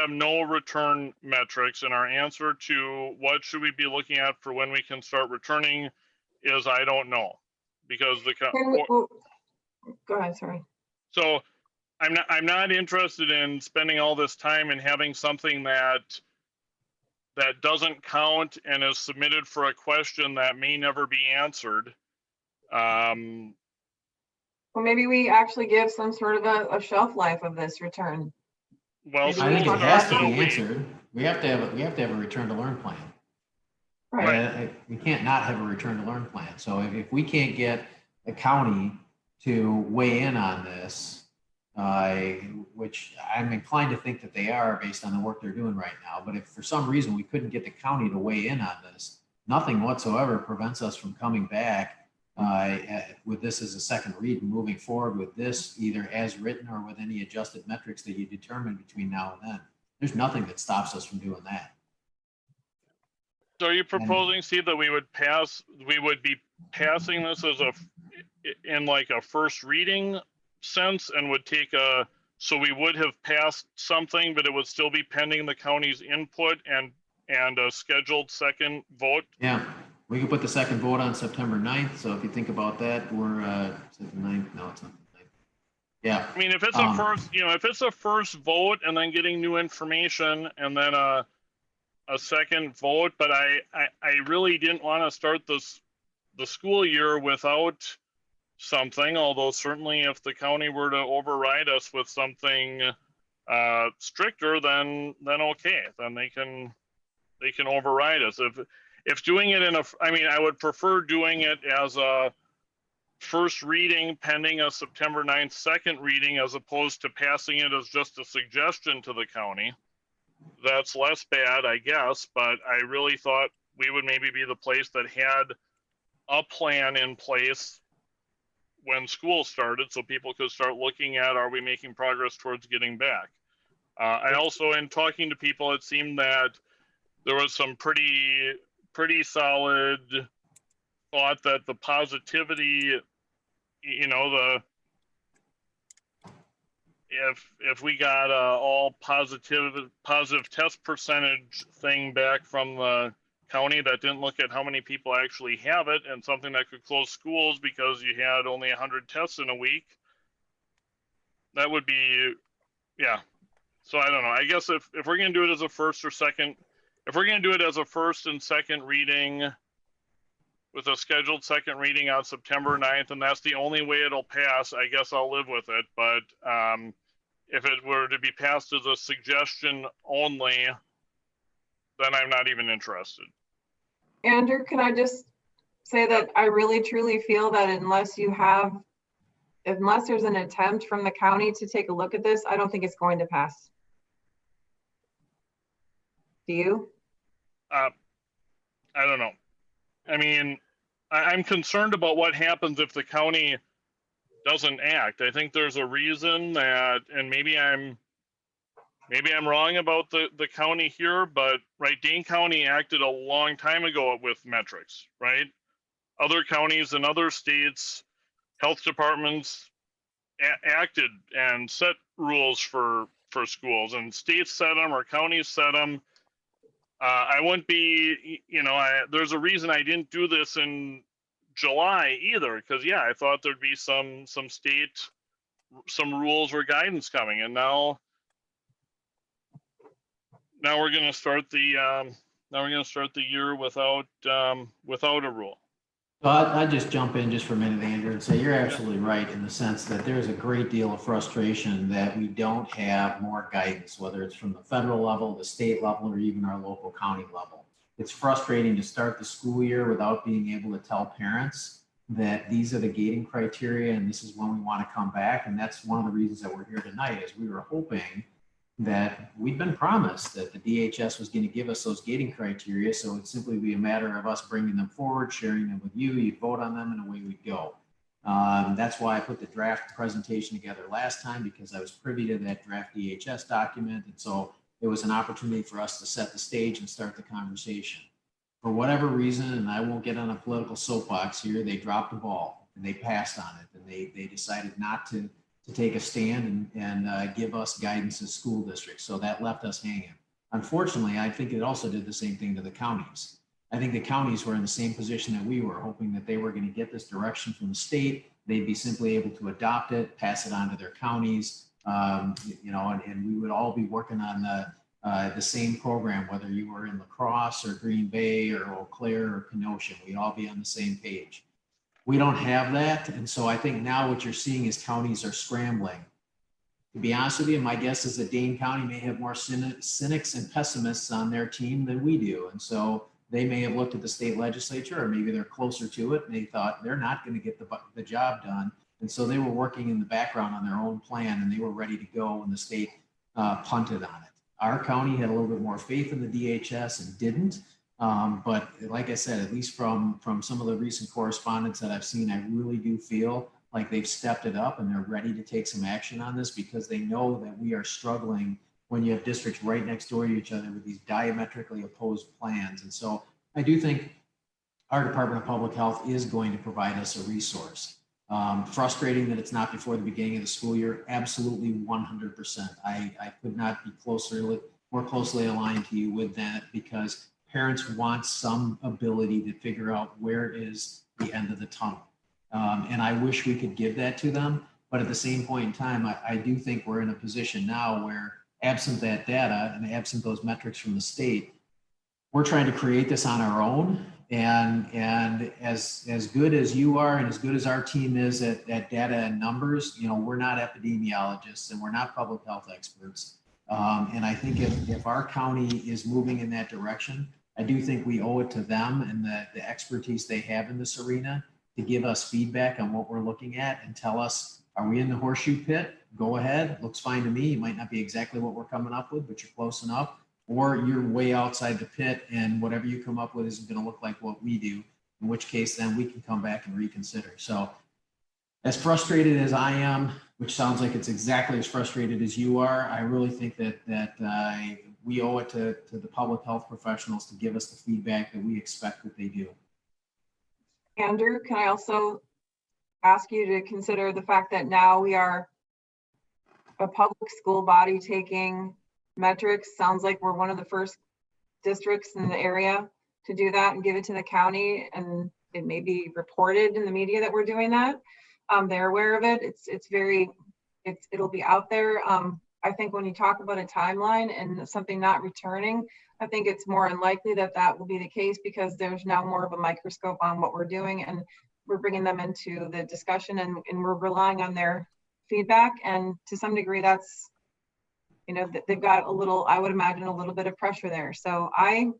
no return metrics, and our answer to what should we be looking at for when we can start returning is I don't know, because Go ahead, sorry. so I'm not interested in spending all this time and having something that doesn't count and is submitted for a question that may never be answered. Well, maybe we actually give some sort of a shelf life of this return. Well, I think school it has to starts be in a week. answered. We have to have a return to learn plan. Right. We can't not have a return to learn plan. So if we can't get the county to weigh in on this, which I'm inclined to think that they are based on the work they're doing right now. But if for some reason we couldn't get the county to weigh in on this, nothing whatsoever prevents us from coming back with this as a second read and moving forward with this either as written or with any adjusted metrics that you determine between now and then. There's nothing that stops us from doing that. So are you proposing, Steve, that we would be passing this as in like a first reading sense and would take so we would have passed something, but it would still be pending the county's input and a scheduled second vote? Yeah, we could put the second vote on September 9th. So if you think about that, we're is it the 9th? No, it's not the 9th. Yeah. I mean, if it's a first, if it's a first vote and then getting new information and then a second vote, but I really didn't want to start the school year without something, although certainly if the county were to override us with something stricter, then okay, then they can override us. If doing it I would prefer doing it as a first reading pending a September 9th second reading, as opposed to passing it as just a suggestion to the county. That's less bad, I guess, but I really thought we would maybe be the place that had a plan in place when school started, so people could start looking at, are we making progress towards getting back? I also, in talking to people, it seemed that there was some pretty solid thought that the positivity, if we got all positive test percentage thing back from the county that didn't look at how many people actually have it, and something that could close schools because you had only 100 tests in a week, that would be, yeah. So I don't know. I guess if we're going to do it as a first or second, if we're going to do it as a first and second reading with a scheduled second reading on September 9th, and that's the only way it'll pass, I guess I'll live with it. But if it were to be passed as a suggestion only, then I'm not even interested. Andrew, can I just say that I really truly feel that unless there's an attempt from the county to take a look at this, I don't think it's going to pass. Do you? I don't know. I mean, I'm concerned about what happens if the county doesn't act. I think there's a reason that, and maybe I'm wrong about the county here, but right, Dane County acted a long time ago with metrics, right? Other counties and other states, health departments acted and set rules for schools, and states set them or counties set them. I wouldn't be, there's a reason I didn't do this in July either, because yeah, I thought there'd be some rules or guidance coming, and now we're going to start the year without a rule. So I'd just jump in just for a minute, Andrew, and say you're absolutely right in the sense that there's a great deal of frustration that we don't have more guidance, whether it's from the federal level, the state level, or even our local county level. It's frustrating to start the school year without being able to tell parents that these are the gating criteria and this is when we want to come back. And that's one of the reasons that we're here tonight, is we were hoping that we'd been promised that the DHS was going to give us those gating criteria. So it'd simply be a matter of us bringing them forward, sharing them with you, you'd vote on them, and away we'd go. That's why I put the draft presentation together last time, because I was privy to that draft DHS document. And so it was an opportunity for us to set the stage and start the conversation. For whatever reason, and I won't get on a political soapbox here, they dropped the ball and they passed on it, and they decided not to take a stand and give us guidance as school districts. So that left us hanging. Unfortunately, I think it also did the same thing to the counties. I think the counties were in the same position that we were, hoping that they were going to get this direction from the state. They'd be simply able to adopt it, pass it on to their counties, you know, and we would all be working on the same program, whether you were in La Crosse or Green Bay or Eau Claire or Kenosha. We'd all be on the same page. We don't have that. And so I think now what you're seeing is counties are scrambling. To be honest with you, my guess is that Dane County may have more cynics and pessimists on their team than we do. And so they may have looked at the state legislature, or maybe they're closer to it, and they thought they're not going to get the job done. And so they were working in the background on their own plan, and they were ready to go when the state punted on it. Our county had a little bit more faith in the DHS and didn't. But like I said, at least from some of the recent correspondence that I've seen, I really do feel like they've stepped it up and they're ready to take some action on this, because they know that we are struggling when you have districts right next door to each other with these diametrically opposed plans. And so I do think our Department of Public Health is going to provide us a resource. Frustrating that it's not before the beginning of the school year. Absolutely 100%. I could not be more closely aligned to you with that, because parents want some ability to figure out where is the end of the tunnel. And I wish we could give that to them. But at the same point in time, I do think we're in a position now where, absent that data and absent those metrics from the state, we're trying to create this on our own. And as good as you are and as good as our team is at data and numbers, you know, we're not epidemiologists and we're not public health experts. And I think if our county is moving in that direction, I do think we owe it to them and the expertise they have in this arena to give us feedback on what we're looking at and tell us, are we in the horseshoe pit? Go ahead, looks fine to me. It might not be exactly what we're coming up with, but you're close enough. Or you're way outside the pit and whatever you come up with isn't going to look like what we do, in which case then we can come back and reconsider. So as frustrated as I am, which sounds like it's exactly as frustrated as you are, I really think that we owe it to the public health professionals to give us the feedback that we expect that they do. Andrew, can I also ask you to consider the fact that now we are a public school body taking metrics? Sounds like we're one of the first districts in the area to do that and give it to the county, and it may be reported in the media that we're doing that. They're aware of it. It'll be out there. I think when you talk about a timeline and something not returning, I think it's more unlikely that that will be the case, because there's now more of a microscope on what we're doing, and we're bringing them into the discussion, and we're relying on their feedback. And to some degree, that's, you know, they've got a little, I would imagine, a little bit of pressure there. So I'm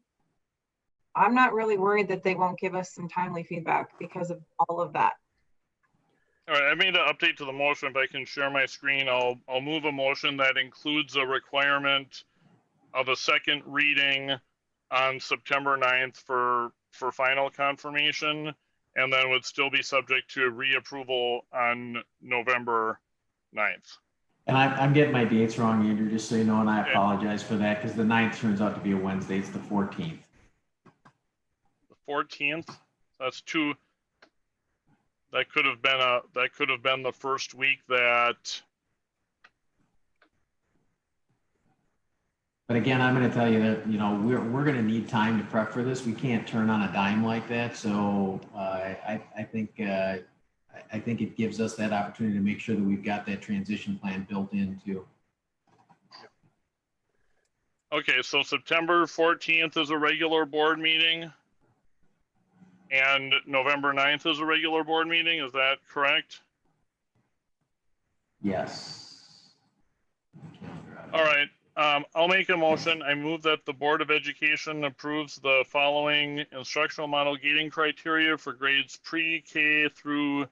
not really worried that they won't give us some timely feedback because of all of that. All right, I made an update to the motion. If I can share my screen, I'll move a motion that includes a requirement of a second reading on September 9th for final confirmation, and then would still be subject to reapproval on November 9th. And I'm getting my dates wrong, Andrew, just so you know, and I apologize for that, because the 9th turns out to be a Wednesday. It's the 14th. The 14th? That's two. That could have been the first week that. But again, I'm going to tell you that, you know, we're going to need time to prep for this. We can't turn on a dime like that. So I think it gives us that opportunity to make sure that we've got that transition plan built in too. Okay, so September 14th is a regular board meeting, and November 9th is a regular board meeting. Is that correct? Yes. All right. I'll make a motion. I move that the Board of Education approves the following instructional model gating criteria for grades pre-K through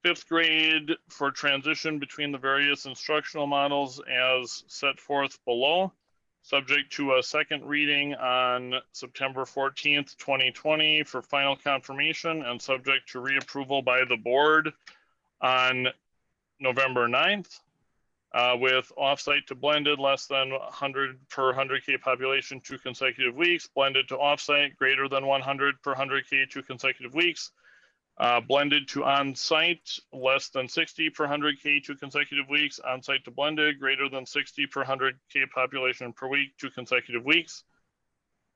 5th grade for transition between the various instructional models as set forth below, subject to a second reading on September 14th, 2020 for final confirmation, and subject to reapproval by the board on November 9th. with offsite to blended less than 100 per 100K population 2 consecutive weeks, blended to offsite greater than 100 per 100K 2 consecutive weeks, blended to on-site less than 60 per 100K 2 consecutive weeks, on-site to blended greater than 60 per 100K population per week 2 consecutive weeks,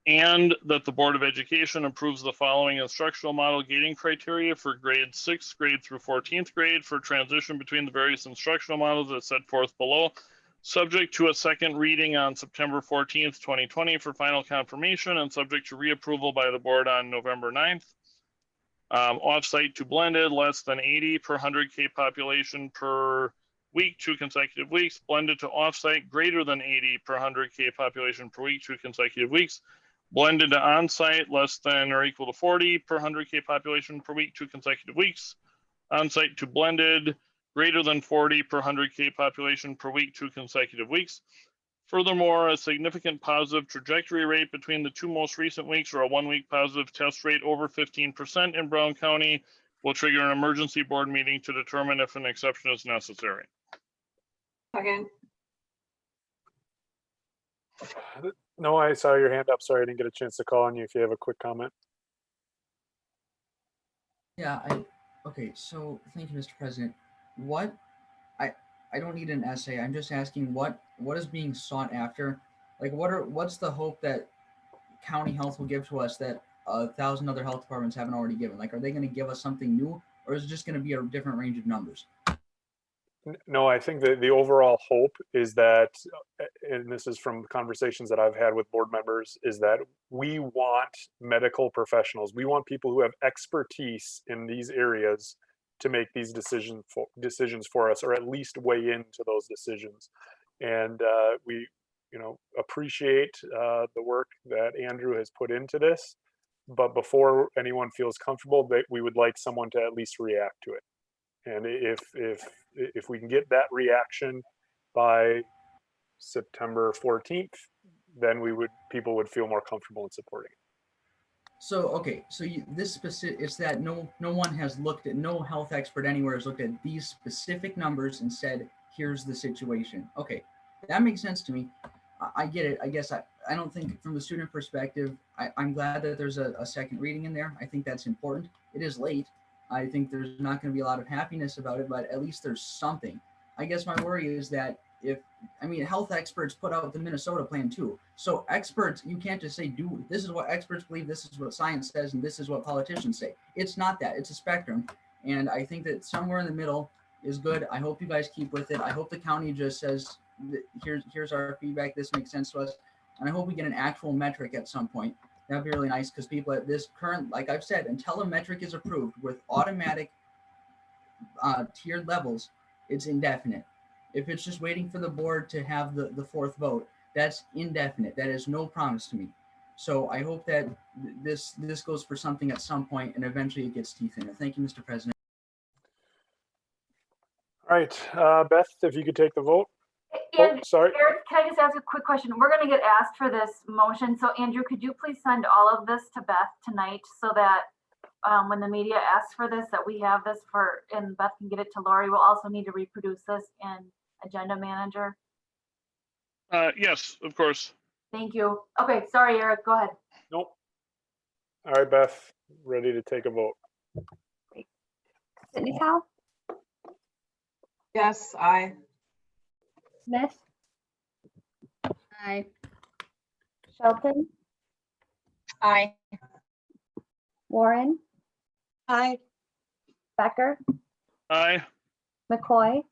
and that the Board of Education approves the following instructional model gating criteria for grade 6th grade through 14th grade for transition between the various instructional models as set forth below, subject to a second reading on September 14th, 2020 for final confirmation and subject to reapproval by the board on November 9th. Offsite to blended less than 80 per 100K population per week 2 consecutive weeks, blended to offsite greater than 80 per 100K population per week 2 consecutive weeks, blended to on-site less than or equal to 40 per 100K population per week 2 consecutive weeks, on-site to blended greater than 40 per 100K population per week 2 consecutive weeks. Furthermore, a significant positive trajectory rate between the 2 most recent weeks or a 1-week positive test rate over 15% in Brown County will trigger an emergency board meeting to determine if an exception is necessary. Second. No, I saw your hand up. Sorry, I didn't get a chance to call on you if you have a quick comment. Yeah, okay, so thank you, Mr. President. What, I don't need an essay. I'm just asking what is being sought after? Like what's the hope that county health will give to us that 1,000 other health departments haven't already given? Like, are they going to give us something new, or is it just going to be a different range of numbers? No, I think that the overall hope is that, and this is from conversations that I've had with board members, is that we want medical professionals. We want people who have expertise in these areas to make these decisions for us, or at least weigh into those decisions. And we, appreciate the work that Andrew has put into this. But before anyone feels comfortable, we would like someone to at least react to it. And if we can get that reaction by September 14th, then people would feel more comfortable in supporting it. So, okay, so this specific, it's that no one has looked at, no health expert anywhere has looked at these specific numbers and said, here's the situation. Okay, that makes sense to me. I get it. I guess I don't think from the student perspective, I'm glad that there's a second reading in there. I think that's important. It is late. I think there's not going to be a lot of happiness about it, but at least there's something. I guess my worry is that health experts put out the Minnesota plan too. So experts, you can't just say, this is what experts believe, this is what science says, and this is what politicians say. It's not that, it's a spectrum. And I think that somewhere in the middle is good. I hope you guys keep with it. I hope the county just says, here's our feedback, this makes sense to us. And I hope we get an actual metric at some point. That'd be really nice, because people at this current, like I've said, until a metric is approved with automatic tiered levels, it's indefinite. If it's just waiting for the board to have the fourth vote, that's indefinite. That is no promise to me. So I hope that this goes for something at some point and eventually it gets teeth in it. Thank you, Mr. President. All right, Beth, if you could take the vote. And sorry. Eric, can I just ask a quick question? We're going to get asked for this motion. So Andrew, could you please send all of this to Beth tonight so that when the media asks for this, that we have this and Beth can get it to Lori. We'll also need to reproduce this in Agenda Manager. Yes, of course. Thank you. Okay, sorry, Eric, go ahead. Nope. All right, Beth, ready to take a vote. Whitney Powell, Yes, aye. Smith, Aye. Shelton, Aye. Warren, Aye. Becker, Aye. McCoy,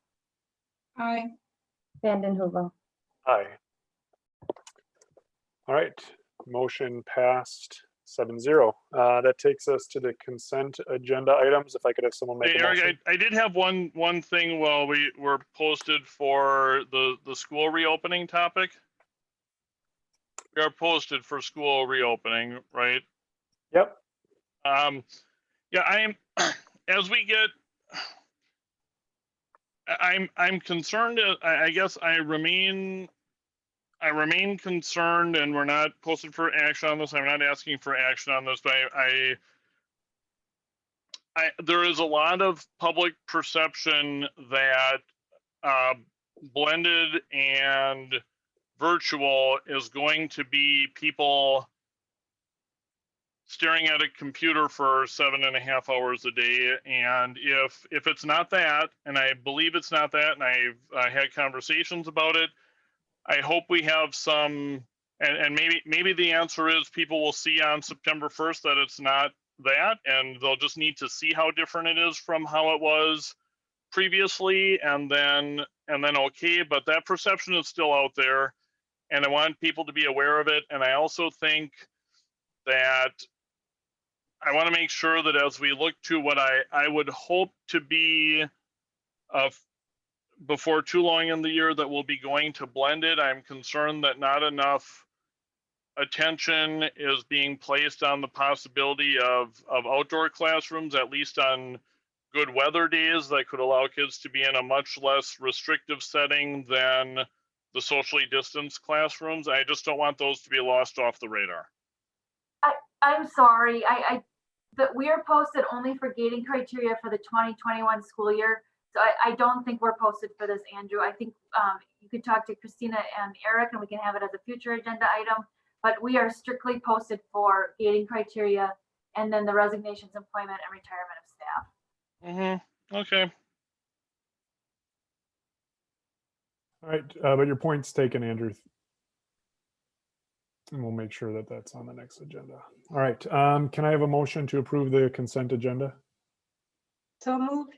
Aye. Vanden Heuvel. Aye. All right, motion passed 7-0. That takes us to the consent agenda items. If I could have someone make Hey, a motion. Eric, I did have one thing while we were posted for the school reopening topic. We are posted for school reopening, right? Yep. Yeah, I am. As we get, I'm concerned. I guess I remain concerned, and we're not posted for action on this. I'm not asking for action on this, but there is a lot of public perception that blended and virtual is going to be people staring at a computer for 7.5 hours a day. And if it's not that, and I believe it's not that, and I had conversations about it, I hope we have some, and maybe the answer is people will see on September 1st that it's not that, and they'll just need to see how different it is from how it was previously, and then okay, but that perception is still out there, and I want people to be aware of it. And I also think that I want to make sure that as we look to what I would hope to be before too long in the year that we'll be going to blended, I'm concerned that not enough attention is being placed on the possibility of outdoor classrooms, at least on good weather days, that could allow kids to be in a much less restrictive setting than the socially distanced classrooms. I just don't want those to be lost off the radar. I'm sorry, that we are posted only for gating criteria for the 2021 school year. So I don't think we're posted for this, Andrew. I think you could talk to Christina and Eric and we can have it as a future agenda item, but we are strictly posted for gating criteria and then the resignations, employment, and retirement of staff. Okay. All right, but your point's taken, Andrew. And we'll make sure that that's on the next agenda. All right, can I have a motion to approve the consent agenda? So moved.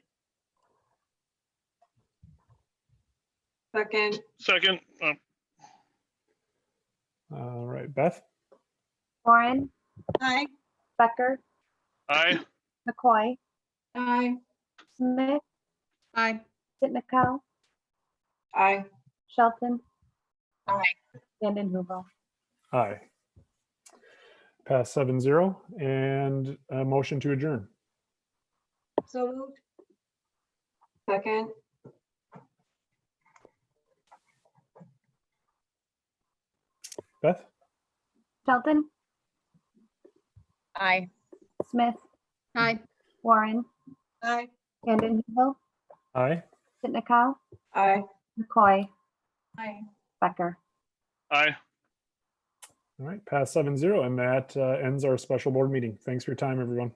Second. All right, Beth? Warren, Aye. Becker, Aye. McCoy, Aye. Smith, Aye. Sitnikau, Aye. Shelton, Aye. Vanden Heuvel. Aye. Pass 7-0, and a motion to adjourn. So moved. Second. Beth? Shelton, Aye. Smith, Aye. Warren, Aye. Vanden Heuvel, Aye. Sitnikau, Aye. McCoy, Aye. Becker. Aye. All right, pass 7-0, and that ends our special board meeting. Thanks for your time, everyone.